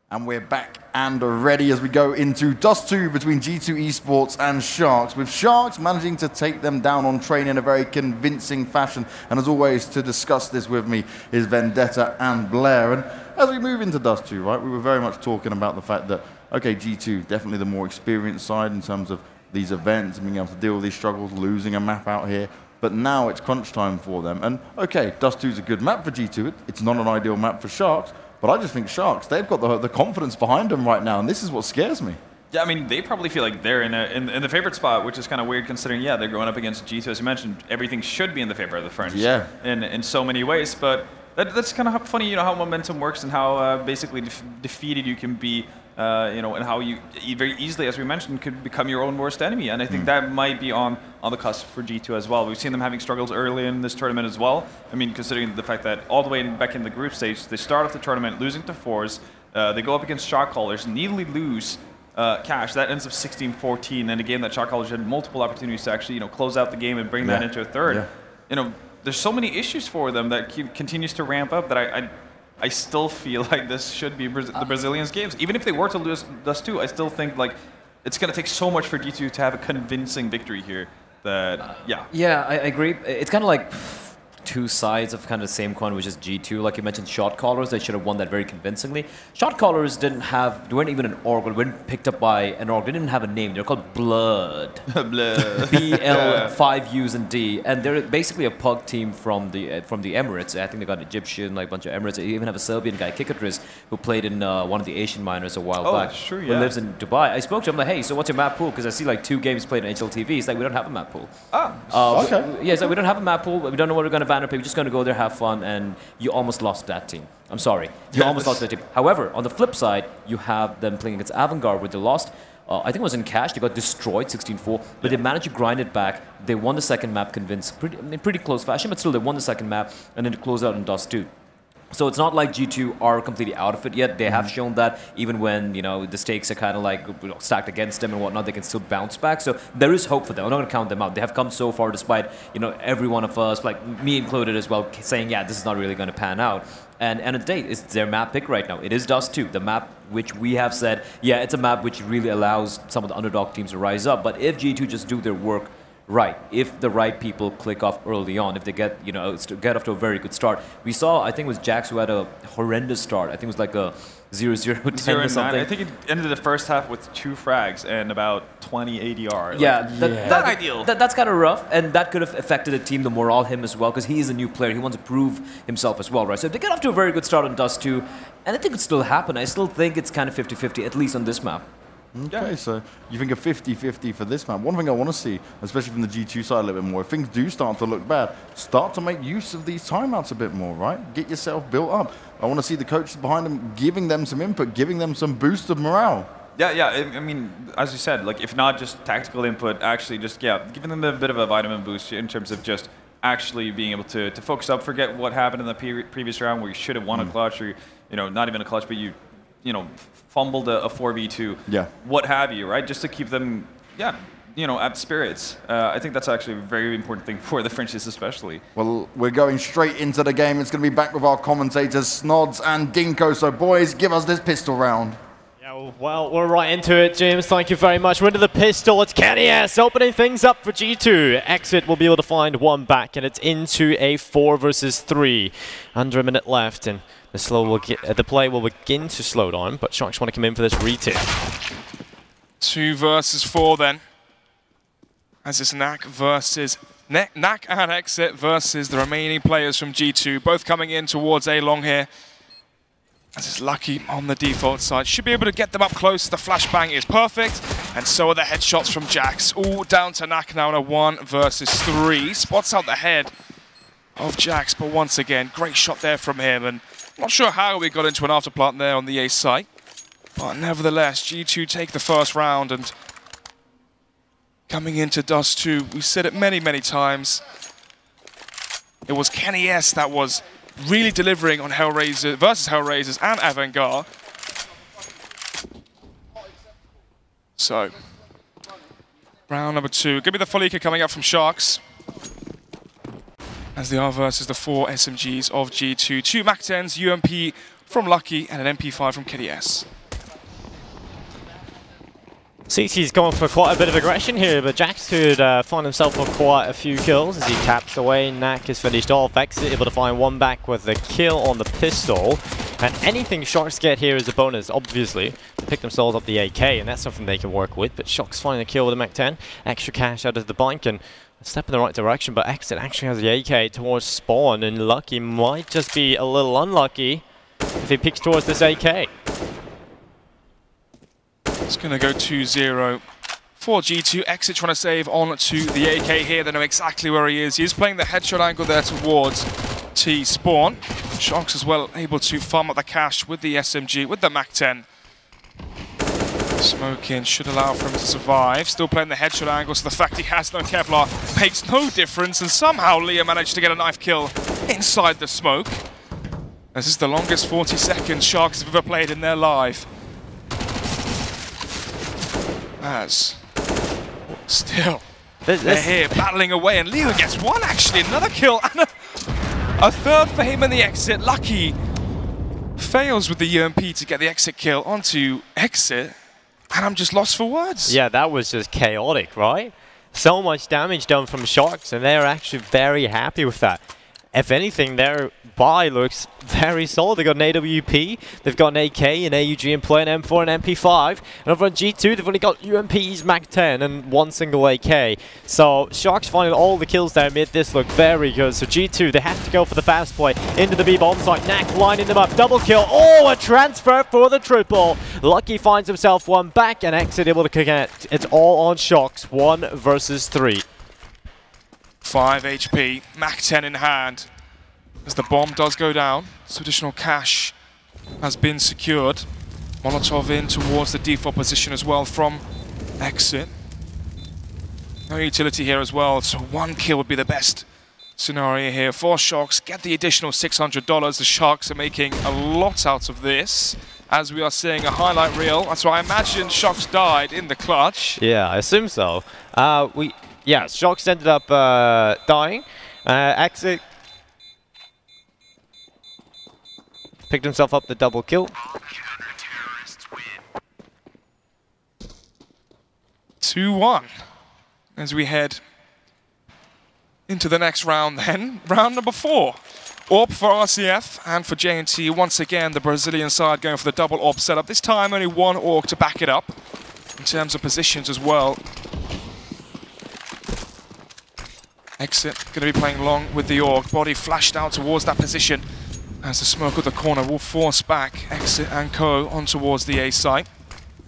And we're back and ready as we go into Dust 2 between G2 eSports and Sharks, with Sharks managing to take them down on train in a very convincing fashion. And as always, to discuss this with me is Vendetta and Blair. And as we move into Dust 2, right, we were very much talking about the fact that, okay, G2, definitely the more experienced side in terms of these events and being able to deal with these struggles, losing a map out here. But now it's crunch time for them. And, okay, Dust 2 is a good map for G2. It's not an ideal map for Sharks. But I just think Sharks, they've got the confidence behind them right now, and this is what scares me. Yeah, I mean, they probably feel like they're in the favorite spot, which is kind of weird considering, yeah, they're going up against G2. As you mentioned, everything should be in the favor of the French in so many ways. But that's kind of funny, you know, how momentum works and how basically defeated you can be, you know, and how you very easily, as we mentioned, could become your own worst enemy. And I think that might be on the cusp for G2 as well. We've seen them having struggles early in this tournament as well. I mean, considering the fact that all the way back in the group stage, they start off the tournament losing to forZe. They go up against shot callers, nearly lose cash. That ends up 16-14 in a game that shot callers had multiple opportunities to actually, you know, close out the game and bring that into a third. You know, there's so many issues for them that continues to ramp up that I still feel like this should be the Brazilians' games. Even if they were to lose Dust 2, I still think like it's going to take so much for G2 to have a convincing victory here. That yeah, I agree. It's kind of like two sides of kind of the same coin, which is G2. Like you mentioned, shot callers, they should have won that very convincingly. Shot callers they weren't even an org, they weren't picked up by an org, they didn't have a name, they're called Blood. Blood. BL, 5 U's and D, and they're basically a pug team from the Emirates. I think they got Egyptian, like a bunch of Emirates. They even have a Serbian guy, Kikatris, who played in one of the Asian minors a while back. Sure, who lives in Dubai. I spoke to him, like, hey, so what's your map pool? Because I see like 2 games played in HLTV. He's like, we don't have a map pool. Okay. Yeah, so we don't have a map pool, we don't know what we're going to ban or play. We're just going to go there, have fun, and you almost lost that team. I'm sorry. You almost lost that team. However, on the flip side, you have them playing against Avangard, where they lost. I think it was in cash. They got destroyed 16-4, but they managed to grind it back. They won the second map in pretty close fashion, but still they won the second map, and then to close out in Dust 2. So it's not like G2 are completely out of it yet. They have shown that even when, you know, the stakes are kind of like, you know, stacked against them and whatnot, they can still bounce back. So there is hope for them. I'm not going to count them out. They have come so far despite, you know, every one of us, like me included as well, saying, yeah, this is not really going to pan out. And at the day, it's their map pick right now. It is Dust 2, the map which we have said, yeah, it's a map which really allows some of the underdog teams to rise up. But if G2 just do their work right, if the right people click off early on, if they get, you know, get off to a very good start. We saw, I think it was Jax who had a horrendous start. I think it was like a 0-0-10 or something. I think it ended the first half with 2 frags and about 20 ADR. Yeah, like, not ideal. That's kind of rough, and that could have affected the team, the morale, him as well, because he is a new player. He wants to prove himself as well, right? So if they get off to a very good start on Dust 2, and I think it could still happen, I still think it's kind of 50-50, at least on this map. Okay, so you think a 50-50 for this map. One thing I want to see, especially from the G2 side a little bit more, if things do start to look bad, start to make use of these timeouts a bit more, right? Get yourself built up. I want to see the coaches behind them giving them some input, giving them some boost of morale. Yeah, I mean, as you said, like if not just tactical input, actually just, giving them a bit of a vitamin boost in terms of just actually being able to focus up, forget what happened in the previous round where you should have won a clutch, or, you know, not even a clutch, but you know, fumbled a 4v2, what have you, right? Just to keep them, you know, at spirits. I think that's actually a very important thing for the Frenchies especially. Well, we're going straight into the game. It's going to be back with our commentators, Snods and Dinko. So, boys, give us this pistol round. Yeah, well, we're right into it, James. Thank you very much. We're into the pistol. It's KennyS opening things up for G2. Exit will be able to find one back, and it's into a 4 versus 3. Under a minute left, and the play will begin to slow down, but Sharks want to come in for this retake. 2 versus 4 then. As it's Knack versus Knack and Exit versus the remaining players from G2, both coming in towards A long here. As it's Lucky on the default side. Should be able to get them up close. The flashbang is perfect. And so are the headshots from Jax. All down to Knack now in a 1 versus 3. Spots out the head of Jax, but once again, great shot there from him. And not sure how we got into an afterplant there on the A site, but nevertheless, G2 take the first round, and coming into Dust 2, we said it many, many times, it was KennyS that was really delivering on Hellraiser versus Hellraisers and Avangard. So, round number 2, gonna be the Folika coming up from Sharks, as they are versus the 4 SMGs of G2. 2 MAC-10s, UMP from Lucky, and an MP5 from KennyS. CC's going for quite a bit of aggression here, but Jax could find himself with quite a few kills as he taps away. Knack is finished off. Exit able to find one back with the kill on the pistol. And anything Sharks get here is a bonus, obviously. Pick themselves up the AK, and that's something they can work with. But Sharks finding a kill with the Mac-10. Extra cash out of the bank, and a step in the right direction, but Exit actually has the AK towards Spawn, and Lucky might just be a little unlucky if he picks towards this AK. It's going to go 2-0 for G2. Exit trying to save on to the AK here. They know exactly where he is. He is playing the headshot angle there towards T-Spawn. Sharks as well able to farm up the cash with the SMG, with the Mac-10. Smoking should allow for him to survive. Still playing the headshot angle, so the fact he has no Kevlar makes no difference. And somehow Leah managed to get a knife kill inside the smoke. This is the longest 40 seconds Sharks have ever played in their life. As still they're here battling away, and Leo gets one actually, another kill and a third for him in the Exit. Lucky fails with the UMP to get the Exit kill onto Exit, and I'm just lost for words. Yeah, that was just chaotic, right? So much damage done from Sharks, and they're actually very happy with that. If anything, their buy looks very solid. They've got an AWP, they've got an AK, an AUG in play, an M4, an MP5. And over on G2, they've only got UMPs, Mac-10, and one single AK. So Sharks finding all the kills there made this look very good. So G2, they have to go for the fast play into the B bomb site. Knack lining them up, double kill. Oh, a transfer for the triple. Lucky finds himself one back, and Exit able to connect. It's all on Sharks, 1 versus 3. 5 HP, Mac-10 in hand. As the bomb does go down, some additional cash has been secured. Molotov in towards the default position as well from Exit. No utility here as well, so one kill would be the best scenario here for Sharks. Get the additional $600. The Sharks are making a lot out of this, as we are seeing a highlight reel. That's why I imagine Sharks died in the clutch. Yeah, I assume so. Yeah, Sharks ended up dying. Exit picked himself up the double kill. 2-1 as we head into the next round then. Round number 4. AWP for RCF and for J&T. Once again, the Brazilian side going for the double AWP setup. This time only one AWP to back it up in terms of positions as well. Exit going to be playing long with the AWP. Body flashed out towards that position as the smoke of the corner will force back Exit and Co on towards the A site.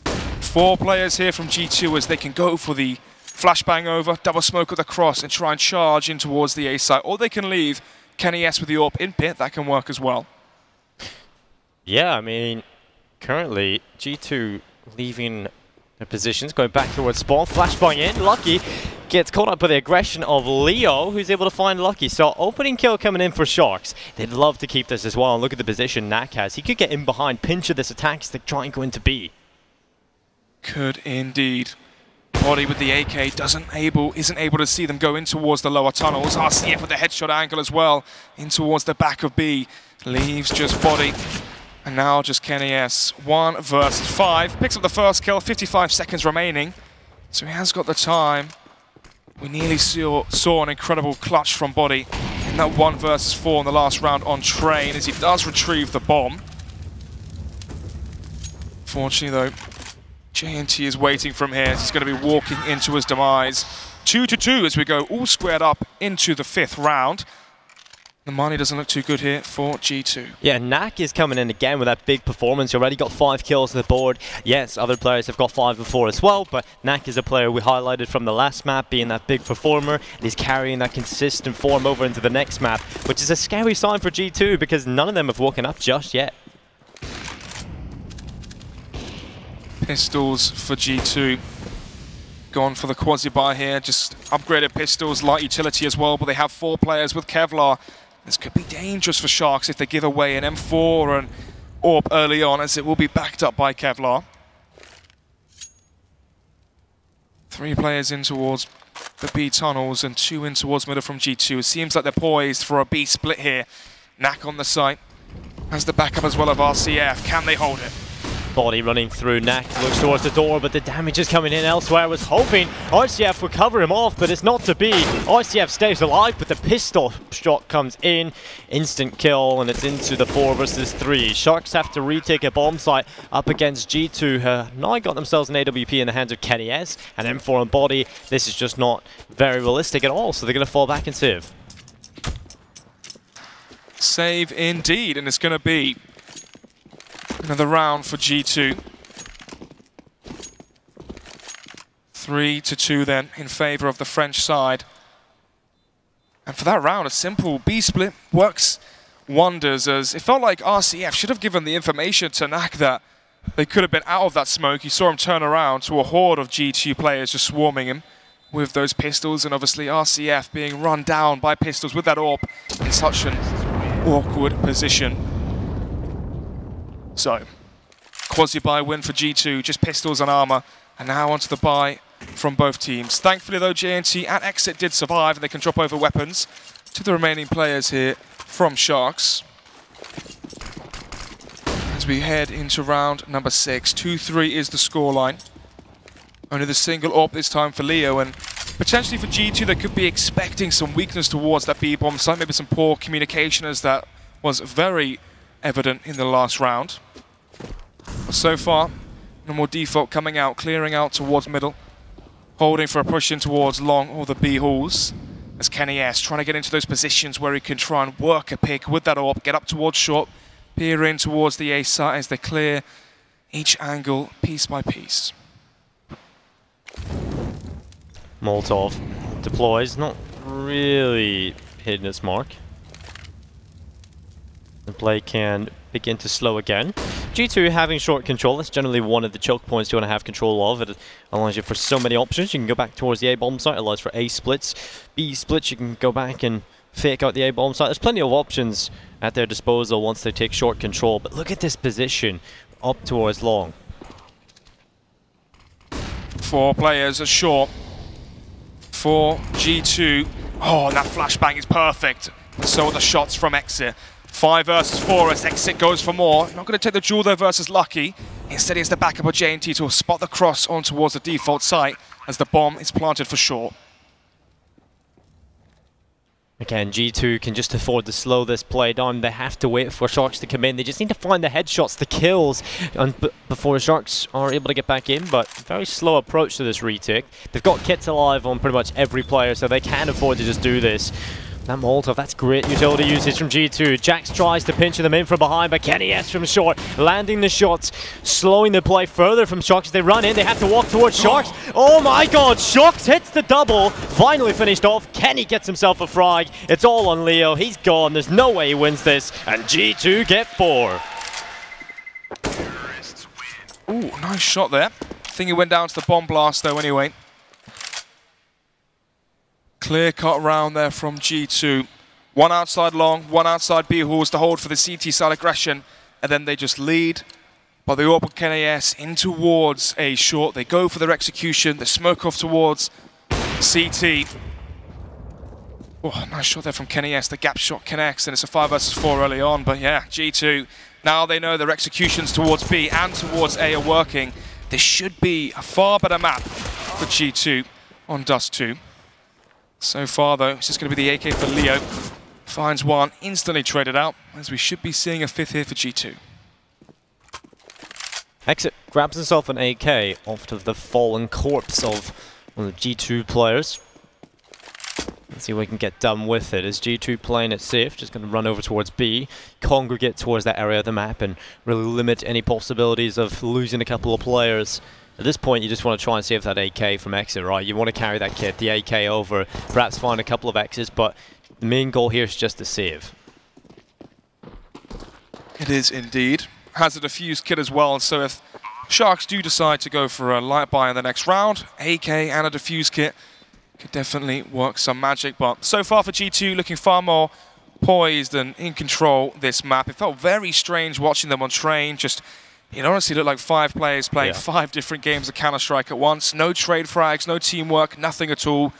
4 players here from G2 as they can go for the flashbang over, double smoke of the cross and try and charge in towards the A site. Or they can leave Kenny S with the AWP in pit. That can work as well. Yeah, I mean, currently G2 leaving their positions, going back towards spawn, flashbang in. Lucky gets caught up by the aggression of Leo, who's able to find Lucky. So opening kill coming in for Sharks. They'd love to keep this as well. And look at the position Knack has. He could get in behind, pinch of this attack stick, try and go into B. Could indeed. Body with the AK isn't able to see them go in towards the lower tunnels. RCF with the headshot angle as well in towards the back of B. Leaves just Body. And now just Kenny S. 1 versus 5. Picks up the first kill, 55 seconds remaining. So he has got the time. We nearly saw an incredible clutch from Body in that 1 versus 4 in the last round on Train as he does retrieve the bomb. Fortunately though, J&T is waiting from here. He's going to be walking into his demise. 2-2 as we go all squared up into the 5th round. The money doesn't look too good here for G2. Yeah, Knack is coming in again with that big performance. He already got 5 kills on the board. Yes, other players have got 5 before as well, but Knack is a player we highlighted from the last map, being that big performer, and he's carrying that consistent form over into the next map, which is a scary sign for G2 because none of them have woken up just yet. Pistols for G2. Gone for the quasi-buy here, just upgraded pistols, light utility as well, but they have 4 players with Kevlar. This could be dangerous for Sharks if they give away an M4 or an AWP early on, as it will be backed up by Kevlar. 3 players in towards the B tunnels and 2 in towards middle from G2. It seems like they're poised for a B split here. Knack on the site has the backup as well of RCF. Can they hold it? Body running through. Knack looks towards the door, but the damage is coming in elsewhere. I was hoping RCF would cover him off, but it's not to be. RCF stays alive, but the pistol shot comes in. Instant kill, and it's into the 4 versus 3. Sharks have to retake a bomb site up against G2. Now got themselves an AWP in the hands of Kenny S and M4 and Body. This is just not very realistic at all, so they're going to fall back and save. Save indeed, and it's going to be another round for G2. 3-2 then in favor of the French side. And for that round, a simple B split works wonders, as it felt like RCF should have given the information to Knack that they could have been out of that smoke. You saw him turn around to a horde of G2 players just swarming him with those pistols, and obviously RCF being run down by pistols with that AWP in such an awkward position. So, quasi-buy win for G2, just pistols and armor, and now onto the buy from both teams. Thankfully though, JNT and Exit did survive, and they can drop over weapons to the remaining players here from Sharks. As we head into round number 6, 2-3 is the scoreline. Only the single AWP this time for Leo, and potentially for G2 they could be expecting some weakness towards that B-bomb site, maybe some poor communication, as that was very evident in the last round. But so far, no more default coming out, clearing out towards middle, holding for a push in towards long or the B halls, as Kenny S trying to get into those positions where he can try and work a pick with that AWP, get up towards short, peer in towards the A site as they clear each angle piece by piece. Molotov deploys, not really hitting its mark. The play can begin to slow again. G2 having short control, that's generally one of the choke points you want to have control of. It allows you for so many options. You can go back towards the A-bomb site, it allows for A splits, B splits, you can go back and fake out the A-bomb site. There's plenty of options at their disposal once they take short control, but look at this position up towards long. 4 players are short for G2. Oh, and that flashbang is perfect. So are the shots from Exit. 5 versus 4 as Exit goes for more. Not going to take the duel though versus Lucky. Instead he has the backup of JNT to spot the cross on towards the default site as the bomb is planted for short. Again, G2 can just afford to slow this play down. They have to wait for Sharks to come in. They just need to find the headshots, the kills, before Sharks are able to get back in. But very slow approach to this retake. They've got kits alive on pretty much every player, so they can afford to just do this. That Molotov, that's great utility usage from G2. Jax tries to pinch them in from behind, but Kenny S from short, landing the shots, slowing the play further from Sharks. As they run in, they have to walk towards Sharks. Oh my god, Sharks hits the double, finally finished off. Kenny gets himself a frag. It's all on Leo, he's gone, there's no way he wins this, and G2 get 4. Ooh, nice shot there. I think he went down to the bomb blast though anyway. Clear cut round there from G2. 1 outside long, 1 outside B halls to hold for the CT side aggression, and then they just lead. But they open Kenny S in towards A short. They go for their execution. They smoke off towards CT. Oh, nice shot there from Kenny S. The gap shot connects, and it's a 5 versus 4 early on. But yeah, G2, now they know their executions towards B and towards A are working. This should be a far better map for G2 on Dust 2. So far though, it's just going to be the AK for Leo. Finds one, instantly traded out, as we should be seeing a 5th here for G2. Exit grabs himself an AK off of the fallen corpse of one of the G2 players. Let's see what we can get done with it. Is G2 playing it safe? Just going to run over towards B, congregate towards that area of the map, and really limit any possibilities of losing a couple of players. At this point, you just want to try and save that AK from Exit, right? You want to carry that kit, the AK over, perhaps find a couple of X's, but the main goal here is just to save. It is indeed. Has a defuse kit as well, so if Sharks do decide to go for a light buy in the next round, AK and a defuse kit could definitely work some magic. But so far for G2, looking far more poised and in control this map. It felt very strange watching them on train, just it honestly looked like 5 players playing 5 different games of Counter-Strike at once. No trade frags, no teamwork, nothing at all.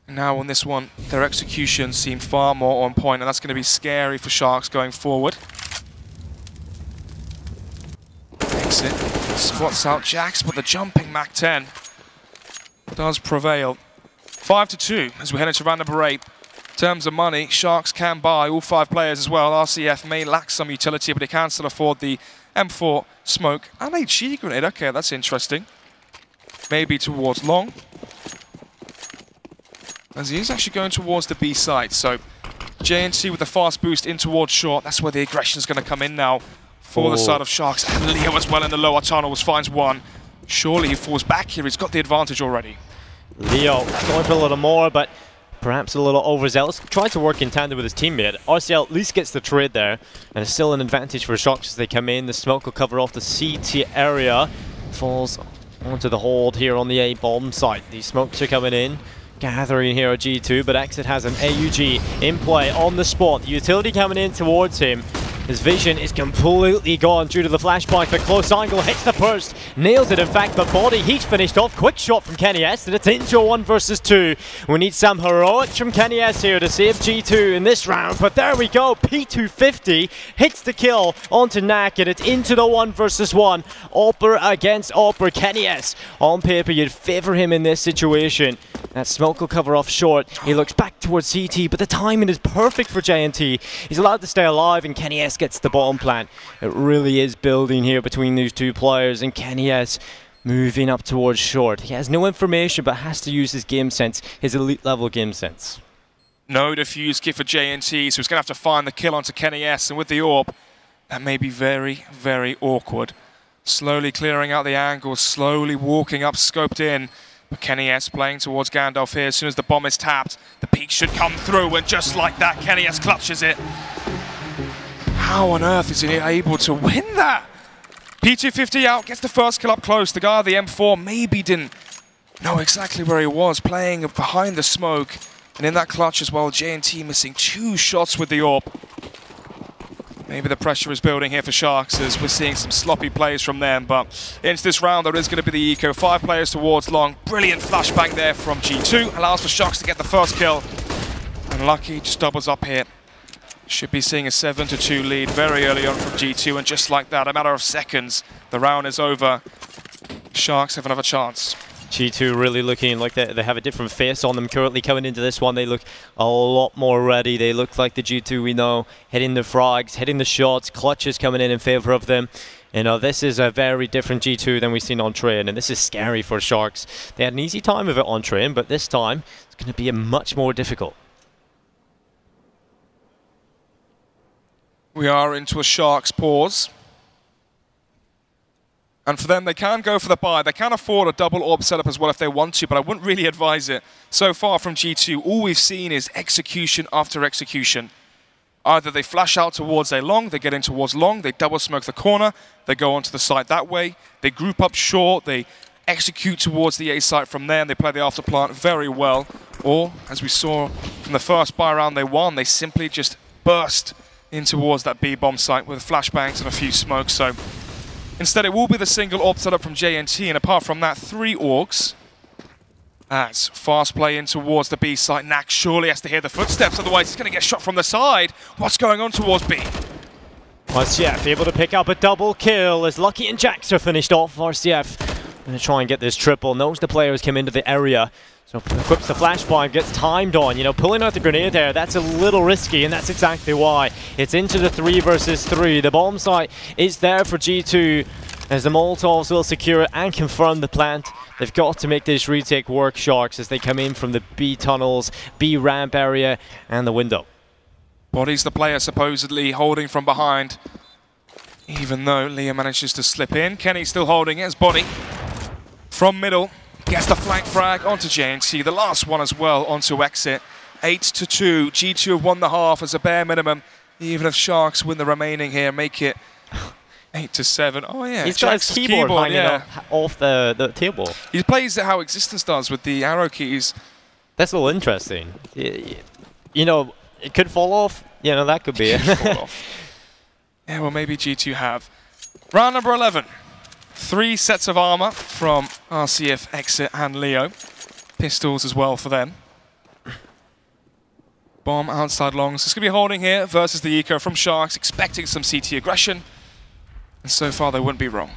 And now on this one, their execution seemed far more on point, and that's going to be scary for Sharks going forward. Exit spots out Jax, but the jumping Mac 10 does prevail. 5-2 as we head into round number 8. In terms of money, Sharks can buy all 5 players as well. RCF may lack some utility, but he can still afford the M4 smoke and a G grenade. Okay, that's interesting. Maybe towards long, as he is actually going towards the B side. So JNT with the fast boost in towards short. That's where the aggression is going to come in now for the side of Sharks. And Leo as well in the lower tunnels finds one. Surely he falls back here. He's got the advantage already. Leo going for a little more, but perhaps a little overzealous. Tried to work in tandem with his teammate. RCL at least gets the trade there, and it's still an advantage for Sharks as they come in. The smoke will cover off the CT area. Falls onto the hold here on the A bomb site. These smokes are coming in. Gathering here at G2, but Exit has an AUG in play on the spot. The utility coming in towards him. His vision is completely gone due to the flashbang. The close angle hits the burst, nails it in fact, the body. He's finished off. Quick shot from Kenny S, and it's into a 1 versus 2. We need some heroics from Kenny S here to save G2 in this round, but there we go. P250 hits the kill onto Knack, and it's into the 1 versus 1. Opper against Opper. Kenny S, on paper, you'd favor him in this situation. That smoke will cover off short. He looks back towards CT, but the timing is perfect for JNT. He's allowed to stay alive, and Kenny S gets the bomb plant. It really is building here between these two players, and Kenny S moving up towards short. He has no information, but has to use his game sense, his elite level game sense. No defuse kit for JNT, so he's going to have to find the kill onto Kenny S, and with the AWP, that may be very, very awkward. Slowly clearing out the angles, slowly walking up, scoped in. But Kenny S playing towards Gandalf here. As soon as the bomb is tapped, the peak should come through, and just like that, Kenny S clutches it. How on earth is he able to win that? P250 out, gets the first kill up close. The guy at the M4 maybe didn't know exactly where he was, playing behind the smoke. And in that clutch as well, JNT missing 2 shots with the AWP. Maybe the pressure is building here for Sharks as we're seeing some sloppy plays from them, but into this round there is going to be the eco. 5 players towards long. Brilliant flashbang there from G2. Allows for Sharks to get the first kill. And Lucky just doubles up here. Should be seeing a 7-2 lead very early on from G2, and just like that, a matter of seconds, the round is over. Sharks have another chance. G2 really looking like they have a different face on them currently coming into this one. They look a lot more ready. They look like the G2 we know, hitting the frags, hitting the shots, clutches coming in favor of them. You know, this is a very different G2 than we've seen on train, and this is scary for Sharks. They had an easy time of it on train, but this time it's going to be much more difficult. We are into a Sharks pause. And for them, they can go for the buy. They can afford a double AWP setup as well if they want to, but I wouldn't really advise it. So far from G2, all we've seen is execution after execution. Either they flash out towards a long, they get in towards long, they double smoke the corner, they go onto the site that way, they group up short, they execute towards the A site from there, and they play the after plant very well. Or, as we saw from the first buy round they won, they simply just burst in towards that B bomb site with flashbangs and a few smokes. So instead, it will be the single AWP setup from JNT, and apart from that, 3 AUGs. As fast play in towards the B site. Knack surely has to hear the footsteps, otherwise he's going to get shot from the side. What's going on towards B? RCF able to pick up a double kill as Lucky and Jax are finished off. RCF going to try and get this triple. Knows the players come into the area, so equips the flashbang, gets timed on. You know, pulling out the grenade there, that's a little risky, and that's exactly why. It's into the 3 versus 3. The bomb site is there for G2 as the Molotovs will secure it and confirm the plant. They've got to make this retake work, Sharks, as they come in from the B tunnels, B ramp area, and the window. Body's the player supposedly holding from behind, even though Leo manages to slip in. Kenny's still holding it as Body from middle gets the flank frag onto JNT, the last one as well onto Exit. 8-2. G2 have won the half as a bare minimum. Even if Sharks win the remaining here, make it 8-7. Oh yeah, he's got his keyboard hanging off the table. He plays it how Existence does with the arrow keys. That's a little interesting. You know, it could fall off. You know, that could be it. Fall off. Yeah, well, maybe G2 have. Round number 11. 3 sets of armor from RCF, Exit, and Leo. Pistols as well for them. Bomb outside long. So it's going to be holding here versus the eco from Sharks, expecting some CT aggression. And so far, they wouldn't be wrong.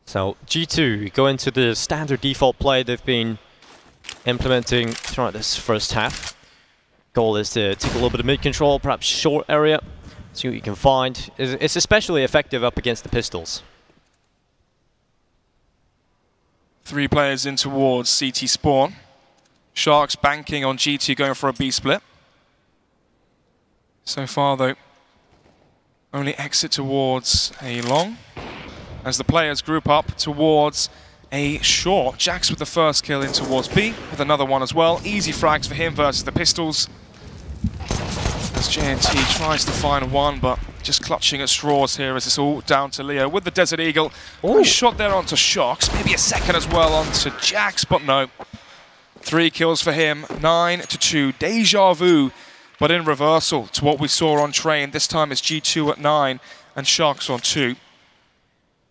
So G2 go into the standard default play they've been implementing throughout this first half. Goal is to take a little bit of mid-control, perhaps short area, see what you can find. It's especially effective up against the pistols. 3 players in towards CT spawn. Sharks banking on G2 going for a B split. So far though, only exit towards a long as the players group up towards a short. Jax with the first kill in towards B with another one as well. Easy frags for him versus the pistols. As JNT tries to find one, but just clutching at straws here as it's all down to Leo with the Desert Eagle. Nice shot there onto Shox, maybe a second as well onto Jax, but no. 3 kills for him, 9-2. Deja vu, but in reversal to what we saw on Train. This time it's G2 at 9 and Sharks on 2.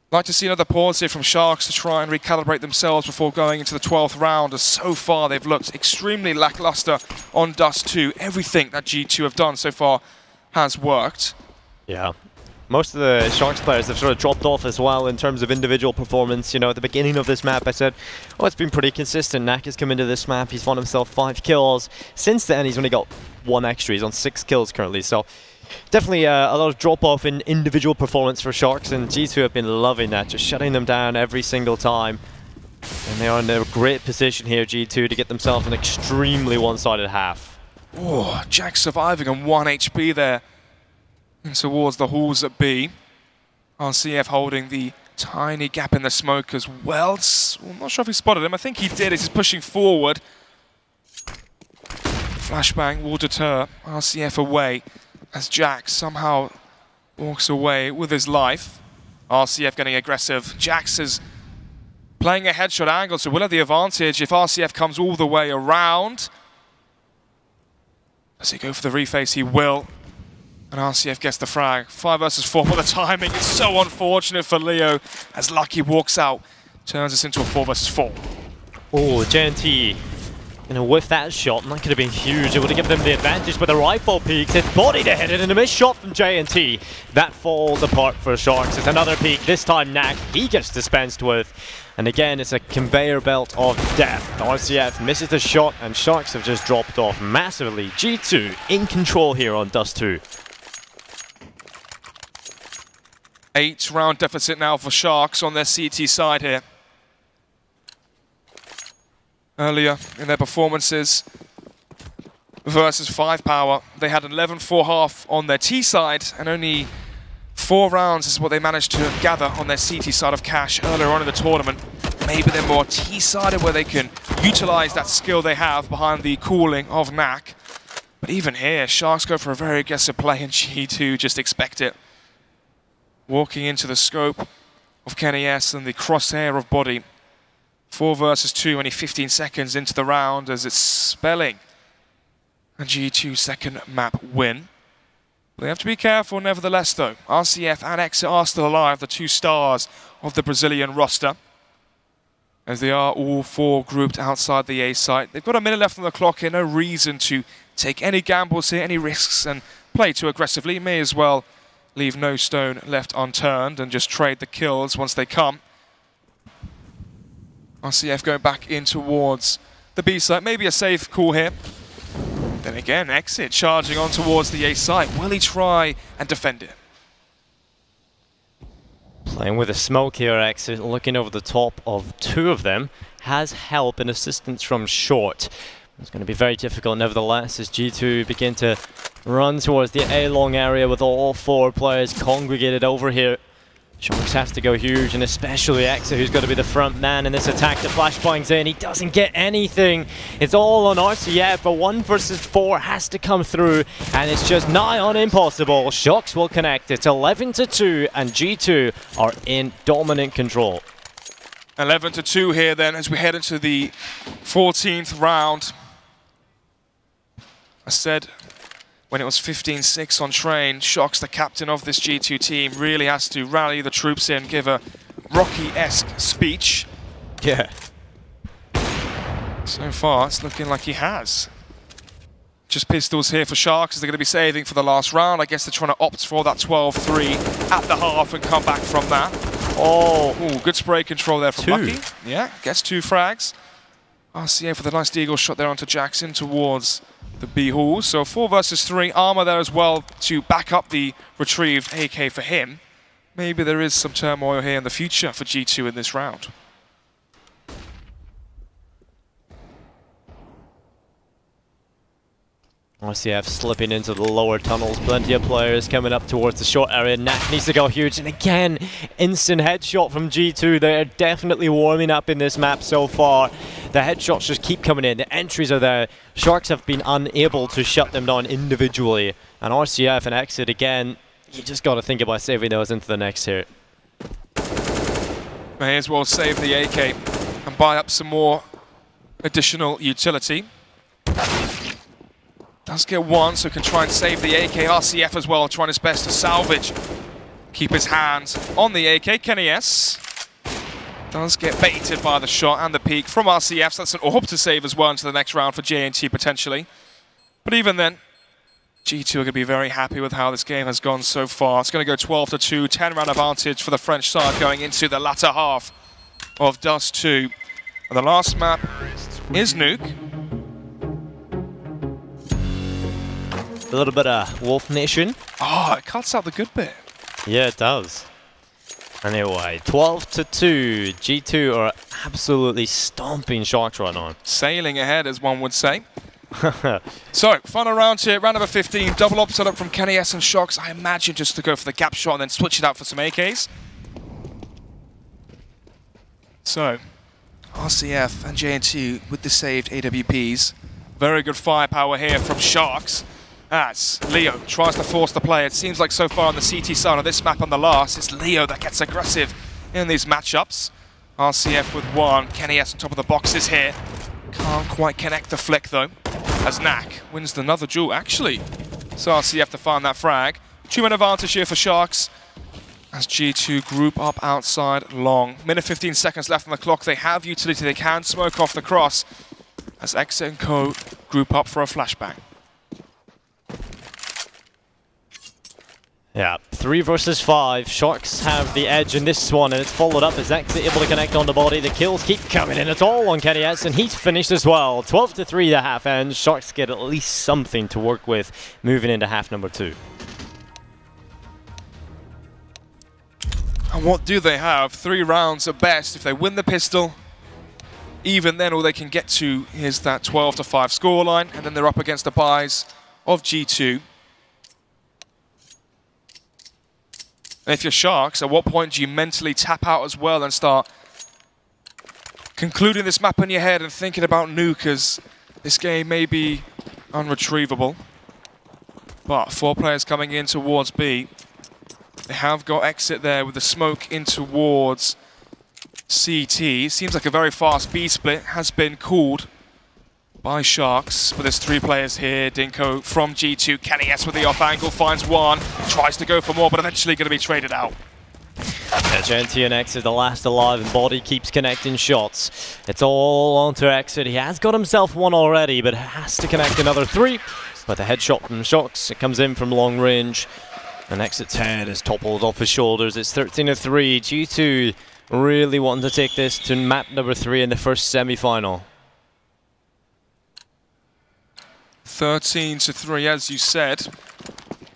Like to see another pause here from Sharks to try and recalibrate themselves before going into the 12th round, as so far they've looked extremely lackluster on Dust 2. Everything that G2 have done so far has worked. Yeah. Most of the Sharks players have sort of dropped off as well in terms of individual performance. You know, at the beginning of this map I said, oh, it's been pretty consistent. Knack has come into this map, he's won himself 5 kills. Since then he's only got 1 extra, he's on 6 kills currently. So definitely a lot of drop-off in individual performance for Sharks, and G2 have been loving that, just shutting them down every single time. And they are in a great position here, G2, to get themselves an extremely one-sided half. Oh, Jack surviving on 1 HP there. And towards the halls at B. RCF holding the tiny gap in the smoke as well. I'm not sure if he spotted him. I think he did. He's pushing forward. Flashbang will deter RCF away as Jax somehow walks away with his life. RCF getting aggressive. Jax is playing a headshot angle, so we'll have the advantage if RCF comes all the way around. Does he go for the reface? He will. And RCF gets the frag. 5 versus 4, but the timing is so unfortunate for Leo as Lucky walks out. Turns us into a 4 versus 4. Oh, JNT, you know, with that shot, that could have been huge. It would have given them the advantage, but the rifle peaks. It's body to hit it, and a missed shot from JNT. That falls apart for Sharks. It's another peak. This time, Knack, he gets dispensed with. And again, it's a conveyor belt of death. RCF misses the shot, and Sharks have just dropped off massively. G2 in control here on Dust 2. 8-round deficit now for Sharks on their CT side here. Earlier in their performances versus 5 power, they had 11-4 on their T side, and only 4 rounds is what they managed to gather on their CT side of Cash earlier on in the tournament. Maybe they're more T-sided where they can utilize that skill they have behind the cooling of Knack. But even here, Sharks go for a very aggressive play, and G2 just expect it. Walking into the scope of Kenny S and the crosshair of body. 4 versus 2, only 15 seconds into the round as it's spelling a G2 second map win. They have to be careful nevertheless though. RCF and Exit are still alive, the 2 stars of the Brazilian roster, as they are all 4 grouped outside the A site. They've got a minute left on the clock here, no reason to take any gambles here, any risks, and play too aggressively. May as well leave no stone left unturned and just trade the kills once they come. RCF going back in towards the B site. Maybe a safe call here. Then again, Exit charging on towards the A site. Will he try and defend it? Playing with a smoke here, Exit, looking over the top of 2 of them. Has help and assistance from short. It's going to be very difficult nevertheless as G2 begin to run towards the A-long area with all 4 players congregated over here. Sharks have to go huge, and especially Exit, who's got to be the front man in this attack. The flashbang's in, he doesn't get anything. It's all on RCF, but 1 versus 4 has to come through, and it's just nigh on impossible. Sharks will connect. It's 11-2, and G2 are in dominant control. 11-2 here then as we head into the 14th round. I said when it was 15-6 on Train, Shox, the captain of this G2 team, really has to rally the troops in, give a Rocky-esque speech. Yeah. So far, it's looking like he has. Just pistols here for Sharks as they're going to be saving for the last round. I guess they're trying to opt for that 12-3 at the half and come back from that. Oh, ooh, good spray control there from Lucky. Yeah, gets 2 frags. RCF with a nice deagle shot there onto Jackson towards the B hall. So 4 versus 3. Armor there as well to back up the retrieved AK for him. Maybe there is some turmoil here in the future for G2 in this round. RCF slipping into the lower tunnels. Plenty of players coming up towards the short area. Knack needs to go huge. And again, instant headshot from G2. They're definitely warming up in this map so far. The headshots just keep coming in. The entries are there. Sharks have been unable to shut them down individually. And RCF and Exit again, you just got to think about saving those into the next here. May as well save the AK and buy up some more additional utility. Does get 1, so can try and save the AK. RCF as well, trying his best to salvage. Keep his hands on the AK. Kenny S does get baited by the shot and the peek from RCF, so that's an AWP to save as well into the next round for JNT potentially. But even then, G2 are going to be very happy with how this game has gone so far. It's going to go 12-2, 10-round advantage for the French side going into the latter half of Dust 2. And the last map is Nuke. A little bit of Wolf Nation. Oh, it cuts out the good bit. Yeah, it does. Anyway, 12-2. G2 are absolutely stomping Sharks right now. Sailing ahead, as one would say. So, final round here, round number 15. Double op set up from Kenny S and Sharks. I imagine just to go for the gap shot and then switch it out for some AKs. So, RCF and JNT with the saved AWPs. Very good firepower here from Sharks. As Leo tries to force the play. It seems like so far on the CT side of this map on the last, it's Leo that gets aggressive in these matchups. RCF with 1. Kenny S on top of the boxes here. Can't quite connect the flick though. As Knack wins another duel actually. So RCF to find that frag. 2-man advantage here for Sharks. As G2 group up outside long. Minute 15 seconds left on the clock. They have utility. They can smoke off the cross. As Exit and Co group up for a flashbang. Yeah, 3 versus 5. Sharks have the edge in this one, and it's followed up as Exit able to connect on the body. The kills keep coming in. It's all on Kenny S, and he's finished as well. 12-3 the half end. Sharks get at least something to work with moving into half number 2. And what do they have? 3 rounds at best. If they win the pistol, even then all they can get to is that 12-5 scoreline, and then they're up against the buys of G2. And if you're Sharks, at what point do you mentally tap out as well and start concluding this map in your head and thinking about Nuke, as this game may be unretrievable? But 4 players coming in towards B. They have got Exit there with the smoke in towards CT. Seems like a very fast B split has been called by Sharks, but there's 3 players here. Dinko from G2, Kenny S with the off angle, finds 1, tries to go for more, but eventually going to be traded out. Yeah, JNT and Exit, the last alive, and Body keeps connecting shots. It's all onto Exit. He has got himself 1 already, but has to connect another 3. But the headshot from Sharks, it comes in from long range, and Exit's head is toppled off his shoulders. It's 13-3. G2 really wanting to take this to map number 3 in the first semi-final. 13-3, as you said.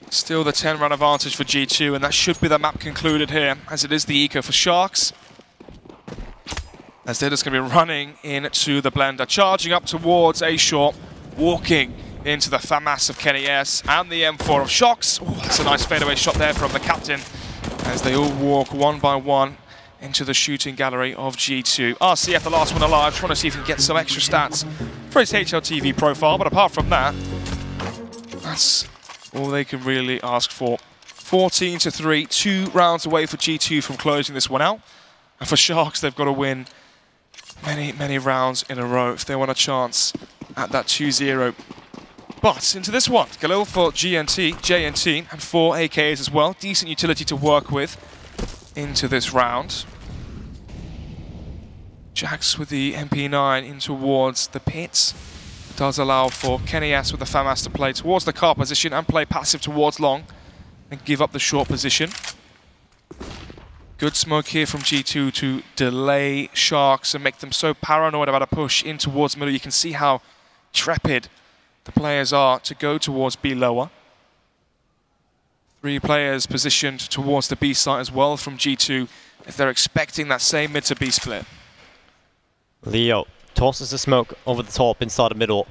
Still the 10-run advantage for G2, and that should be the map concluded here, as it is the eco for Sharks. As they're just going to be running into the blender, charging up towards A short, walking into the FAMAS of Kenny S and the M4 of Sharks. Ooh, that's a nice fadeaway shot there from the captain, as they all walk 1 by 1 into the shooting gallery of G2. RCF, the last one alive, trying to see if he can get some extra stats for his HLTV profile, but apart from that, that's all they can really ask for. 14-3, 2 rounds away for G2 from closing this one out. And for Sharks, they've got to win many rounds in a row if they want a chance at that 2-0. But into this one, Galil for JNT, and 4 AKs as well. Decent utility to work with into this round. Jax with the MP9 in towards the pits. does allow for Kenny S with the FAMAS to play towards the car position and play passive towards long and give up the short position. Good smoke here from G2 to delay Sharks and make them so paranoid about a push in towards middle. You can see how trepid the players are to go towards B lower. 3 players positioned towards the B site as well from G2 if they're expecting that same mid to B split. Leo tosses the smoke over the top inside the middle.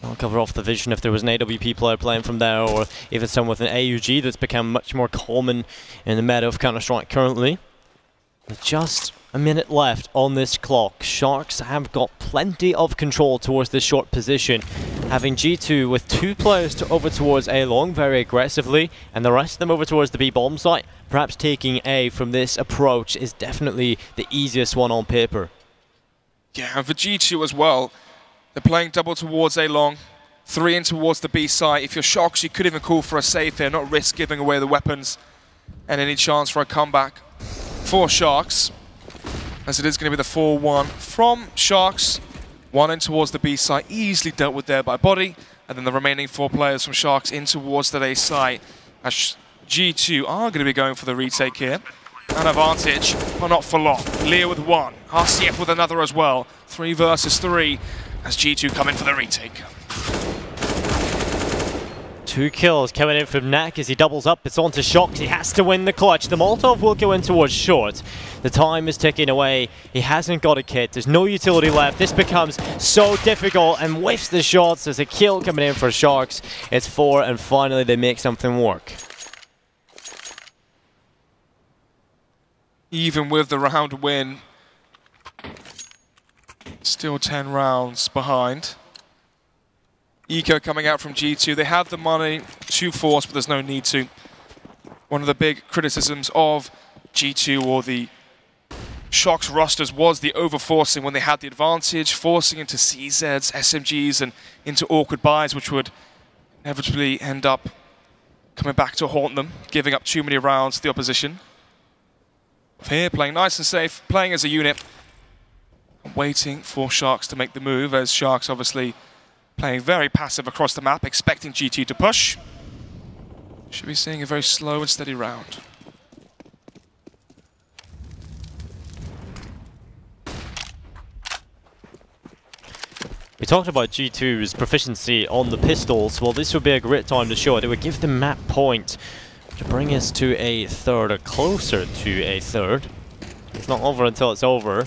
I'll cover off the vision if there was an AWP player playing from there, or even someone with an AUG that's become much more common in the meta of Counter-Strike currently. With just a minute left on this clock, Sharks have got plenty of control towards this short position, having G2 with 2 players to over towards A long very aggressively, and the rest of them over towards the B bomb site. Perhaps taking A from this approach is definitely the easiest one on paper. Yeah, and for G2 as well, they're playing double towards A long, 3 in towards the B site. If you're Sharks, you could even call for a save here, not risk giving away the weapons and any chance for a comeback for Sharks, as it is going to be the 4-1 from Sharks. 1 in towards the B site, easily dealt with there by Body, and then the remaining 4 players from Sharks in towards the A site, as G2 are going to be going for the retake here. An advantage, but not for long. Leo with 1, RCF with another as well. 3 versus 3, as G2 come in for the retake. 2 kills coming in from Knack as he doubles up. It's on to Shox. He has to win the clutch. The Molotov will go in towards short. The time is ticking away. He hasn't got a kit. There's no utility left. This becomes so difficult and whiffs the shots. There's a kill coming in for Sharks. It's 4, and finally they make something work. Even with the round win, still 10 rounds behind. Eco coming out from G2. They have the money to force, but there's no need to. One of the big criticisms of G2 or the Sharks rosters was the over-forcing when they had the advantage, forcing into CZs, SMGs, and into awkward buys, which would inevitably end up coming back to haunt them, giving up too many rounds to the opposition. Here, playing nice and safe, playing as a unit, waiting for Sharks to make the move, as Sharks obviously playing very passive across the map, expecting G2 to push. Should be seeing a very slow and steady round. We talked about G2's proficiency on the pistols. Well, this would be a great time to show it. It would give the map point to bring us to a third, or closer to a third. It's not over until it's over.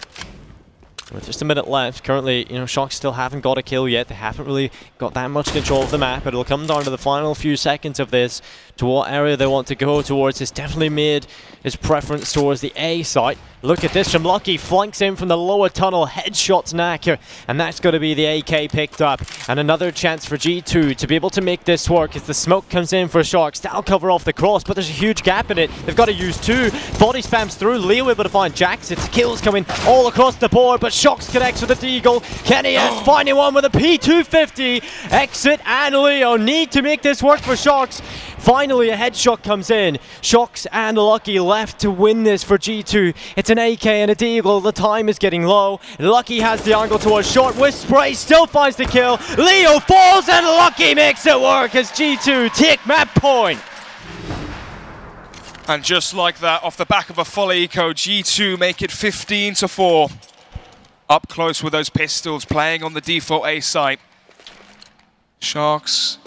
With just a minute left, currently, you know, Sharks still haven't got a kill yet. They haven't really got that much control of the map, but it'll come down to the final few seconds of this, to what area they want to go towards. He's definitely made his preference towards the A site. Look at this from Lucky, flanks in from the lower tunnel, headshots Knacker, and that's going to be the AK picked up. And another chance for G2 to be able to make this work as the smoke comes in for Sharks. That'll cover off the cross, but there's a huge gap in it. They've got to use 2. Body spams through, Leo able to find Jax. It's kills coming all across the board, but Shox connects with a deagle. Kenny S finding one with a P250. Exit and Leo need to make this work for Sharks. Finally, a headshot comes in. Shox and Lucky left to win this for G2. It's an AK and a deagle. The time is getting low. Lucky has the angle towards short with spray. Still finds the kill. Leo falls and Lucky makes it work as G2 take map point. And just like that, off the back of a full eco, G2 make it 15-4. Up close with those pistols, playing on the default A site. Sharks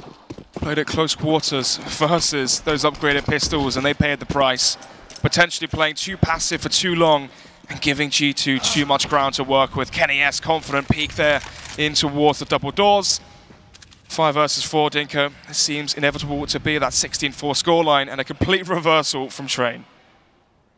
played at close quarters versus those upgraded pistols, and they paid the price. Potentially playing too passive for too long and giving G2 too much ground to work with. Kenny S, confident peek there in towards the double doors. 5 versus 4, Dinko. It seems inevitable to be that 16-4 scoreline, and a complete reversal from Train.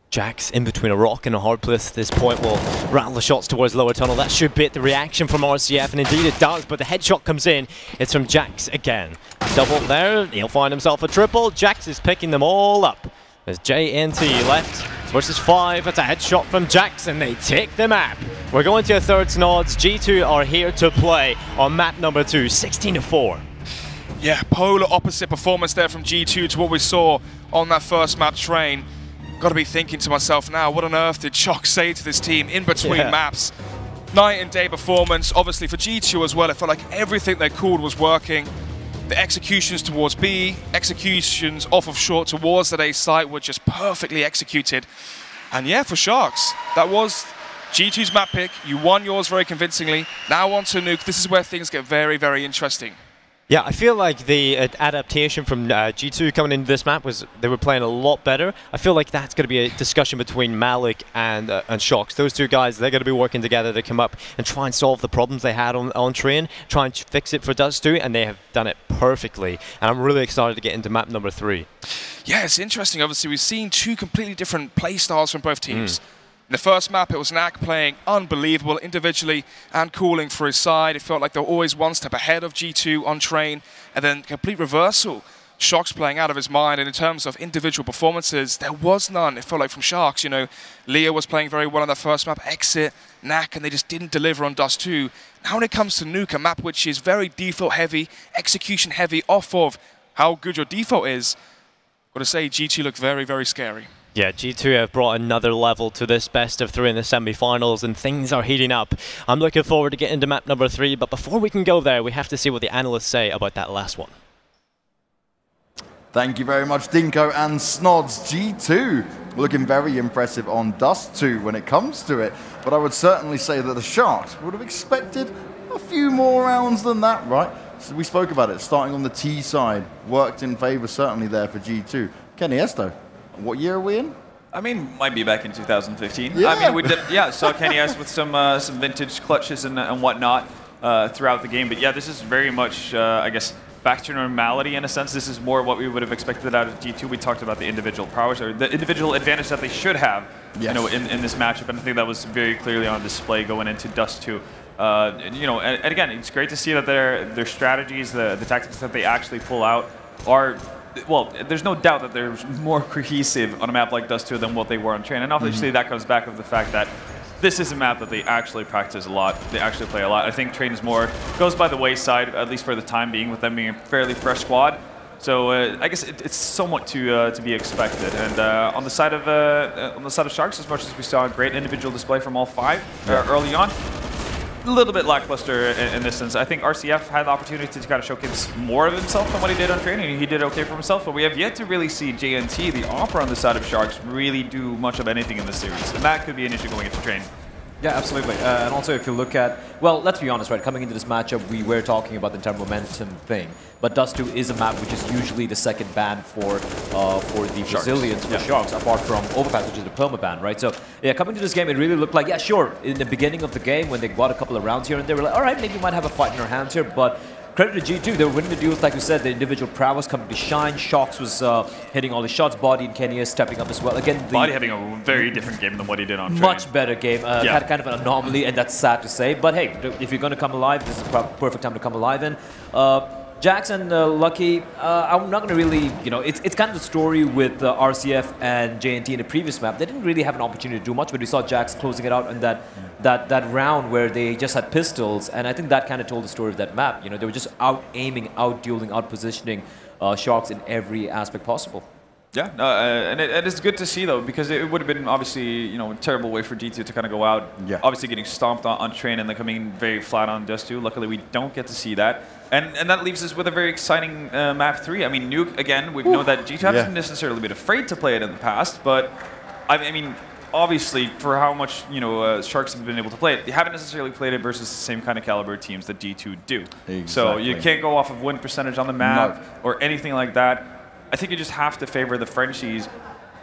Jax in between a rock and a hard place at this point will rattle the shots towards lower tunnel. That should bit the reaction from RCF, and indeed it does, but the headshot comes in. It's from Jax again. Double there, he'll find himself a triple. Jax is picking them all up. There's JNT left versus 5. It's a headshot from Jax, and they take the map. We're going to a third nods. G2 are here to play on map number 2, 16-4. Yeah, polar opposite performance there from G2 to what we saw on that first map, Train. Got to be thinking to myself now, what on earth did Shox say to this team in between maps? night and day performance. Obviously for G2 as well, it felt like everything they called was working. The executions towards B, executions off of short towards that A site were just perfectly executed. And yeah, for Sharks, that was G2's map pick. You won yours very convincingly. Now on to Nuke. This is where things get very, very interesting. Yeah, I feel like the adaptation from G2 coming into this map was they were playing a lot better. I feel like that's going to be a discussion between Malik and Shox. Those two guys, they're going to be working together to come up and try and solve the problems they had on train, try and fix it for Dust2, and they have done it perfectly. And I'm really excited to get into map number 3. Yeah, it's interesting. Obviously, we've seen two completely different play styles from both teams. In the first map, it was Knack playing unbelievable individually and calling for his side. It felt like they were always one step ahead of G2 on train. And then complete reversal. Shox playing out of his mind. And in terms of individual performances, there was none. It felt like from Sharks, you know, Leo was playing very well on that first map, Exit, Knack, and they just didn't deliver on Dust2. Now when it comes to Nuke, a map which is very default heavy, execution heavy, off of how good your default is, I've got to say G2 look very, very scary. Yeah, G2 have brought another level to this best of 3 in the semi-finals, and things are heating up. I'm looking forward to getting to map number 3, but before we can go there, we have to see what the analysts say about that last one. Thank you very much, Dinko and Snods. G2 looking very impressive on Dust2 when it comes to it, but I would certainly say that the Sharks would have expected a few more rounds than that, right? So we spoke about it, starting on the T side, worked in favor certainly there for G2. Kenny Esto. What year are we in? I mean, might be back in 2015. Yeah. I mean, we did, saw Kenny S with some vintage clutches and whatnot throughout the game. But yeah, this is very much, I guess, back to normality in a sense. This is more what we would have expected out of G2. We talked about the individual prowess or the individual advantage that they should have, you know, in this matchup. And I think that was very clearly on display going into Dust2. You know, and again, it's great to see that their strategies, the tactics that they actually pull out are. Well, there's no doubt that they're more cohesive on a map like Dust2 than what they were on train. And obviously that comes back with the fact that this is a map that they actually practice a lot. They actually play a lot. I think train is goes by the wayside, at least for the time being, with them being a fairly fresh squad. So I guess it's somewhat to be expected. And on the side of Sharks, as much as we saw a great individual display from all 5 early on, a little bit lackluster in this sense. I think RCF had the opportunity to kind of showcase more of himself than what he did on training. He did okay for himself, but we have yet to really see JNT, the Opera on the side of Sharks, really do much of anything in this series. And that could be an issue going into train. Yeah, absolutely. And also, if you look at, well, let's be honest, right? Coming into this matchup, we were talking about the entire momentum thing. But Dust2 is a map which is usually the second ban for the Sharks. Brazilians, for Sharks, apart from Overpass, which is the perma ban, right? So, yeah, coming to this game, it really looked like, yeah, sure, in the beginning of the game, when they got a couple of rounds here and they were like, all right, maybe we might have a fight in our hands here, but credit to G2, they were winning the duels, like you said, the individual prowess coming to shine. Shox was hitting all his shots, Body and Kenya stepping up as well. Again, Body having a very different game than what he did on train. Much better game. Had kind of an anomaly, and that's sad to say. But hey, if you're going to come alive, this is the perfect time to come alive in. Jax and Lucky, I'm not going to really, you know, it's kind of the story with RCF and JNT in the previous map. They didn't really have an opportunity to do much, but we saw Jax closing it out in that round where they just had pistols, and I think that kind of told the story of that map. You know, they were just out-aiming, out-dueling, out-positioning Sharks in every aspect possible. Yeah, and it is good to see, though, because it would have been, obviously, you know, a terrible way for G2 to kind of go out, obviously getting stomped on train and then coming very flat on Dust2. Luckily, we don't get to see that. And that leaves us with a very exciting map 3. I mean, Nuke, again, we know that G2 hasn't necessarily been afraid to play it in the past, but, I mean, obviously, for how much, you know, Sharks have been able to play it, they haven't necessarily played it versus the same kind of caliber teams that G2 do. Exactly. So you can't go off of win percentage on the map or anything like that. I think you just have to favor the Frenchies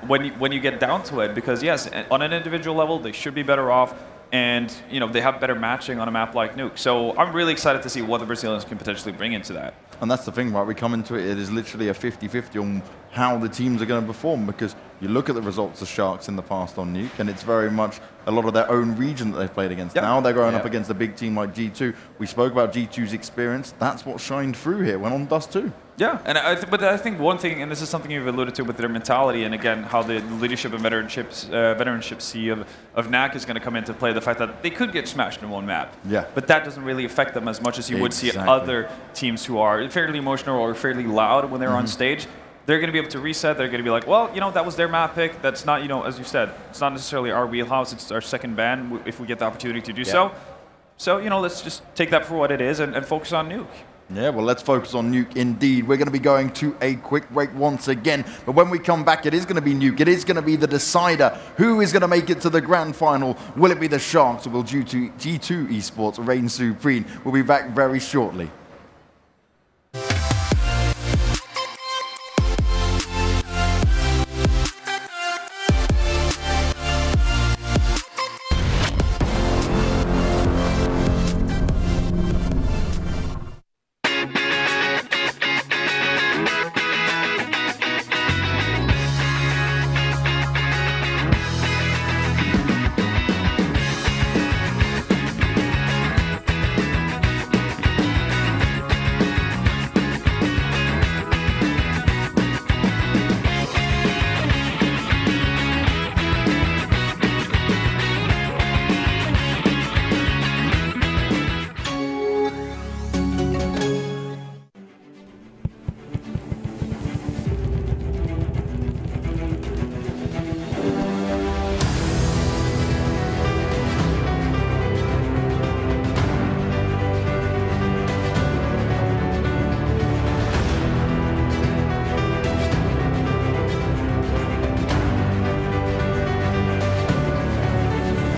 when you get down to it, because yes, on an individual level, they should be better off, and you know they have better matching on a map like Nuke. So I'm really excited to see what the Brazilians can potentially bring into that. And that's the thing, right? We come into it, it is literally a 50-50 on how the teams are going to perform, because you look at the results of Sharks in the past on Nuke, and it's very much a lot of their own region that they've played against. Now they're going up against a big team like G2. We spoke about G2's experience. That's what shined through here when on Dust2. Yeah, and but I think one thing, and this is something you've alluded to with their mentality, and again, how the leadership and veteranship C of NAC is going to come into play, the fact that they could get smashed in one map. Yeah. But that doesn't really affect them as much as you would see other teams who are fairly emotional or fairly loud when they're on stage. They're going to be able to reset. They're going to be like, well, you know, that was their map pick. That's not, you know, as you said, it's not necessarily our wheelhouse. It's our second ban if we get the opportunity to do so. So, you know, let's just take that for what it is and focus on Nuke. Yeah, well, let's focus on Nuke indeed. We're going to be going to a quick break once again. But when we come back, it is going to be Nuke. It is going to be the decider. Who is going to make it to the grand final? Will it be the Sharks or will G2 eSports reign supreme? We'll be back very shortly.